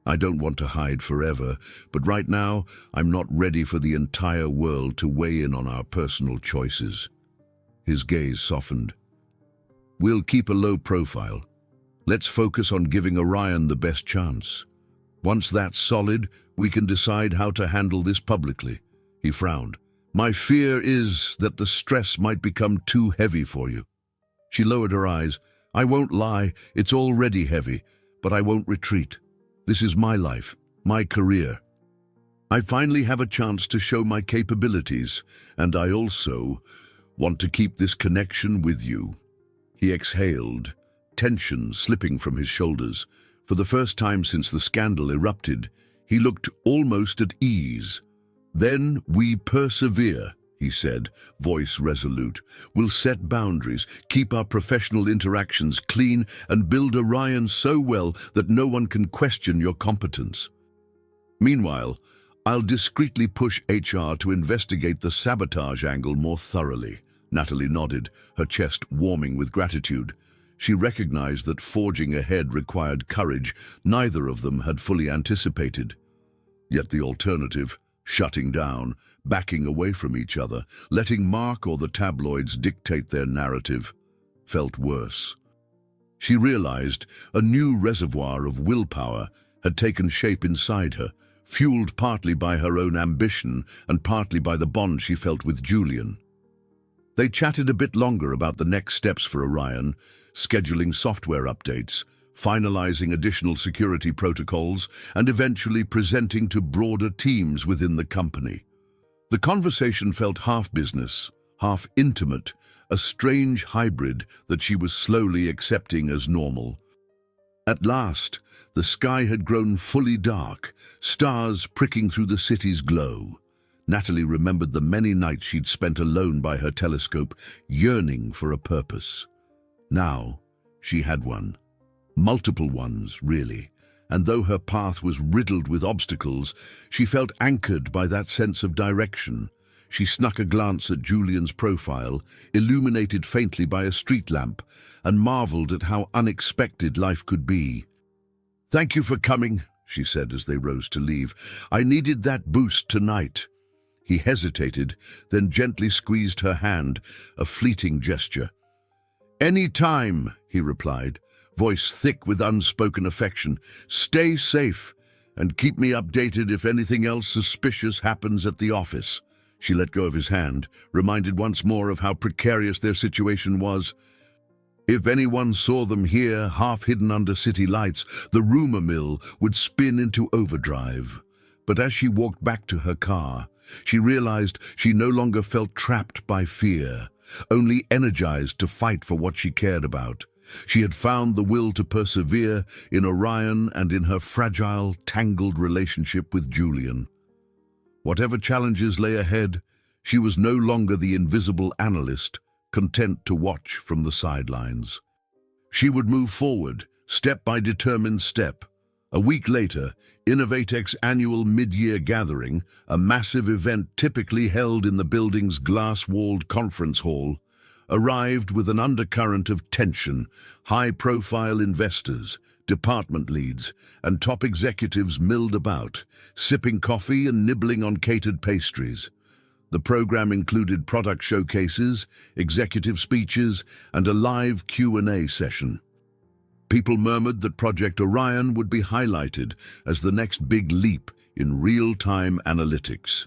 I don't want to hide forever, but right now, I'm not ready for the entire world to weigh in on our personal choices." His gaze softened. "We'll keep a low profile. Let's focus on giving Orion the best chance. Once that's solid, we can decide how to handle this publicly." He frowned. "My fear is that the stress might become too heavy for you." She lowered her eyes. "I won't lie, it's already heavy, but I won't retreat. This is my life, my career. I finally have a chance to show my capabilities, and I also want to keep this connection with you." He exhaled, tension slipping from his shoulders. For the first time since the scandal erupted, he looked almost at ease. "Then we persevere," he said, voice resolute. "We'll set boundaries, keep our professional interactions clean, and build Orion so well that no one can question your competence. Meanwhile, I'll discreetly push HR to investigate the sabotage angle more thoroughly." Natalie nodded, her chest warming with gratitude. She recognized that forging ahead required courage neither of them had fully anticipated. Yet the alternative, shutting down, backing away from each other, letting Mark or the tabloids dictate their narrative, felt worse. She realized a new reservoir of willpower had taken shape inside her, fueled partly by her own ambition and partly by the bond she felt with Julian. They chatted a bit longer about the next steps for Orion, scheduling software updates, finalizing additional security protocols, and eventually presenting to broader teams within the company. The conversation felt half business, half intimate, a strange hybrid that she was slowly accepting as normal. At last, the sky had grown fully dark, stars pricking through the city's glow. Natalie remembered the many nights she'd spent alone by her telescope, yearning for a purpose. Now, she had one. Multiple ones, really. And though her path was riddled with obstacles, she felt anchored by that sense of direction. She snuck a glance at Julian's profile, illuminated faintly by a street lamp, and marveled at how unexpected life could be. "Thank you for coming," she said as they rose to leave. "I needed that boost tonight." He hesitated, then gently squeezed her hand, a fleeting gesture. "Any time," he replied, voice thick with unspoken affection. "Stay safe, and keep me updated if anything else suspicious happens at the office." She let go of his hand, reminded once more of how precarious their situation was. If anyone saw them here, half hidden under city lights, the rumor mill would spin into overdrive. But as she walked back to her car, she realized she no longer felt trapped by fear, only energized to fight for what she cared about. She had found the will to persevere in Orion and in her fragile, tangled relationship with Julian. Whatever challenges lay ahead, she was no longer the invisible analyst, content to watch from the sidelines. She would move forward, step by determined step. A week later, Innovatech's annual mid-year gathering, a massive event typically held in the building's glass-walled conference hall, arrived with an undercurrent of tension. High-profile investors, department leads, and top executives milled about, sipping coffee and nibbling on catered pastries. The program included product showcases, executive speeches, and a live Q&A session. People murmured that Project Orion would be highlighted as the next big leap in real-time analytics.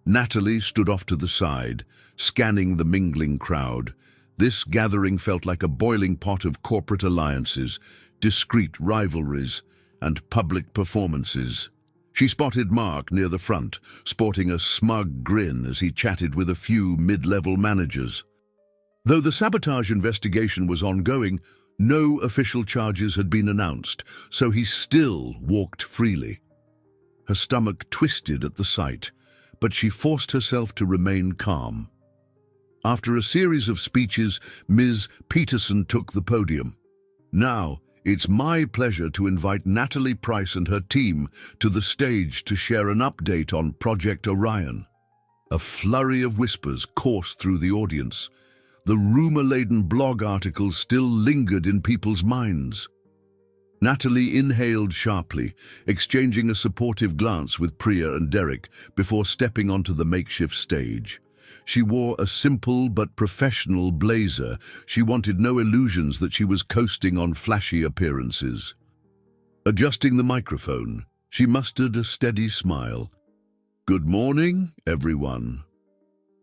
Natalie stood off to the side, scanning the mingling crowd. This gathering felt like a boiling pot of corporate alliances, discreet rivalries, and public performances. She spotted Mark near the front, sporting a smug grin as he chatted with a few mid-level managers. Though the sabotage investigation was ongoing, no official charges had been announced, so he still walked freely. Her stomach twisted at the sight, but she forced herself to remain calm. After a series of speeches, Ms. Peterson took the podium. "Now, it's my pleasure to invite Natalie Price and her team to the stage to share an update on Project Orion." A flurry of whispers coursed through the audience. The rumor-laden blog articles still lingered in people's minds. Natalie inhaled sharply, exchanging a supportive glance with Priya and Derek before stepping onto the makeshift stage. She wore a simple but professional blazer. She wanted no illusions that she was coasting on flashy appearances. Adjusting the microphone, she mustered a steady smile. "Good morning, everyone.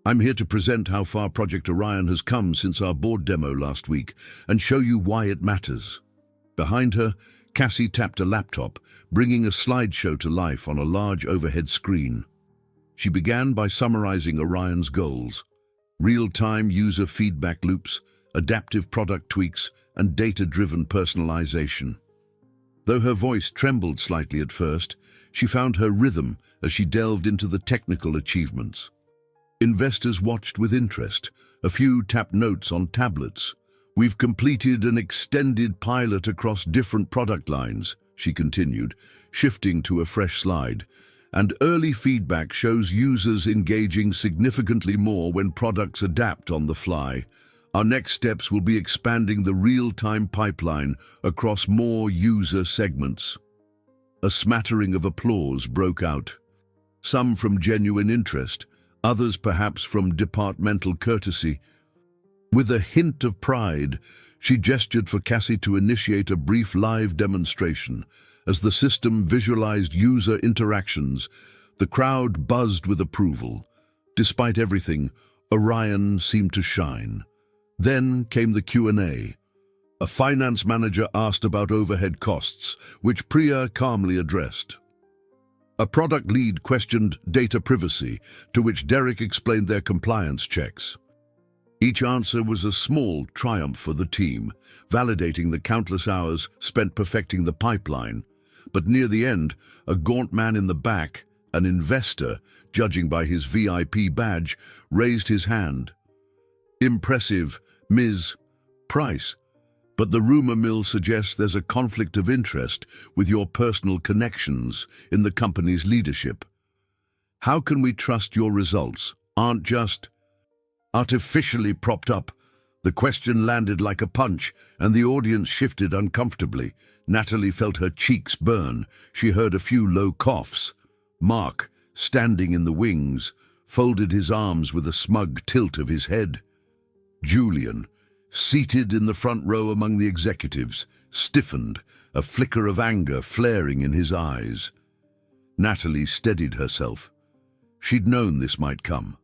I'm here to present how far Project Orion has come since our board demo last week and show you why it matters." Behind her, Cassie tapped a laptop, bringing a slideshow to life on a large overhead screen. She began by summarizing Orion's goals: real-time user feedback loops, adaptive product tweaks, and data-driven personalization. Though her voice trembled slightly at first, she found her rhythm as she delved into the technical achievements. Investors watched with interest. A few tapped notes on tablets. "We've completed an extended pilot across different product lines," she continued, shifting to a fresh slide. "And early feedback shows users engaging significantly more when products adapt on the fly. Our next steps will be expanding the real-time pipeline across more user segments." A smattering of applause broke out. Some from genuine interest, others perhaps from departmental courtesy. With a hint of pride, she gestured for Cassie to initiate a brief live demonstration. As the system visualized user interactions, the crowd buzzed with approval. Despite everything, Orion seemed to shine. Then came the Q&A. A finance manager asked about overhead costs, which Priya calmly addressed. A product lead questioned data privacy, to which Derek explained their compliance checks. Each answer was a small triumph for the team, validating the countless hours spent perfecting the pipeline. But near the end, a gaunt man in the back, an investor, judging by his VIP badge, raised his hand. "Impressive, Ms. Price. But the rumor mill suggests there's a conflict of interest with your personal connections in the company's leadership. How can we trust your results aren't just artificially propped up?" The question landed like a punch, and the audience shifted uncomfortably. Natalie felt her cheeks burn. She heard a few low coughs. Mark, standing in the wings, folded his arms with a smug tilt of his head. Julian, seated in the front row among the executives, stiffened, a flicker of anger flaring in his eyes. Natalie steadied herself. She'd known this might come.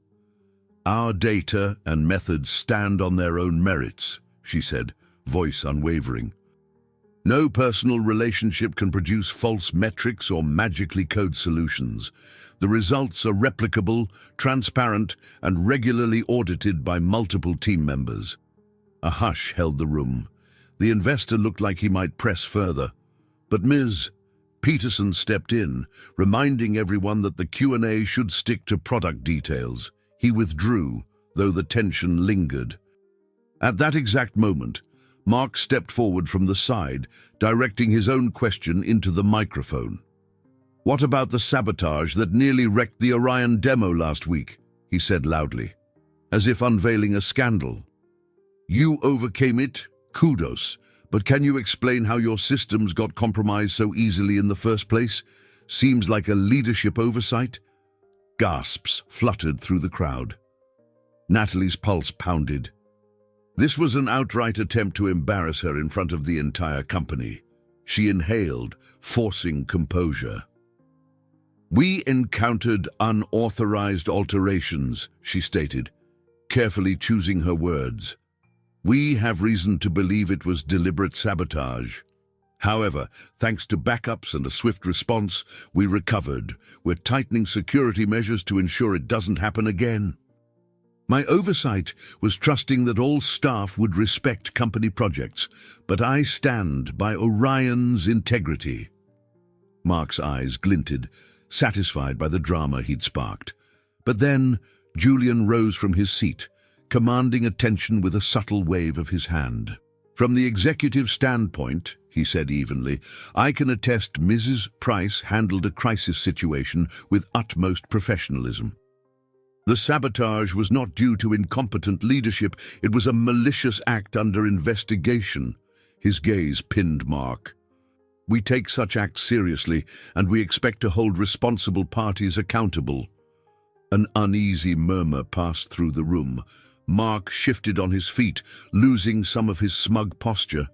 "Our data and methods stand on their own merits," she said, voice unwavering. "No personal relationship can produce false metrics or magically code solutions. The results are replicable, transparent, and regularly audited by multiple team members." A hush held the room. The investor looked like he might press further. But Ms. Peterson stepped in, reminding everyone that the Q&A should stick to product details. He withdrew, though the tension lingered. At that exact moment, Mark stepped forward from the side, directing his own question into the microphone. "What about the sabotage that nearly wrecked the Orion demo last week?" he said loudly, as if unveiling a scandal. "You overcame it, kudos, but can you explain how your systems got compromised so easily in the first place? Seems like a leadership oversight." Gasps fluttered through the crowd. Natalie's pulse pounded. This was an outright attempt to embarrass her in front of the entire company. She inhaled, forcing composure. "We encountered unauthorized alterations," she stated, carefully choosing her words. "We have reason to believe it was deliberate sabotage. However, thanks to backups and a swift response, we recovered. We're tightening security measures to ensure it doesn't happen again. My oversight was trusting that all staff would respect company projects, but I stand by Orion's integrity." Mark's eyes glinted, satisfied by the drama he'd sparked. But then Julian rose from his seat, commanding attention with a subtle wave of his hand. "From the executive standpoint," he said evenly, "I can attest Mrs. Price handled a crisis situation with utmost professionalism. The sabotage was not due to incompetent leadership, it was a malicious act under investigation." His gaze pinned Mark. We take such acts seriously, and we expect to hold responsible parties accountable." An uneasy murmur passed through the room. Mark shifted on his feet, losing some of his smug posture.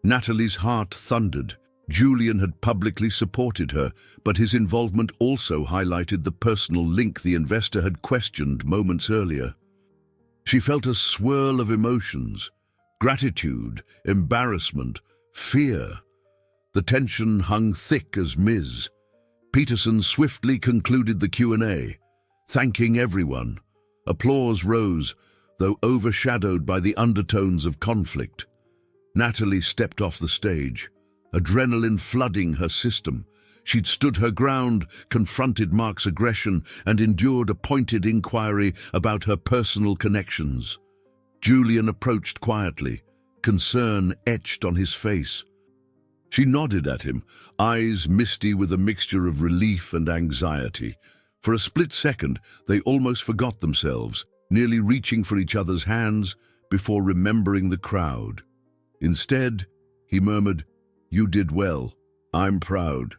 Natalie's heart thundered. Julian had publicly supported her, but his involvement also highlighted the personal link the investor had questioned moments earlier. She felt a swirl of emotions: gratitude, embarrassment, fear. The tension hung thick as Ms. Peterson swiftly concluded the Q&A, thanking everyone. Applause rose, though overshadowed by the undertones of conflict. Natalie stepped off the stage, adrenaline flooding her system. She'd stood her ground, confronted Mark's aggression, and endured a pointed inquiry about her personal connections. Julian approached quietly, concern etched on his face. She nodded at him, eyes misty with a mixture of relief and anxiety. For a split second, they almost forgot themselves, nearly reaching for each other's hands before remembering the crowd. Instead, he murmured, "You did well. I'm proud,"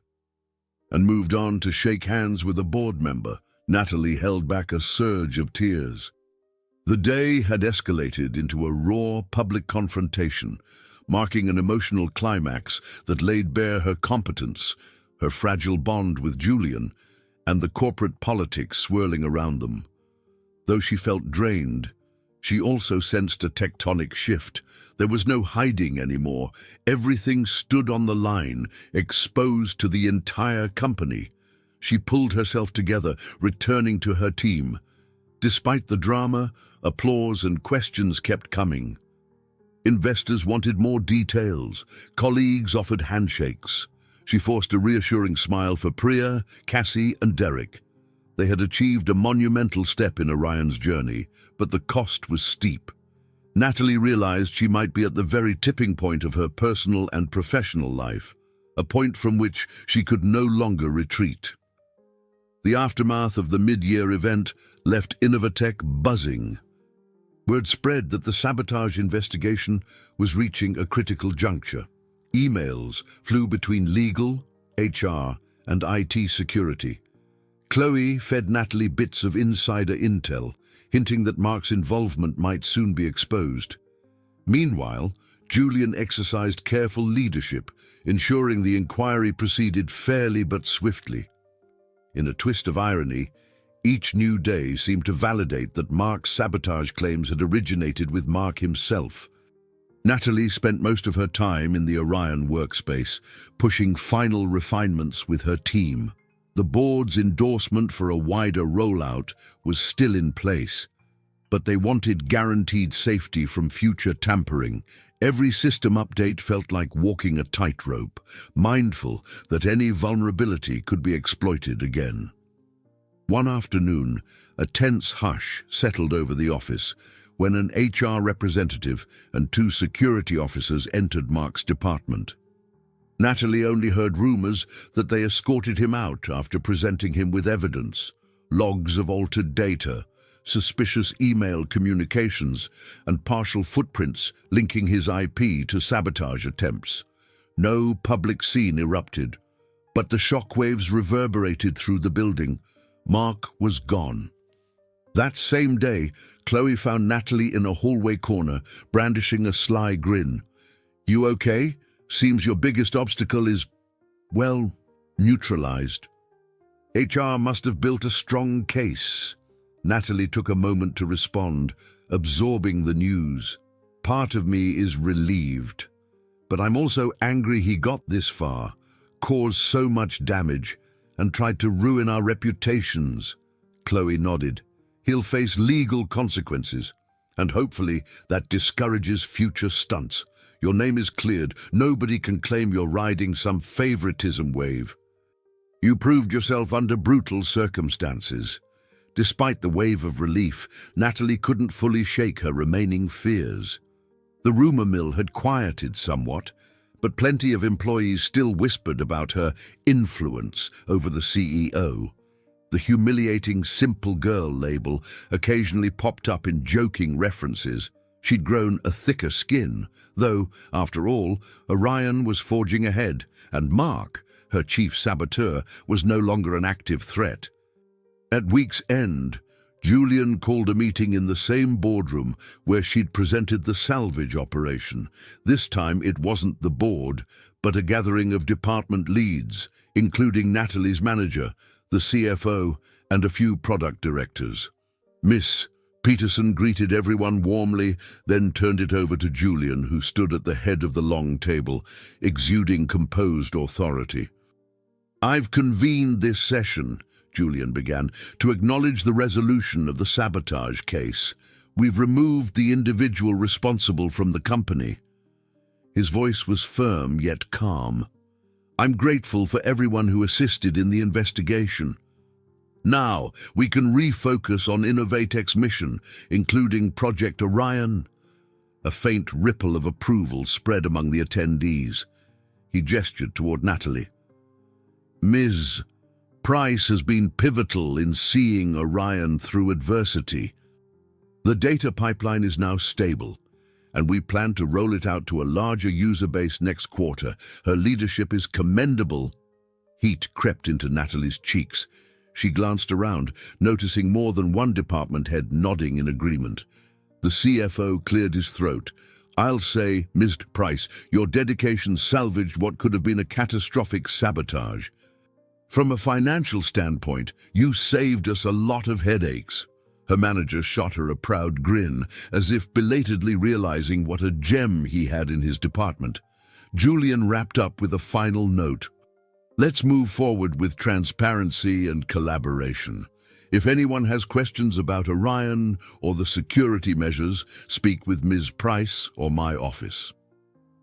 and moved on to shake hands with a board member. Natalie held back a surge of tears. The day had escalated into a raw public confrontation, marking an emotional climax that laid bare her competence, her fragile bond with Julian, and the corporate politics swirling around them. Though she felt drained, she also sensed a tectonic shift. There was no hiding anymore. Everything stood on the line, exposed to the entire company. She pulled herself together, returning to her team. Despite the drama, applause and questions kept coming. Investors wanted more details. Colleagues offered handshakes. She forced a reassuring smile for Priya, Cassie, and Derek. They had achieved a monumental step in Orion's journey, but the cost was steep. Natalie realized she might be at the very tipping point of her personal and professional life, a point from which she could no longer retreat. The aftermath of the mid-year event left Innovatech buzzing. Word spread that the sabotage investigation was reaching a critical juncture. Emails flew between legal, HR, and IT security. Chloe fed Natalie bits of insider intel, hinting that Mark's involvement might soon be exposed. Meanwhile, Julian exercised careful leadership, ensuring the inquiry proceeded fairly but swiftly. In a twist of irony, each new day seemed to validate that Mark's sabotage claims had originated with Mark himself. Natalie spent most of her time in the Orion workspace, pushing final refinements with her team. The board's endorsement for a wider rollout was still in place, but they wanted guaranteed safety from future tampering. Every system update felt like walking a tightrope, mindful that any vulnerability could be exploited again. One afternoon, a tense hush settled over the office when an HR representative and 2 security officers entered Mark's department. Natalie only heard rumors that they escorted him out after presenting him with evidence, logs of altered data, suspicious email communications, and partial footprints linking his IP to sabotage attempts. No public scene erupted, but the shockwaves reverberated through the building. Mark was gone. That same day, Chloe found Natalie in a hallway corner, brandishing a sly grin. "You okay? Seems your biggest obstacle is, well, neutralized." HR must have built a strong case. Natalie took a moment to respond, absorbing the news. "Part of me is relieved, but I'm also angry he got this far, caused so much damage, and tried to ruin our reputations." Chloe nodded. "He'll face legal consequences, and hopefully that discourages future stunts. Your name is cleared. Nobody can claim you're riding some favoritism wave. You proved yourself under brutal circumstances." Despite the wave of relief, Natalie couldn't fully shake her remaining fears. The rumor mill had quieted somewhat, but plenty of employees still whispered about her influence over the CEO. The humiliating simple girl label occasionally popped up in joking references, She'd grown a thicker skin, though, after all, Orion was forging ahead, and Mark, her chief saboteur, was no longer an active threat. At week's end, Julian called a meeting in the same boardroom where she'd presented the salvage operation. This time it wasn't the board, but a gathering of department leads, including Natalie's manager, the CFO, and a few product directors. Miss Peterson greeted everyone warmly, then turned it over to Julian, who stood at the head of the long table, exuding composed authority. "I've convened this session," Julian began, "to acknowledge the resolution of the sabotage case. We've removed the individual responsible from the company." His voice was firm yet calm. "I'm grateful for everyone who assisted in the investigation. Now we can refocus on Innovatech's mission, including Project Orion." A faint ripple of approval spread among the attendees. He gestured toward Natalie. "Ms. Price has been pivotal in seeing Orion through adversity. The data pipeline is now stable, and we plan to roll it out to a larger user base next quarter. Her leadership is commendable." Heat crept into Natalie's cheeks. She glanced around, noticing more than one department head nodding in agreement. The CFO cleared his throat. "I'll say, Ms. Price, your dedication salvaged what could have been a catastrophic sabotage. From a financial standpoint, you saved us a lot of headaches." Her manager shot her a proud grin, as if belatedly realizing what a gem he had in his department. Julian wrapped up with a final note. "Let's move forward with transparency and collaboration. If anyone has questions about Orion or the security measures, speak with Ms. Price or my office."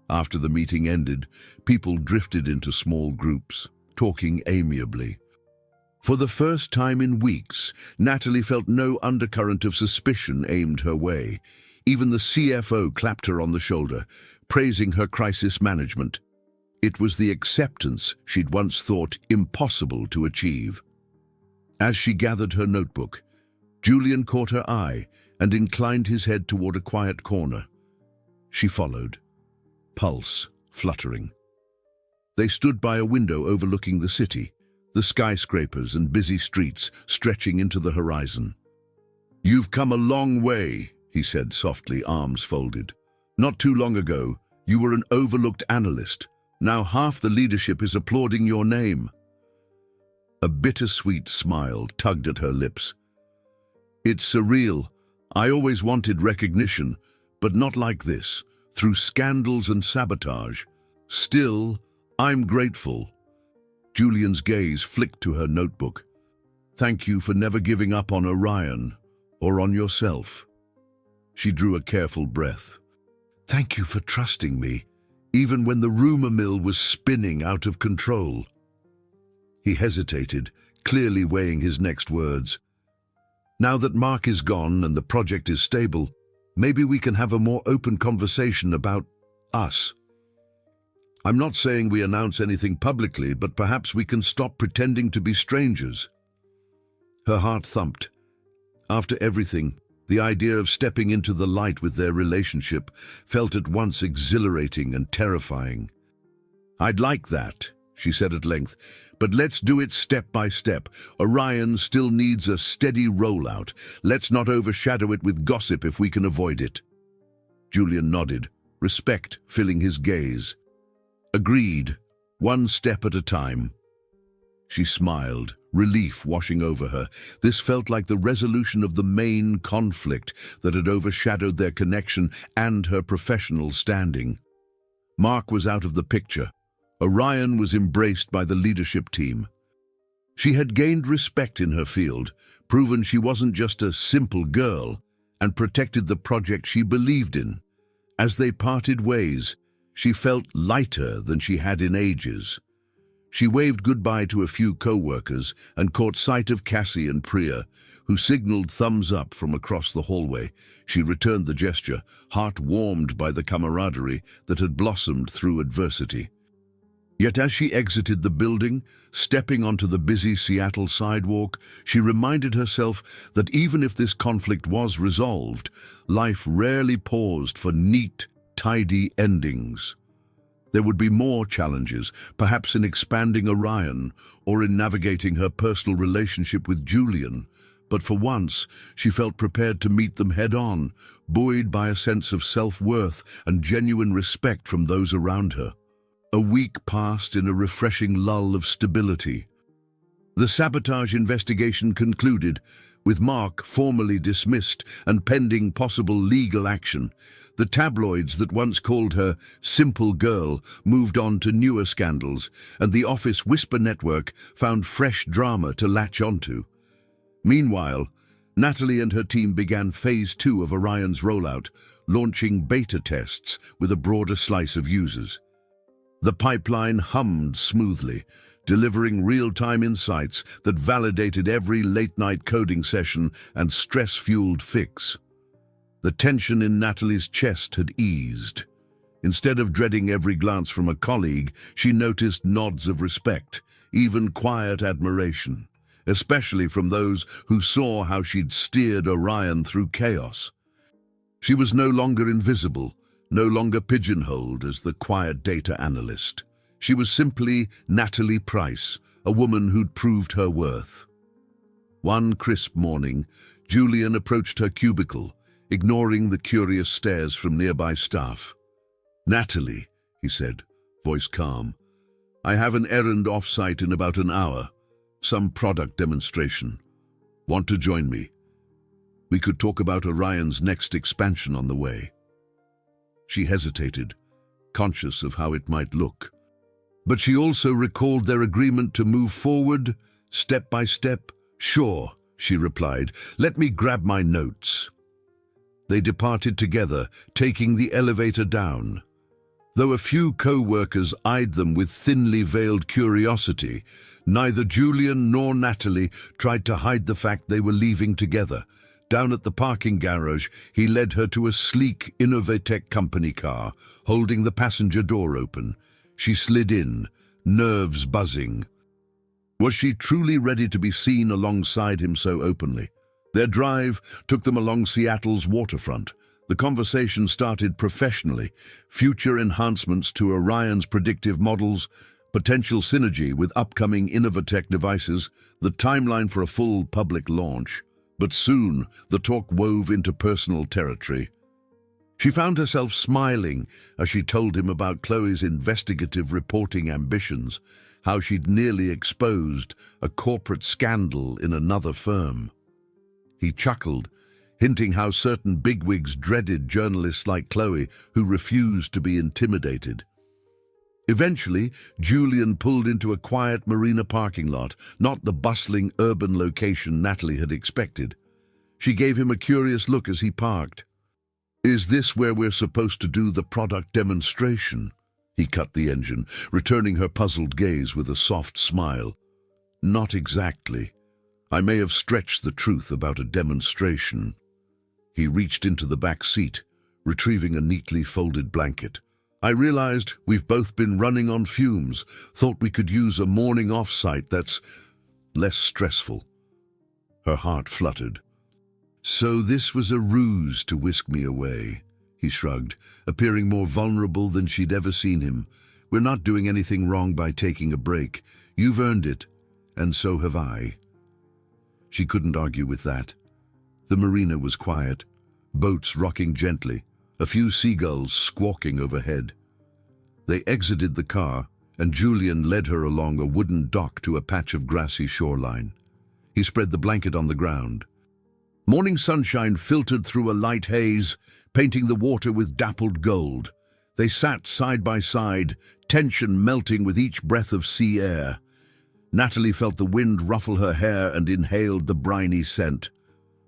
After the meeting ended, people drifted into small groups, talking amiably. For the first time in weeks, Natalie felt no undercurrent of suspicion aimed her way. Even the CFO clapped her on the shoulder, praising her crisis management. It was the acceptance she'd once thought impossible to achieve. As she gathered her notebook, Julian caught her eye and inclined his head toward a quiet corner. She followed, pulse fluttering. They stood by a window overlooking the city, the skyscrapers and busy streets stretching into the horizon. "You've come a long way," he said softly, arms folded. "Not too long ago, you were an overlooked analyst. Now half the leadership is applauding your name." A bittersweet smile tugged at her lips. "It's surreal. I always wanted recognition, but not like this, through scandals and sabotage. Still, I'm grateful." Julian's gaze flicked to her notebook. "Thank you for never giving up on Orion, or on yourself." She drew a careful breath. "Thank you for trusting me, even when the rumor mill was spinning out of control." He hesitated, clearly weighing his next words. "Now that Mark is gone and the project is stable, maybe we can have a more open conversation about us. I'm not saying we announce anything publicly, but perhaps we can stop pretending to be strangers." Her heart thumped. After everything, the idea of stepping into the light with their relationship felt at once exhilarating and terrifying. "I'd like that," she said at length, "but let's do it step by step. Orion still needs a steady rollout. Let's not overshadow it with gossip if we can avoid it." Julian nodded, respect filling his gaze. "Agreed, one step at a time." She smiled, relief washing over her. This felt like the resolution of the main conflict that had overshadowed their connection and her professional standing. Mark was out of the picture. Orion was embraced by the leadership team. She had gained respect in her field, proven she wasn't just a simple girl, and protected the project she believed in. As they parted ways, she felt lighter than she had in ages. She waved goodbye to a few co-workers and caught sight of Cassie and Priya, who signaled thumbs up from across the hallway. She returned the gesture, heart warmed by the camaraderie that had blossomed through adversity. Yet as she exited the building, stepping onto the busy Seattle sidewalk, she reminded herself that even if this conflict was resolved, life rarely paused for neat, tidy endings. There would be more challenges, perhaps in expanding Orion or in navigating her personal relationship with Julian. But for once, she felt prepared to meet them head-on, buoyed by a sense of self-worth and genuine respect from those around her. A week passed in a refreshing lull of stability. The sabotage investigation concluded, with Mark formally dismissed and pending possible legal action. The tabloids that once called her Simple Girl moved on to newer scandals, and the Office Whisper network found fresh drama to latch onto. Meanwhile, Natalie and her team began Phase 2 of Orion's rollout, launching beta tests with a broader slice of users. The pipeline hummed smoothly, delivering real-time insights that validated every late-night coding session and stress-fueled fix. The tension in Natalie's chest had eased. Instead of dreading every glance from a colleague, she noticed nods of respect, even quiet admiration, especially from those who saw how she'd steered Orion through chaos. She was no longer invisible, no longer pigeonholed as the quiet data analyst. She was simply Natalie Price, a woman who'd proved her worth. One crisp morning, Julian approached her cubicle, ignoring the curious stares from nearby staff. "Natalie," he said, voice calm, "I have an errand off-site in about an hour. Some product demonstration. Want to join me? We could talk about Orion's next expansion on the way." She hesitated, conscious of how it might look. But she also recalled their agreement to move forward, step by step. "Sure," she replied. "Let me grab my notes." They departed together, taking the elevator down. Though a few co-workers eyed them with thinly veiled curiosity, neither Julian nor Natalie tried to hide the fact they were leaving together. Down at the parking garage, he led her to a sleek Innovatech company car, holding the passenger door open. She slid in, nerves buzzing. Was she truly ready to be seen alongside him so openly? Their drive took them along Seattle's waterfront. The conversation started professionally. Future enhancements to Orion's predictive models, potential synergy with upcoming Innovatech devices, the timeline for a full public launch. But soon, the talk wove into personal territory. She found herself smiling as she told him about Chloe's investigative reporting ambitions, how she'd nearly exposed a corporate scandal in another firm. He chuckled, hinting how certain bigwigs dreaded journalists like Chloe who refused to be intimidated. Eventually, Julian pulled into a quiet marina parking lot, not the bustling urban location Natalie had expected. She gave him a curious look as he parked. "Is this where we're supposed to do the product demonstration?" He cut the engine, returning her puzzled gaze with a soft smile. "Not exactly. I may have stretched the truth about a demonstration." He reached into the back seat, retrieving a neatly folded blanket. "I realized we've both been running on fumes, thought we could use a morning off-site that's less stressful." Her heart fluttered. "So this was a ruse to whisk me away," he shrugged, appearing more vulnerable than she'd ever seen him. "We're not doing anything wrong by taking a break. You've earned it, and so have I." She couldn't argue with that. The marina was quiet, boats rocking gently, a few seagulls squawking overhead. They exited the car, and Julian led her along a wooden dock to a patch of grassy shoreline. He spread the blanket on the ground. Morning sunshine filtered through a light haze, painting the water with dappled gold. They sat side by side, tension melting with each breath of sea air. Natalie felt the wind ruffle her hair and inhaled the briny scent.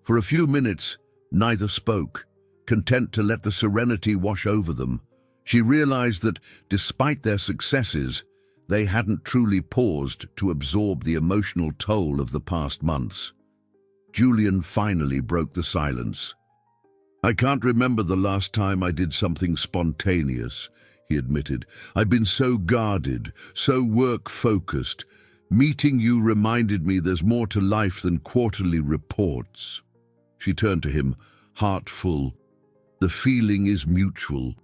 For a few minutes, neither spoke, content to let the serenity wash over them. She realized that, despite their successes, they hadn't truly paused to absorb the emotional toll of the past months. Julian finally broke the silence. "I can't remember the last time I did something spontaneous," he admitted. "I've been so guarded, so work-focused. Meeting you reminded me there's more to life than quarterly reports." She turned to him, heart full. "The feeling is mutual.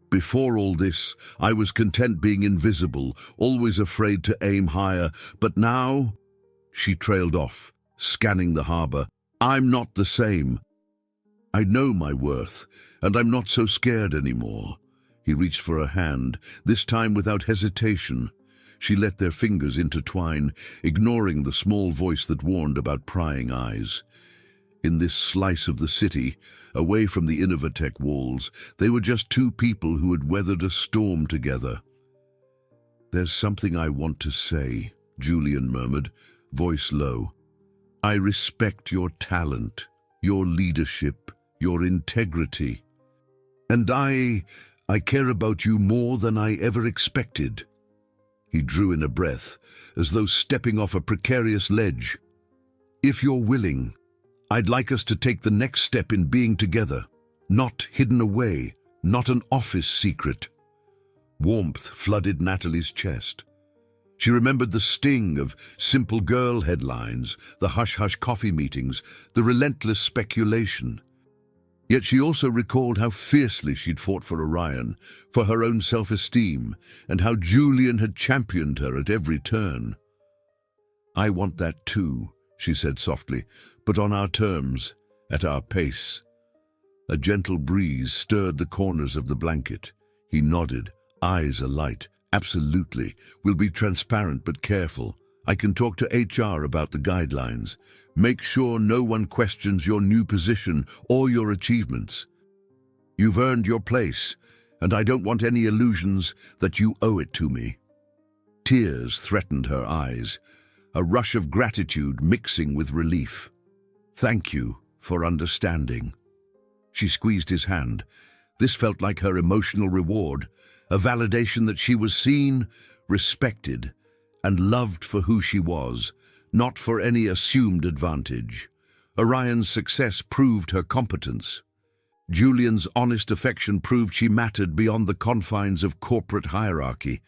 Before all this, I was content being invisible, always afraid to aim higher. But now—" She trailed off, scanning the harbor. "I'm not the same. I know my worth, and I'm not so scared anymore." He reached for her hand, this time without hesitation. She let their fingers intertwine, ignoring the small voice that warned about prying eyes. In this slice of the city, away from the Innovatech walls, they were just two people who had weathered a storm together. "There's something I want to say," Julian murmured, voice low. "I respect your talent, your leadership, your integrity. And I care about you more than I ever expected." He drew in a breath, as though stepping off a precarious ledge. "If you're willing, I'd like us to take the next step in being together, not hidden away, not an office secret." Warmth flooded Natalie's chest. She remembered the sting of Simple Girl headlines, the hush-hush coffee meetings, the relentless speculation. Yet she also recalled how fiercely she'd fought for Orion, for her own self-esteem, and how Julian had championed her at every turn. "I want that too," she said softly, "but on our terms, at our pace." A gentle breeze stirred the corners of the blanket. He nodded, eyes alight. "Absolutely. We'll be transparent but careful. I can talk to HR about the guidelines. Make sure no one questions your new position or your achievements. You've earned your place, and I don't want any illusions that you owe it to me." Tears threatened her eyes, a rush of gratitude mixing with relief. "Thank you for understanding." She squeezed his hand. This felt like her emotional reward, a validation that she was seen, respected, and loved for who she was, not for any assumed advantage. Orion's success proved her competence. Julian's honest affection proved she mattered beyond the confines of corporate hierarchy.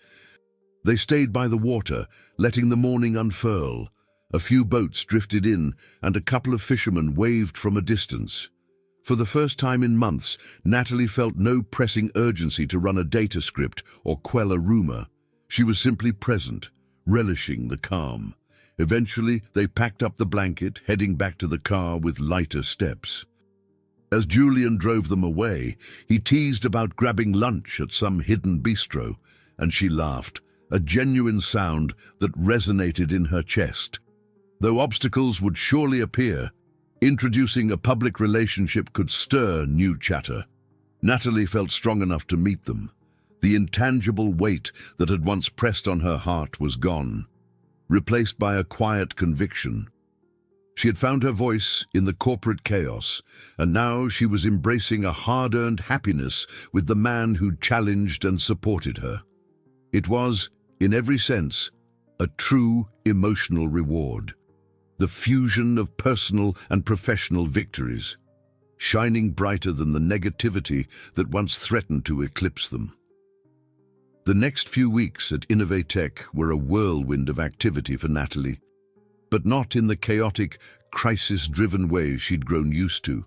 They stayed by the water, letting the morning unfurl. A few boats drifted in, and a couple of fishermen waved from a distance. For the first time in months, Natalie felt no pressing urgency to run a data script or quell a rumor. She was simply present, relishing the calm. Eventually, they packed up the blanket, heading back to the car with lighter steps. As Julian drove them away, he teased about grabbing lunch at some hidden bistro, and she laughed, a genuine sound that resonated in her chest. Though obstacles would surely appear, introducing a public relationship could stir new chatter. Natalie felt strong enough to meet them. The intangible weight that had once pressed on her heart was gone, replaced by a quiet conviction. She had found her voice in the corporate chaos, and now she was embracing a hard-earned happiness with the man who challenged and supported her. It was, in every sense, a true emotional reward. The fusion of personal and professional victories, shining brighter than the negativity that once threatened to eclipse them. The next few weeks at Innovatech were a whirlwind of activity for Natalie, but not in the chaotic, crisis-driven way she'd grown used to.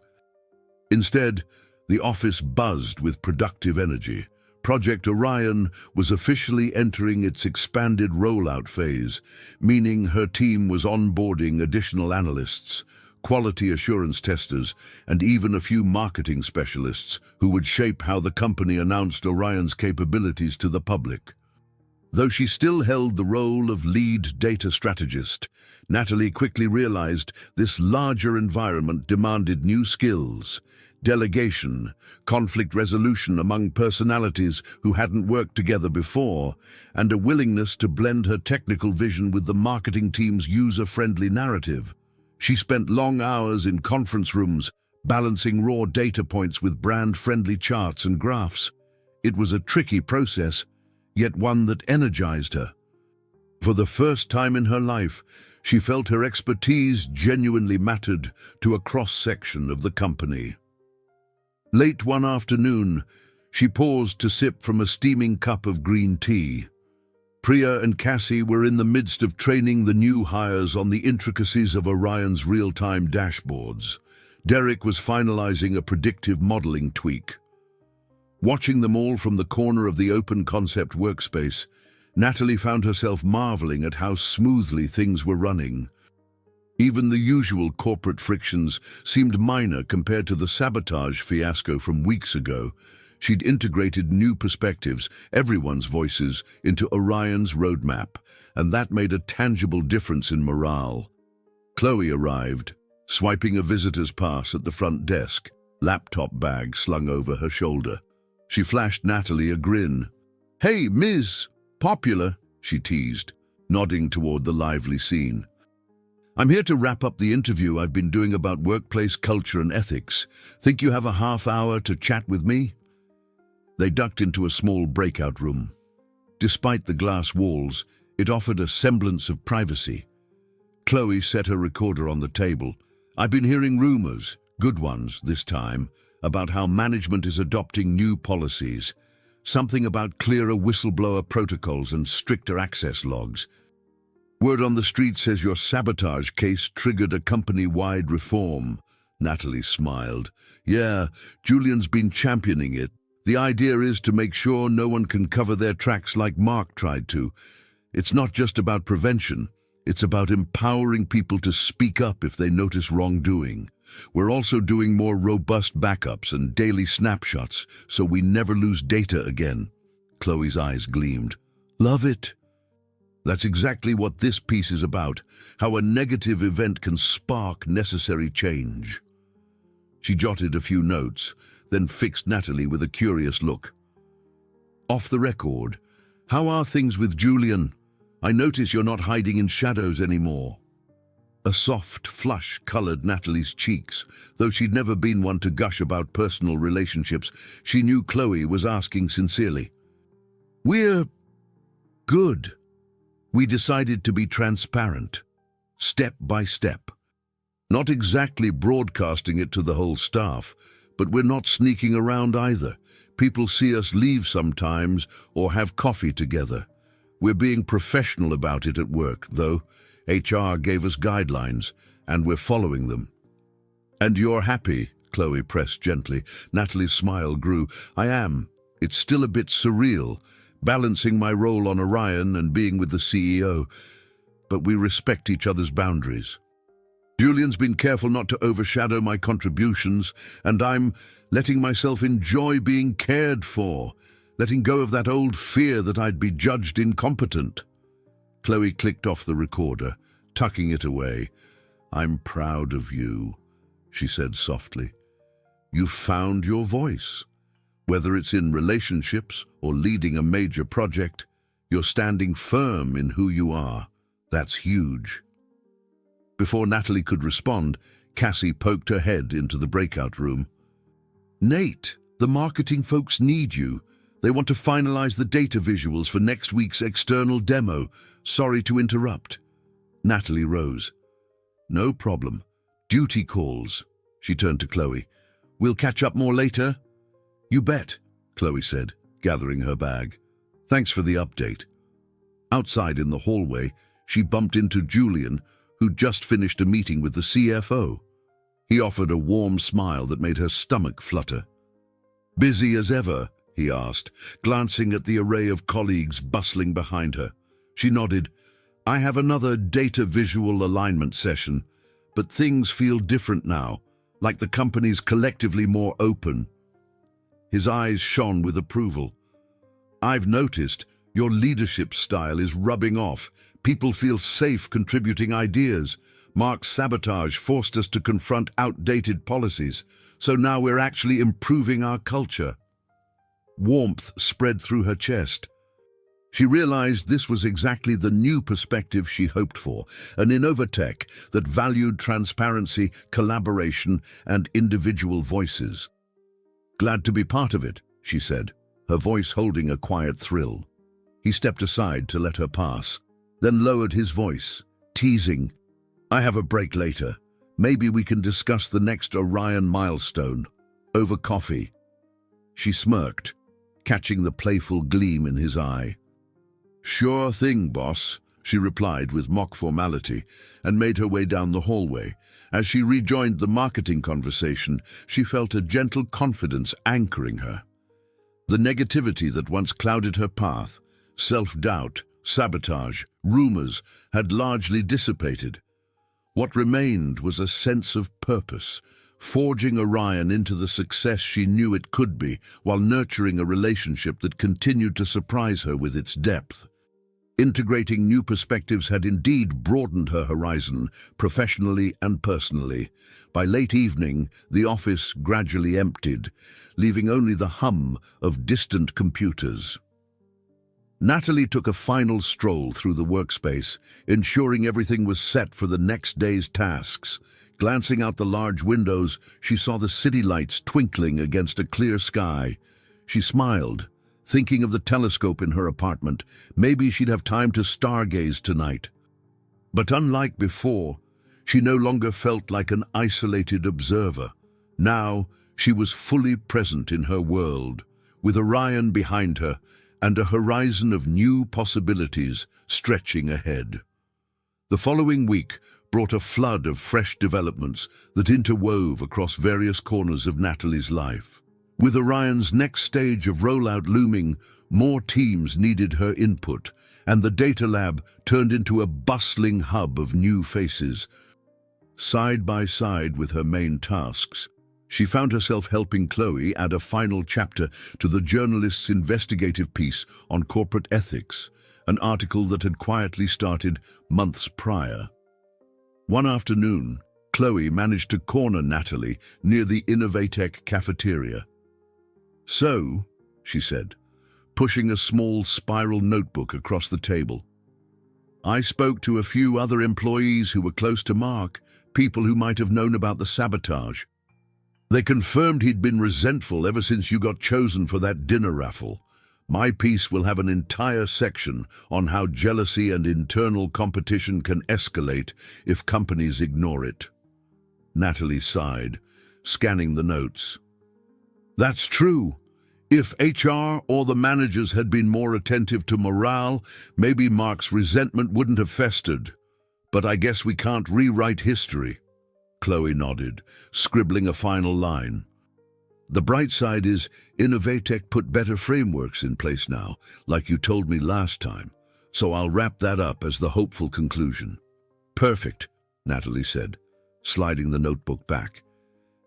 Instead, the office buzzed with productive energy. Project Orion was officially entering its expanded rollout phase, meaning her team was onboarding additional analysts, quality assurance testers, and even a few marketing specialists who would shape how the company announced Orion's capabilities to the public. Though she still held the role of lead data strategist, Natalie quickly realized this larger environment demanded new skills: delegation, conflict resolution among personalities who hadn't worked together before, and a willingness to blend her technical vision with the marketing team's user-friendly narrative. She spent long hours in conference rooms, balancing raw data points with brand-friendly charts and graphs. It was a tricky process, yet one that energized her. For the first time in her life, she felt her expertise genuinely mattered to a cross-section of the company. Late one afternoon, She paused to sip from a steaming cup of green tea. Priya and Cassie were in the midst of training the new hires on the intricacies of Orion's real-time dashboards. Derek was finalizing a predictive modeling tweak. Watching them all from the corner of the open concept workspace, Natalie found herself marveling at how smoothly things were running. Even the usual corporate frictions seemed minor compared to the sabotage fiasco from weeks ago. She'd integrated new perspectives, everyone's voices, into Orion's roadmap, and that made a tangible difference in morale. Chloe arrived, swiping a visitor's pass at the front desk, laptop bag slung over her shoulder. She flashed Natalie a grin. "Hey, Ms. Popular," she teased, nodding toward the lively scene. "I'm here to wrap up the interview I've been doing about workplace culture and ethics. Think you have a half hour to chat with me?" They ducked into a small breakout room. Despite the glass walls, it offered a semblance of privacy. Chloe set her recorder on the table. "I've been hearing rumors, good ones this time, about how management is adopting new policies. Something about clearer whistleblower protocols and stricter access logs. Word on the street says your sabotage case triggered a company-wide reform." Natalie smiled. "Yeah, Julian's been championing it. The idea is to make sure no one can cover their tracks like Mark tried to. It's not just about prevention. It's about empowering people to speak up if they notice wrongdoing. We're also doing more robust backups and daily snapshots so we never lose data again." Chloe's eyes gleamed. "Love it." That's exactly what this piece is about, how a negative event can spark necessary change. She jotted a few notes, then fixed Natalie with a curious look. "Off the record, how are things with Julian? I notice you're not hiding in shadows anymore." A soft flush colored Natalie's cheeks. Though she'd never been one to gush about personal relationships, she knew Chloe was asking sincerely. "We're good. We decided to be transparent, step by step. Not exactly broadcasting it to the whole staff, but we're not sneaking around either. People see us leave sometimes or have coffee together. We're being professional about it at work, though. HR gave us guidelines, and we're following them." "And you're happy?" Chloe pressed gently. Natalie's smile grew. "I am. It's still a bit surreal, balancing my role on Orion and being with the CEO. But we respect each other's boundaries. Julian's been careful not to overshadow my contributions, and I'm letting myself enjoy being cared for, letting go of that old fear that I'd be judged incompetent." Chloe clicked off the recorder, tucking it away. "I'm proud of you," she said softly. "You've found your voice. Whether it's in relationships or leading a major project, you're standing firm in who you are. That's huge." Before Natalie could respond, Cassie poked her head into the breakout room. "Nate, the marketing folks need you. They want to finalize the data visuals for next week's external demo. Sorry to interrupt." Natalie rose. "No problem. Duty calls." She turned to Chloe. "We'll catch up more later?" "You bet," Chloe said, gathering her bag. "Thanks for the update." Outside in the hallway, she bumped into Julian, who'd just finished a meeting with the CFO. He offered a warm smile that made her stomach flutter. "Busy as ever?" he asked, glancing at the array of colleagues bustling behind her. She nodded. "I have another data visual alignment session, but things feel different now, like the company's collectively more open." His eyes shone with approval. "I've noticed your leadership style is rubbing off. People feel safe contributing ideas. Mark's sabotage forced us to confront outdated policies, so now we're actually improving our culture." Warmth spread through her chest. She realized this was exactly the new perspective she hoped for, an Innovatech that valued transparency, collaboration, and individual voices. "Glad to be part of it," she said, her voice holding a quiet thrill. He stepped aside to let her pass, then lowered his voice, teasing, "I have a break later. Maybe we can discuss the next Orion milestone, over coffee." She smirked, catching the playful gleam in his eye. "Sure thing, boss," she replied with mock formality, and made her way down the hallway. As she rejoined the marketing conversation, she felt a gentle confidence anchoring her. The negativity that once clouded her path, self-doubt, sabotage, rumors, had largely dissipated. What remained was a sense of purpose, forging Orion into the success she knew it could be, while nurturing a relationship that continued to surprise her with its depth. Integrating new perspectives had indeed broadened her horizon, professionally and personally. By late evening, the office gradually emptied, leaving only the hum of distant computers. Natalie took a final stroll through the workspace, ensuring everything was set for the next day's tasks. Glancing out the large windows, she saw the city lights twinkling against a clear sky. She smiled, thinking of the telescope in her apartment. Maybe she'd have time to stargaze tonight. But unlike before, she no longer felt like an isolated observer. Now, she was fully present in her world, with Orion behind her and a horizon of new possibilities stretching ahead. The following week brought a flood of fresh developments that interwove across various corners of Natalie's life. With Orion's next stage of rollout looming, more teams needed her input, and the data lab turned into a bustling hub of new faces. Side by side with her main tasks, she found herself helping Chloe add a final chapter to the journalist's investigative piece on corporate ethics, an article that had quietly started months prior. One afternoon, Chloe managed to corner Natalie near the Innovatech cafeteria. "So," she said, pushing a small spiral notebook across the table, "I spoke to a few other employees who were close to Mark, people who might have known about the sabotage. They confirmed he'd been resentful ever since you got chosen for that dinner raffle. My piece will have an entire section on how jealousy and internal competition can escalate if companies ignore it." Natalie sighed, scanning the notes. "That's true. If HR or the managers had been more attentive to morale, maybe Mark's resentment wouldn't have festered. But I guess we can't rewrite history." Chloe nodded, scribbling a final line. "The bright side is Innovatech put better frameworks in place now, like you told me last time, so I'll wrap that up as the hopeful conclusion." "Perfect," Natalie said, sliding the notebook back.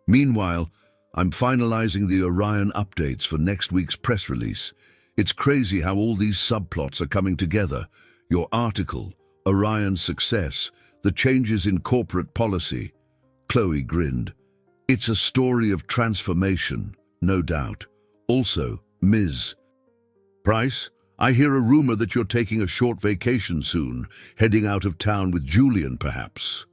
"Meanwhile, I'm finalizing the Orion updates for next week's press release. It's crazy how all these subplots are coming together. Your article, Orion's success, the changes in corporate policy." Chloe grinned. "It's a story of transformation, no doubt. Also, Ms. Price, I hear a rumor that you're taking a short vacation soon, heading out of town with Julian, perhaps."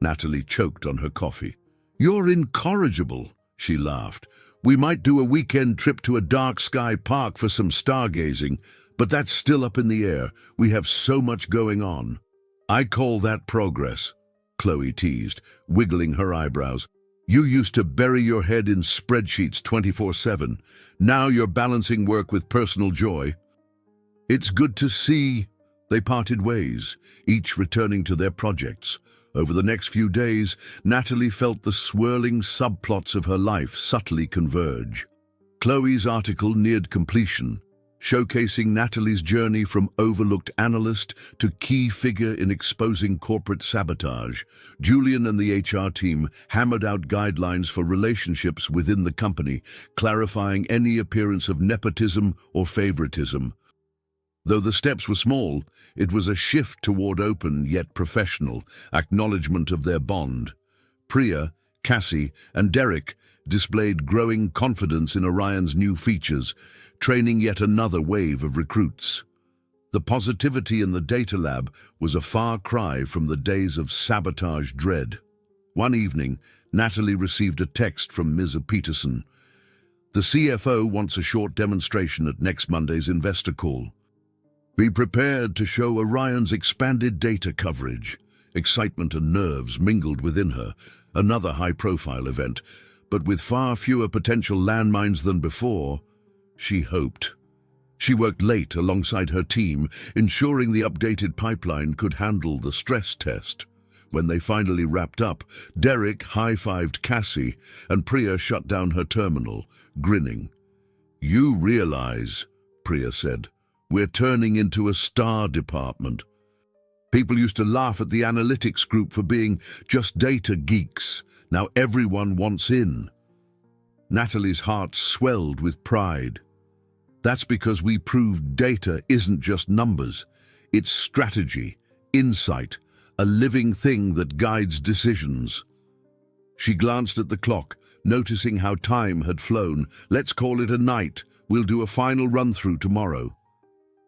Natalie choked on her coffee. "You're incorrigible," she laughed. "We might do a weekend trip to a dark sky park for some stargazing, but that's still up in the air. We have so much going on." "I call that progress," Chloe teased, wiggling her eyebrows. "You used to bury your head in spreadsheets 24/7. Now you're balancing work with personal joy." "It's good to see." They parted ways, each returning to their projects. Over the next few days, Natalie felt the swirling subplots of her life subtly converge. Chloe's article neared completion, showcasing Natalie's journey from overlooked analyst to key figure in exposing corporate sabotage. Julian and the HR team hammered out guidelines for relationships within the company, clarifying any appearance of nepotism or favoritism. Though the steps were small, it was a shift toward open yet professional acknowledgement of their bond. Priya, Cassie, and Derek displayed growing confidence in Orion's new features, training yet another wave of recruits. The positivity in the data lab was a far cry from the days of sabotage dread. One evening, Natalie received a text from Ms. Peterson. "The CFO wants a short demonstration at next Monday's investor call. Be prepared to show Orion's expanded data coverage." Excitement and nerves mingled within her. Another high-profile event, but with far fewer potential landmines than before, she hoped. She worked late alongside her team, ensuring the updated pipeline could handle the stress test. When they finally wrapped up, Derek high-fived Cassie and Priya shut down her terminal, grinning. "You realize," Priya said, "we're turning into a star department. People used to laugh at the analytics group for being just data geeks. Now everyone wants in." Natalie's heart swelled with pride. "That's because we proved data isn't just numbers. It's strategy, insight, a living thing that guides decisions." She glanced at the clock, noticing how time had flown. "Let's call it a night. We'll do a final run-through tomorrow."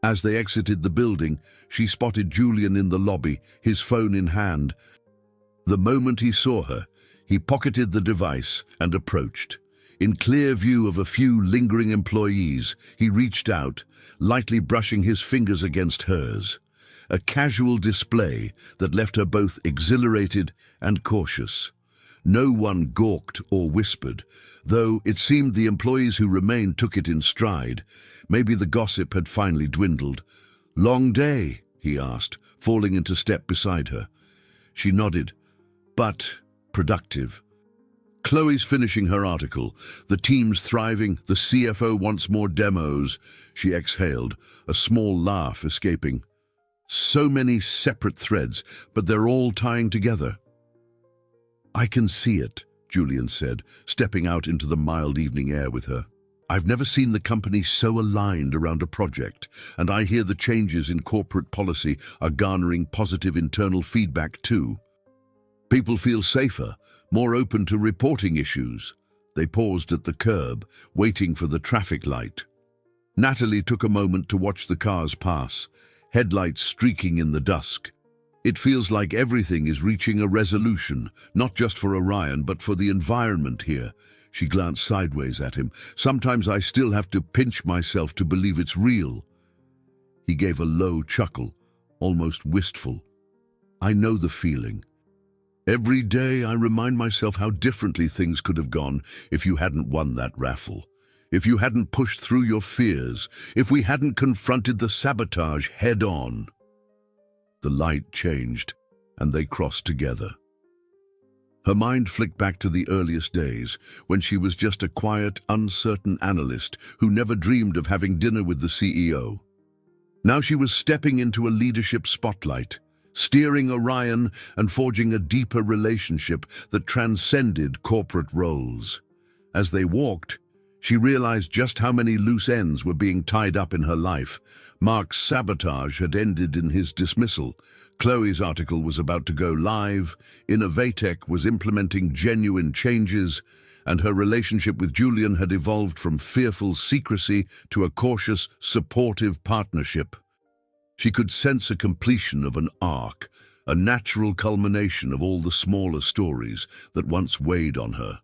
As they exited the building, she spotted Julian in the lobby, his phone in hand. The moment he saw her, he pocketed the device and approached. In clear view of a few lingering employees, he reached out, lightly brushing his fingers against hers. A casual display that left her both exhilarated and cautious. No one gawked or whispered, though it seemed the employees who remained took it in stride. Maybe the gossip had finally dwindled. "Long day?" he asked, falling into step beside her. She nodded, but productive. Chloe's finishing her article. The team's thriving. The CFO wants more demos. She exhaled, a small laugh escaping. So many separate threads, but they're all tying together. "I can see it," Julian said, stepping out into the mild evening air with her. "I've never seen the company so aligned around a project, and I hear the changes in corporate policy are garnering positive internal feedback too. People feel safer, more open to reporting issues." They paused at the curb, waiting for the traffic light. Natalie took a moment to watch the cars pass, headlights streaking in the dusk. "It feels like everything is reaching a resolution, not just for Orion, but for the environment here." She glanced sideways at him. "Sometimes I still have to pinch myself to believe it's real." He gave a low chuckle, almost wistful. "I know the feeling. Every day I remind myself how differently things could have gone if you hadn't won that raffle. If you hadn't pushed through your fears, if we hadn't confronted the sabotage head-on." The light changed, and they crossed together. Her mind flicked back to the earliest days, when she was just a quiet, uncertain analyst who never dreamed of having dinner with the CEO. Now she was stepping into a leadership spotlight, steering Orion and forging a deeper relationship that transcended corporate roles. As they walked, she realized just how many loose ends were being tied up in her life. Mark's sabotage had ended in his dismissal. Chloe's article was about to go live. Innovatech was implementing genuine changes, and her relationship with Julian had evolved from fearful secrecy to a cautious, supportive partnership. She could sense a completion of an arc, a natural culmination of all the smaller stories that once weighed on her.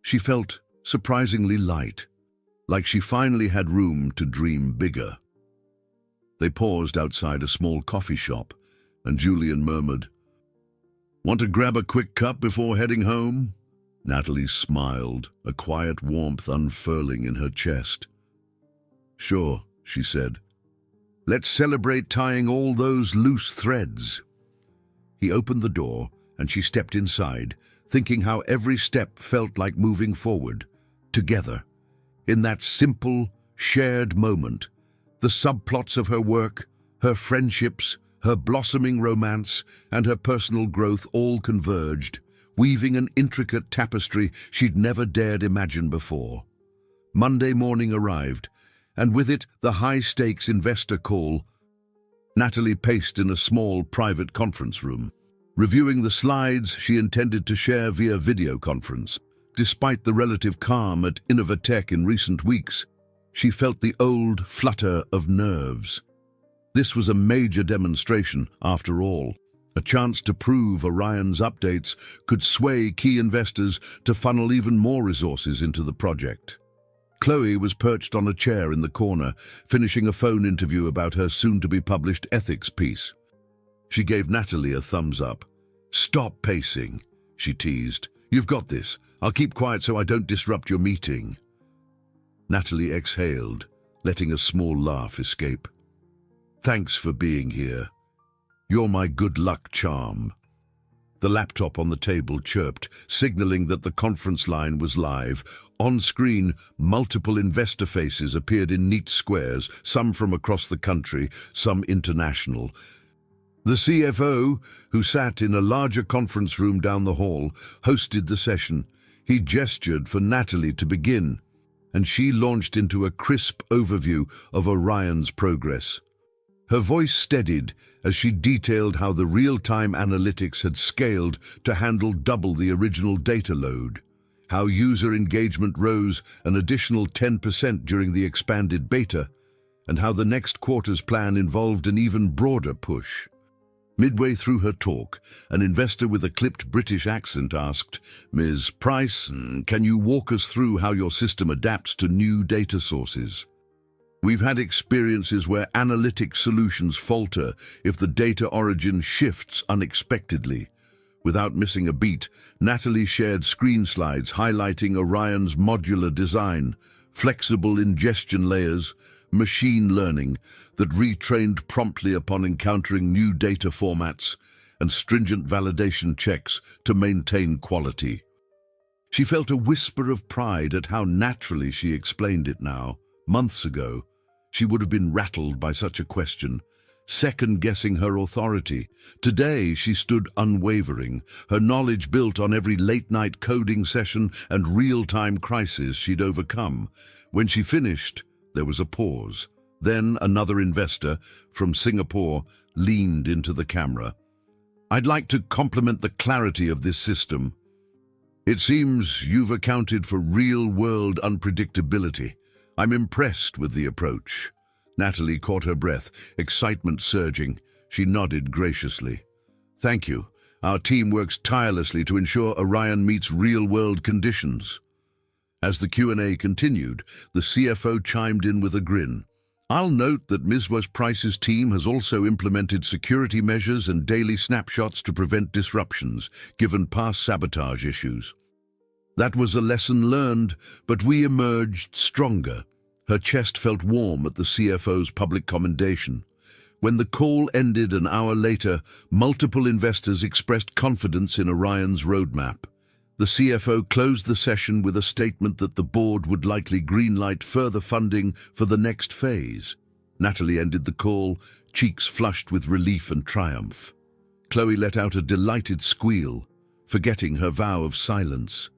She felt surprisingly light, like she finally had room to dream bigger. They paused outside a small coffee shop, and Julian murmured, "Want to grab a quick cup before heading home?" Natalie smiled, a quiet warmth unfurling in her chest. "Sure," she said. "Let's celebrate tying all those loose threads." He opened the door, and she stepped inside, thinking how every step felt like moving forward, together. In that simple, shared moment, the subplots of her work, her friendships, her blossoming romance, and her personal growth all converged, weaving an intricate tapestry she'd never dared imagine before. Monday morning arrived, and with it the high-stakes investor call. Natalie paced in a small private conference room, reviewing the slides she intended to share via video conference. Despite the relative calm at Innovatech in recent weeks, she felt the old flutter of nerves. This was a major demonstration, after all, a chance to prove Orion's updates could sway key investors to funnel even more resources into the project. Chloe was perched on a chair in the corner, finishing a phone interview about her soon-to-be-published ethics piece. She gave Natalie a thumbs up. "Stop pacing," she teased. "You've got this. I'll keep quiet so I don't disrupt your meeting." Natalie exhaled, letting a small laugh escape. "Thanks for being here. You're my good luck charm." The laptop on the table chirped, signaling that the conference line was live. On screen, multiple investor faces appeared in neat squares, some from across the country, some international. The CFO, who sat in a larger conference room down the hall, hosted the session. He gestured for Natalie to begin, and she launched into a crisp overview of Orion's progress. Her voice steadied as she detailed how the real-time analytics had scaled to handle double the original data load, how user engagement rose an additional 10% during the expanded beta, and how the next quarter's plan involved an even broader push. Midway through her talk, an investor with a clipped British accent asked, "Ms. Price, can you walk us through how your system adapts to new data sources? We've had experiences where analytic solutions falter if the data origin shifts unexpectedly." Without missing a beat, Natalie shared screen slides highlighting Orion's modular design, flexible ingestion layers, machine learning that retrained promptly upon encountering new data formats, and stringent validation checks to maintain quality. She felt a whisper of pride at how naturally she explained it now. Months ago, she would have been rattled by such a question, second-guessing her authority. Today, she stood unwavering, her knowledge built on every late-night coding session and real-time crisis she'd overcome. When she finished, there was a pause. Then another investor from Singapore leaned into the camera. "I'd like to compliment the clarity of this system. It seems you've accounted for real-world unpredictability. I'm impressed with the approach." Natalie caught her breath, excitement surging. She nodded graciously. "Thank you. Our team works tirelessly to ensure Orion meets real-world conditions." As the Q&A continued, the CFO chimed in with a grin. "I'll note that Ms. Price's team has also implemented security measures and daily snapshots to prevent disruptions, given past sabotage issues. That was a lesson learned, but we emerged stronger." Her chest felt warm at the CFO's public commendation. When the call ended an hour later, multiple investors expressed confidence in Orion's roadmap. The CFO closed the session with a statement that the board would likely greenlight further funding for the next phase. Natalie ended the call, cheeks flushed with relief and triumph. Chloe let out a delighted squeal, forgetting her vow of silence.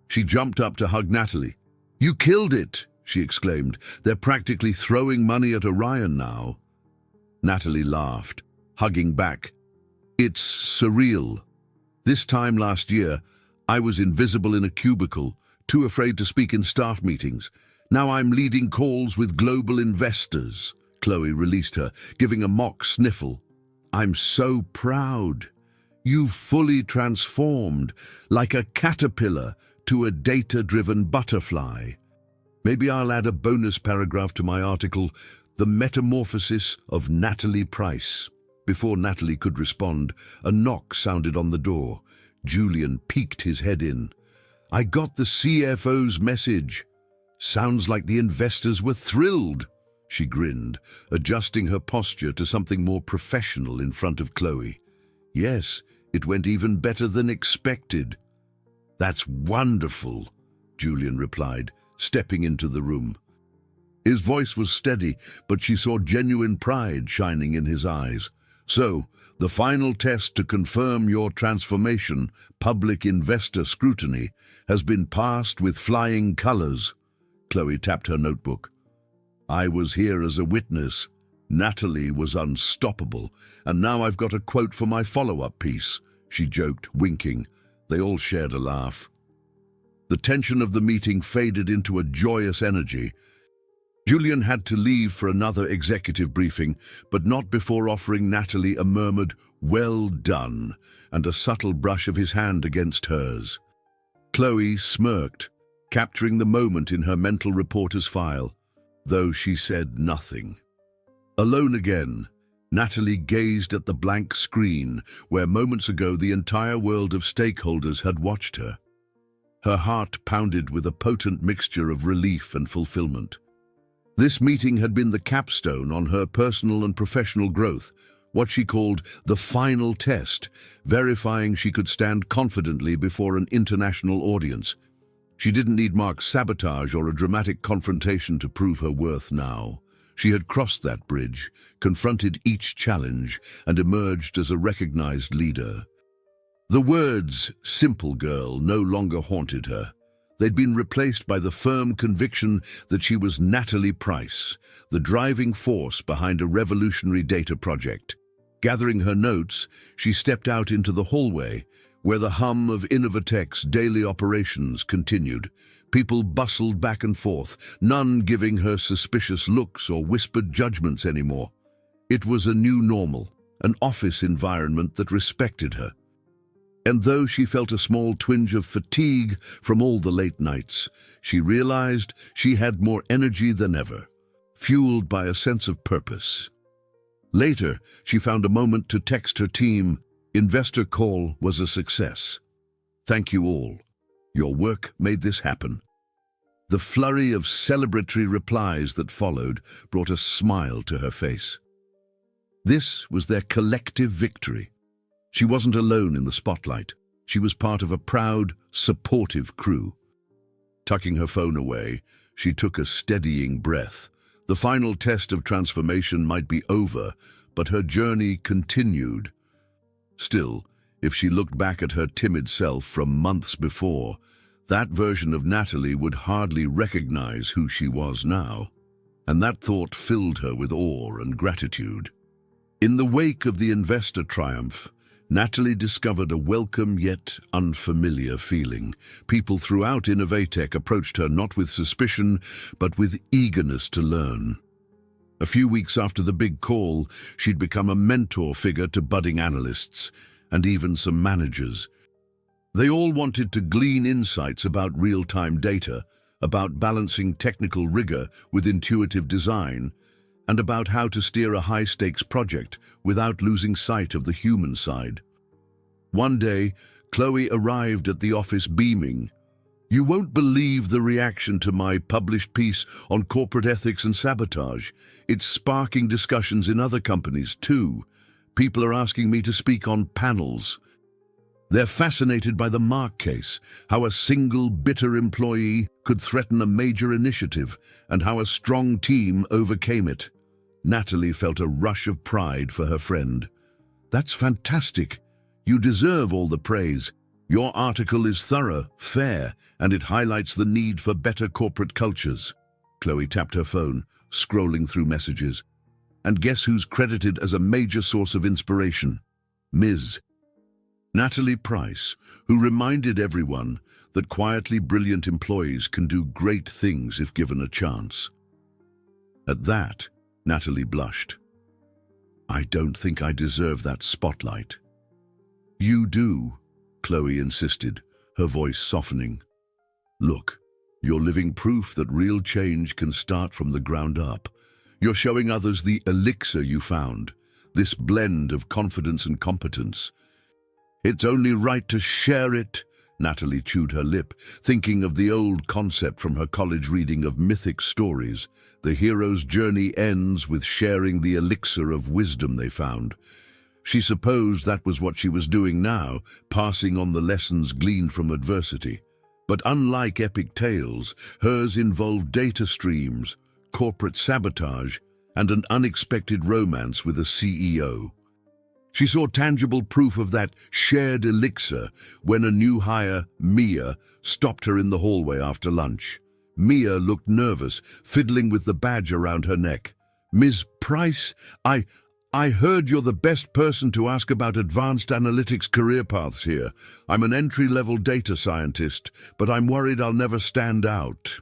She jumped up to hug Natalie. "You killed it!" she exclaimed. "They're practically throwing money at Orion now." Natalie laughed, hugging back. "It's surreal. This time last year, I was invisible in a cubicle, too afraid to speak in staff meetings. Now I'm leading calls with global investors." Chloe released her, giving a mock sniffle. "I'm so proud. You've fully transformed, like a caterpillar to a data-driven butterfly." Maybe I'll add a bonus paragraph to my article, "The Metamorphosis of Natalie Price." Before Natalie could respond, a knock sounded on the door. Julian peeked his head in. "I got the CFO's message. Sounds like the investors were thrilled." She grinned, adjusting her posture to something more professional in front of Chloe. "Yes, it went even better than expected." "That's wonderful," Julian replied, stepping into the room. His voice was steady, but she saw genuine pride shining in his eyes. "So, the final test to confirm your transformation, public investor scrutiny, has been passed with flying colors." Chloe tapped her notebook. "I was here as a witness. Natalie was unstoppable, and now I've got a quote for my follow-up piece," she joked, winking. They all shared a laugh. The tension of the meeting faded into a joyous energy. Julian had to leave for another executive briefing, but not before offering Natalie a murmured, "Well done," and a subtle brush of his hand against hers. Chloe smirked, capturing the moment in her mental reporter's file, though she said nothing. Alone again, Natalie gazed at the blank screen where moments ago the entire world of stakeholders had watched her. Her heart pounded with a potent mixture of relief and fulfillment. This meeting had been the capstone on her personal and professional growth, what she called the final test, verifying she could stand confidently before an international audience. She didn't need Mark's sabotage or a dramatic confrontation to prove her worth now. She had crossed that bridge, confronted each challenge, and emerged as a recognized leader. The words, "simple girl," no longer haunted her. They'd been replaced by the firm conviction that she was Natalie Price, the driving force behind a revolutionary data project. Gathering her notes, she stepped out into the hallway, where the hum of Innovatech's daily operations continued. People bustled back and forth, none giving her suspicious looks or whispered judgments anymore. It was a new normal, an office environment that respected her. And though she felt a small twinge of fatigue from all the late nights, she realized she had more energy than ever, fueled by a sense of purpose. Later, she found a moment to text her team, "Investor call was a success. Thank you all. Your work made this happen." The flurry of celebratory replies that followed brought a smile to her face. This was their collective victory. She wasn't alone in the spotlight. She was part of a proud, supportive crew. Tucking her phone away, she took a steadying breath. The final test of transformation might be over, but her journey continued. Still, if she looked back at her timid self from months before, that version of Natalie would hardly recognize who she was now. And that thought filled her with awe and gratitude. In the wake of the investor triumph, Natalie discovered a welcome yet unfamiliar feeling. People throughout Innovatech approached her not with suspicion, but with eagerness to learn. A few weeks after the big call, she'd become a mentor figure to budding analysts, and even some managers. They all wanted to glean insights about real-time data, about balancing technical rigor with intuitive design, and about how to steer a high-stakes project without losing sight of the human side. One day, Chloe arrived at the office beaming. "You won't believe the reaction to my published piece on corporate ethics and sabotage. It's sparking discussions in other companies, too. People are asking me to speak on panels. They're fascinated by the Mark case, how a single bitter employee could threaten a major initiative, and how a strong team overcame it." Natalie felt a rush of pride for her friend. "That's fantastic. You deserve all the praise. Your article is thorough, fair, and it highlights the need for better corporate cultures." Chloe tapped her phone, scrolling through messages. And guess who's credited as a major source of inspiration? Ms. Natalie Price, who reminded everyone that quietly brilliant employees can do great things if given a chance. At that, Natalie blushed. "I don't think I deserve that spotlight." "You do," Chloe insisted, her voice softening. "Look, you're living proof that real change can start from the ground up. You're showing others the elixir you found, this blend of confidence and competence. It's only right to share it." Natalie chewed her lip, thinking of the old concept from her college reading of mythic stories. The hero's journey ends with sharing the elixir of wisdom they found. She supposed that was what she was doing now, passing on the lessons gleaned from adversity. But unlike epic tales, hers involved data streams, corporate sabotage, and an unexpected romance with a CEO. She saw tangible proof of that shared elixir when a new hire, Mia, stopped her in the hallway after lunch. Mia looked nervous, fiddling with the badge around her neck. "Ms. Price, I heard you're the best person to ask about advanced analytics career paths here. I'm an entry-level data scientist, but I'm worried I'll never stand out."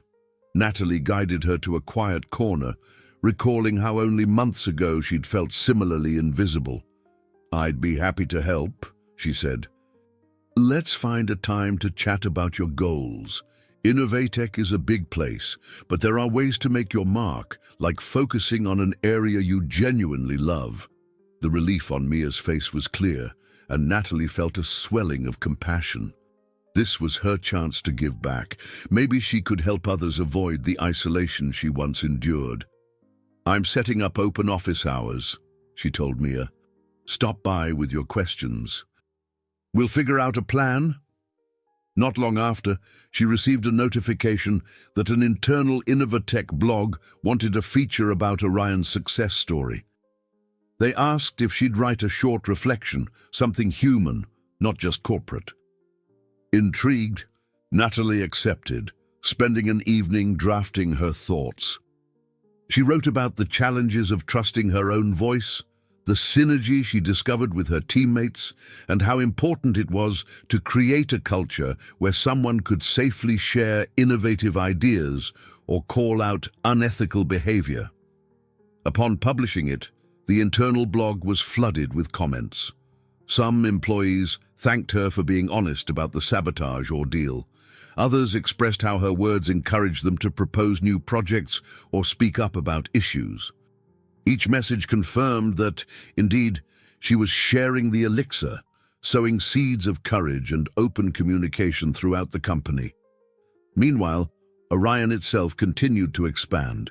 Natalie guided her to a quiet corner, recalling how only months ago she'd felt similarly invisible. "I'd be happy to help," she said. "Let's find a time to chat about your goals. Innovatech is a big place, but there are ways to make your mark, like focusing on an area you genuinely love." The relief on Mia's face was clear, and Natalie felt a swelling of compassion. This was her chance to give back. Maybe she could help others avoid the isolation she once endured. "I'm setting up open office hours," she told Mia. "Stop by with your questions. We'll figure out a plan." Not long after, she received a notification that an internal Innovatech blog wanted a feature about Orion's success story. They asked if she'd write a short reflection, something human, not just corporate. Intrigued, Natalie accepted, spending an evening drafting her thoughts. She wrote about the challenges of trusting her own voice, the synergy she discovered with her teammates, and how important it was to create a culture where someone could safely share innovative ideas or call out unethical behavior. Upon publishing it, the internal blog was flooded with comments. Some employees thanked her for being honest about the sabotage ordeal. Others expressed how her words encouraged them to propose new projects or speak up about issues. Each message confirmed that, indeed, she was sharing the elixir, sowing seeds of courage and open communication throughout the company. Meanwhile, Orion itself continued to expand.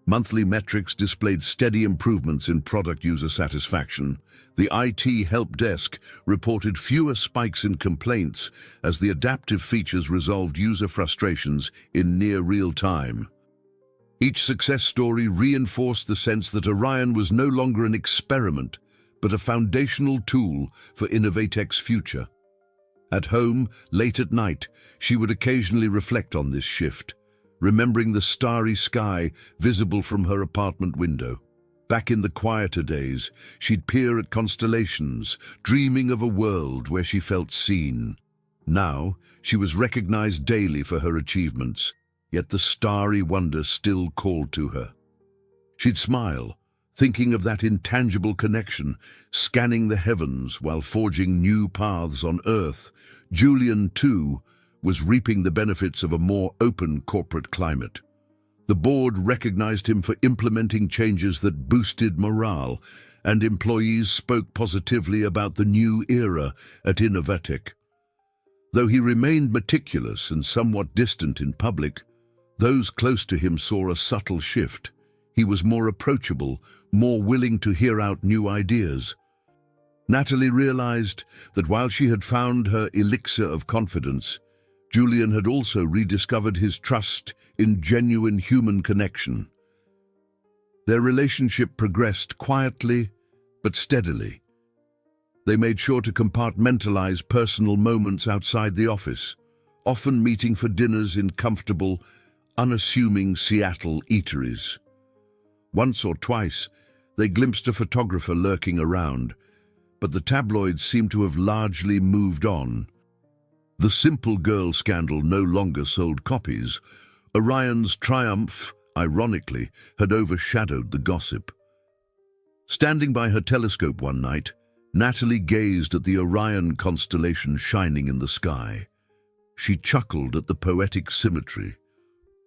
Monthly metrics displayed steady improvements in product user satisfaction. The IT help desk reported fewer spikes in complaints as the adaptive features resolved user frustrations in near real time. Each success story reinforced the sense that Orion was no longer an experiment, but a foundational tool for Innovatech's future. At home, late at night, she would occasionally reflect on this shift, remembering the starry sky visible from her apartment window. Back in the quieter days, she'd peer at constellations, dreaming of a world where she felt seen. Now, she was recognized daily for her achievements, yet the starry wonder still called to her. She'd smile, thinking of that intangible connection, scanning the heavens while forging new paths on Earth. Julian, too, was reaping the benefits of a more open corporate climate. The board recognized him for implementing changes that boosted morale, and employees spoke positively about the new era at Innovatech. Though he remained meticulous and somewhat distant in public, those close to him saw a subtle shift. He was more approachable, more willing to hear out new ideas. Natalie realized that while she had found her elixir of confidence, Julian had also rediscovered his trust in genuine human connection. Their relationship progressed quietly but steadily. They made sure to compartmentalize personal moments outside the office, often meeting for dinners in comfortable, unassuming Seattle eateries. Once or twice, they glimpsed a photographer lurking around, but the tabloids seemed to have largely moved on. The Simple Girl scandal no longer sold copies. Orion's triumph, ironically, had overshadowed the gossip. Standing by her telescope one night, Natalie gazed at the Orion constellation shining in the sky. She chuckled at the poetic symmetry.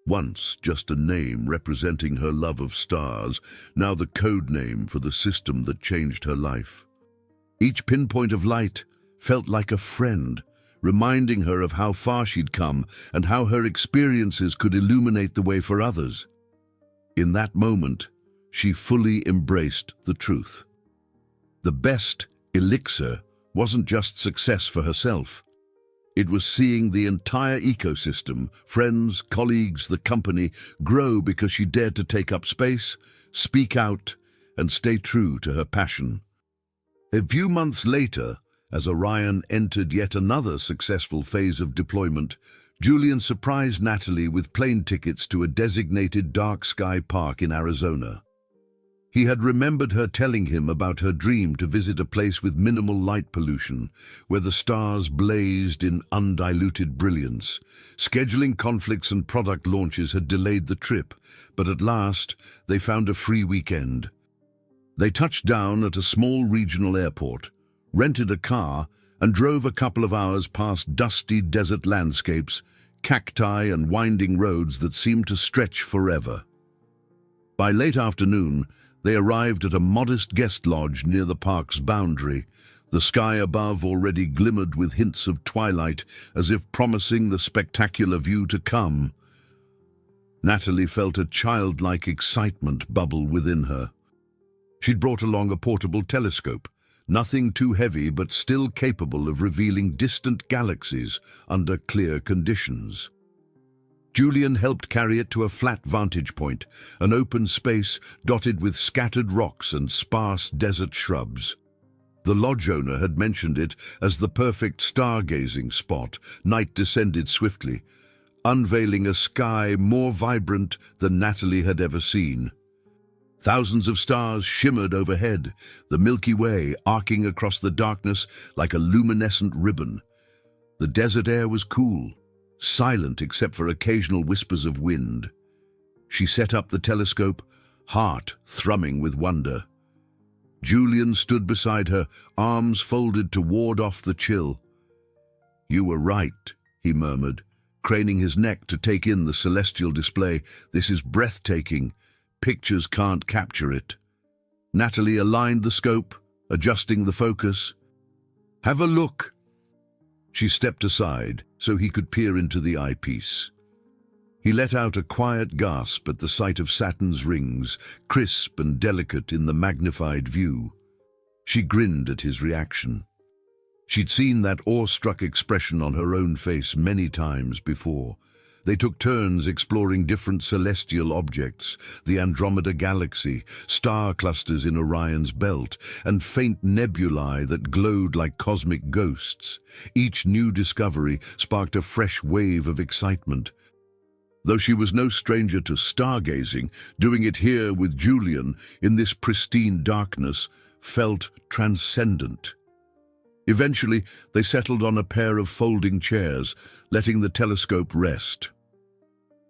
Once just a name representing her love of stars, now the code name for the system that changed her life. Each pinpoint of light felt like a friend, reminding her of how far she'd come and how her experiences could illuminate the way for others. In that moment, she fully embraced the truth. The best elixir wasn't just success for herself. It was seeing the entire ecosystem, friends, colleagues, the company, grow because she dared to take up space, speak out, and stay true to her passion. A few months later, as Orion entered yet another successful phase of deployment, Julian surprised Natalie with plane tickets to a designated dark sky park in Arizona. He had remembered her telling him about her dream to visit a place with minimal light pollution, where the stars blazed in undiluted brilliance. Scheduling conflicts and product launches had delayed the trip, but at last they found a free weekend. They touched down at a small regional airport, rented a car, and drove a couple of hours past dusty desert landscapes, cacti and winding roads that seemed to stretch forever. By late afternoon, they arrived at a modest guest lodge near the park's boundary. The sky above already glimmered with hints of twilight, as if promising the spectacular view to come. Natalie felt a childlike excitement bubble within her. She'd brought along a portable telescope, nothing too heavy but still capable of revealing distant galaxies under clear conditions. Julian helped carry it to a flat vantage point, an open space dotted with scattered rocks and sparse desert shrubs. The lodge owner had mentioned it as the perfect stargazing spot. Night descended swiftly, unveiling a sky more vibrant than Natalie had ever seen. Thousands of stars shimmered overhead, the Milky Way arcing across the darkness like a luminescent ribbon. The desert air was cool, silent except for occasional whispers of wind. She set up the telescope, heart thrumming with wonder. Julian stood beside her, arms folded to ward off the chill. "You were right," he murmured, craning his neck to take in the celestial display. "This is breathtaking. Pictures can't capture it." Natalie aligned the scope, adjusting the focus. "Have a look." She stepped aside so he could peer into the eyepiece. He let out a quiet gasp at the sight of Saturn's rings, crisp and delicate in the magnified view. She grinned at his reaction. She'd seen that awestruck expression on her own face many times before. They took turns exploring different celestial objects, the Andromeda Galaxy, star clusters in Orion's belt, and faint nebulae that glowed like cosmic ghosts. Each new discovery sparked a fresh wave of excitement. Though she was no stranger to stargazing, doing it here with Julian in this pristine darkness felt transcendent. Eventually, they settled on a pair of folding chairs, letting the telescope rest.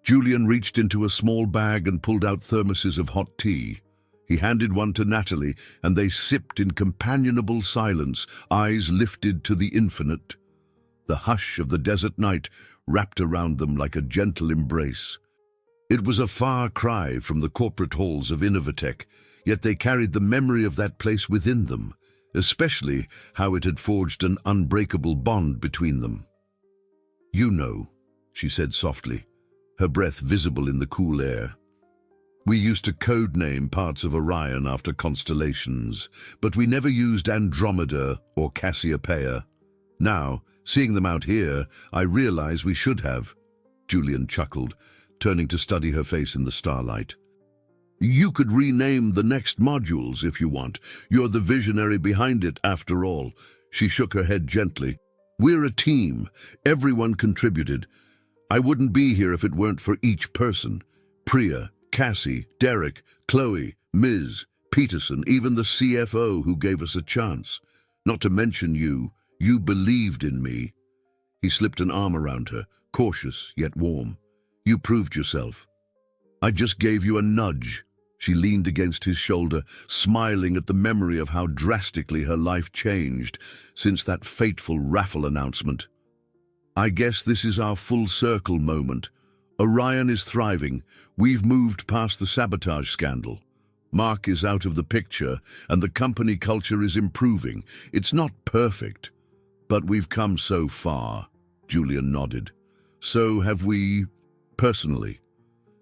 Julian reached into a small bag and pulled out thermoses of hot tea. He handed one to Natalie, and they sipped in companionable silence, eyes lifted to the infinite. The hush of the desert night wrapped around them like a gentle embrace. It was a far cry from the corporate halls of Innovatech, yet they carried the memory of that place within them, especially how it had forged an unbreakable bond between them. "You know," she said softly, her breath visible in the cool air. "We used to codename parts of Orion after constellations, but we never used Andromeda or Cassiopeia. Now, seeing them out here, I realize we should have." Julian chuckled, turning to study her face in the starlight. "You could rename the next modules if you want. You're the visionary behind it, after all." She shook her head gently. "We're a team. Everyone contributed. I wouldn't be here if it weren't for each person. Priya, Cassie, Derek, Chloe, Ms., Peterson, even the CFO who gave us a chance. Not to mention you. You believed in me." He slipped an arm around her, cautious yet warm. "You proved yourself. I just gave you a nudge." She leaned against his shoulder, smiling at the memory of how drastically her life changed since that fateful raffle announcement. "I guess this is our full circle moment. Orion is thriving. We've moved past the sabotage scandal. Mark is out of the picture, and the company culture is improving. It's not perfect, but we've come so far." Julian nodded. "So have we, personally."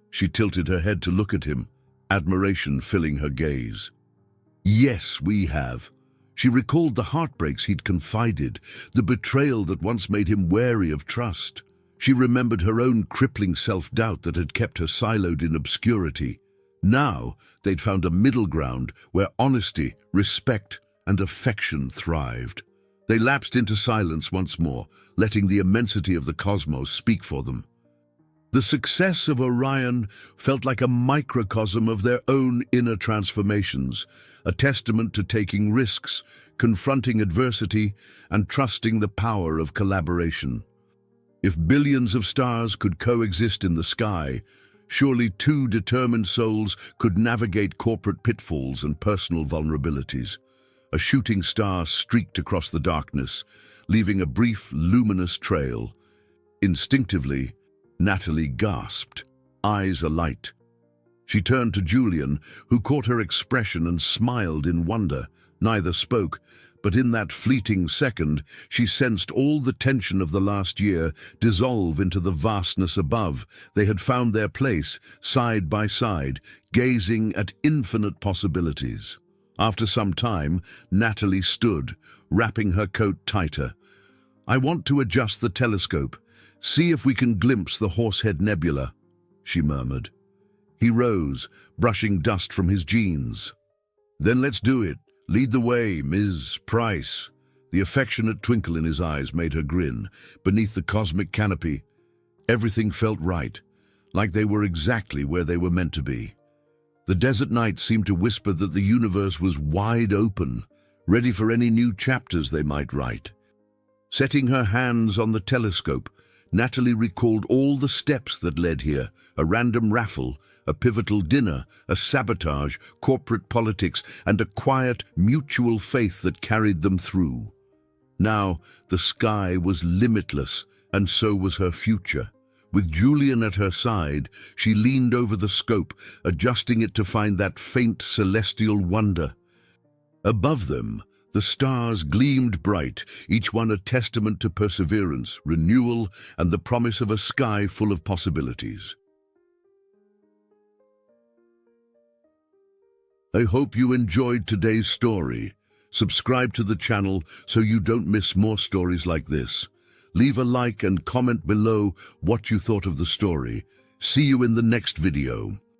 She tilted her head to look at him, admiration filling her gaze. "Yes, we have." She recalled the heartbreaks he'd confided, the betrayal that once made him wary of trust. She remembered her own crippling self-doubt that had kept her siloed in obscurity. Now they'd found a middle ground where honesty, respect, and affection thrived. They lapsed into silence once more, letting the immensity of the cosmos speak for them. The success of Orion felt like a microcosm of their own inner transformations, a testament to taking risks, confronting adversity, and trusting the power of collaboration. If billions of stars could coexist in the sky, surely two determined souls could navigate corporate pitfalls and personal vulnerabilities. A shooting star streaked across the darkness, leaving a brief, luminous trail. Instinctively, Natalie gasped, eyes alight. She turned to Julian, who caught her expression and smiled in wonder. Neither spoke, But in that fleeting second, she sensed all the tension of the last year dissolve into the vastness above. They had found their place, side by side, gazing at infinite possibilities. After some time, Natalie stood, wrapping her coat tighter. "I want to adjust the telescope. See if we can glimpse the Horsehead Nebula," she murmured. He rose, brushing dust from his jeans. "Then let's do it. Lead the way, Ms. Price." The affectionate twinkle in his eyes made her grin. Beneath the cosmic canopy, everything felt right, like they were exactly where they were meant to be. The desert night seemed to whisper that the universe was wide open, ready for any new chapters they might write. Setting her hands on the telescope, Natalie recalled all the steps that led here: a random raffle, a pivotal dinner, a sabotage, corporate politics, and a quiet, mutual faith that carried them through. Now, the sky was limitless, and so was her future. With Julian at her side, she leaned over the scope, adjusting it to find that faint celestial wonder. Above them, the stars gleamed bright, each one a testament to perseverance, renewal, and the promise of a sky full of possibilities. I hope you enjoyed today's story. Subscribe to the channel so you don't miss more stories like this. Leave a like and comment below what you thought of the story. See you in the next video.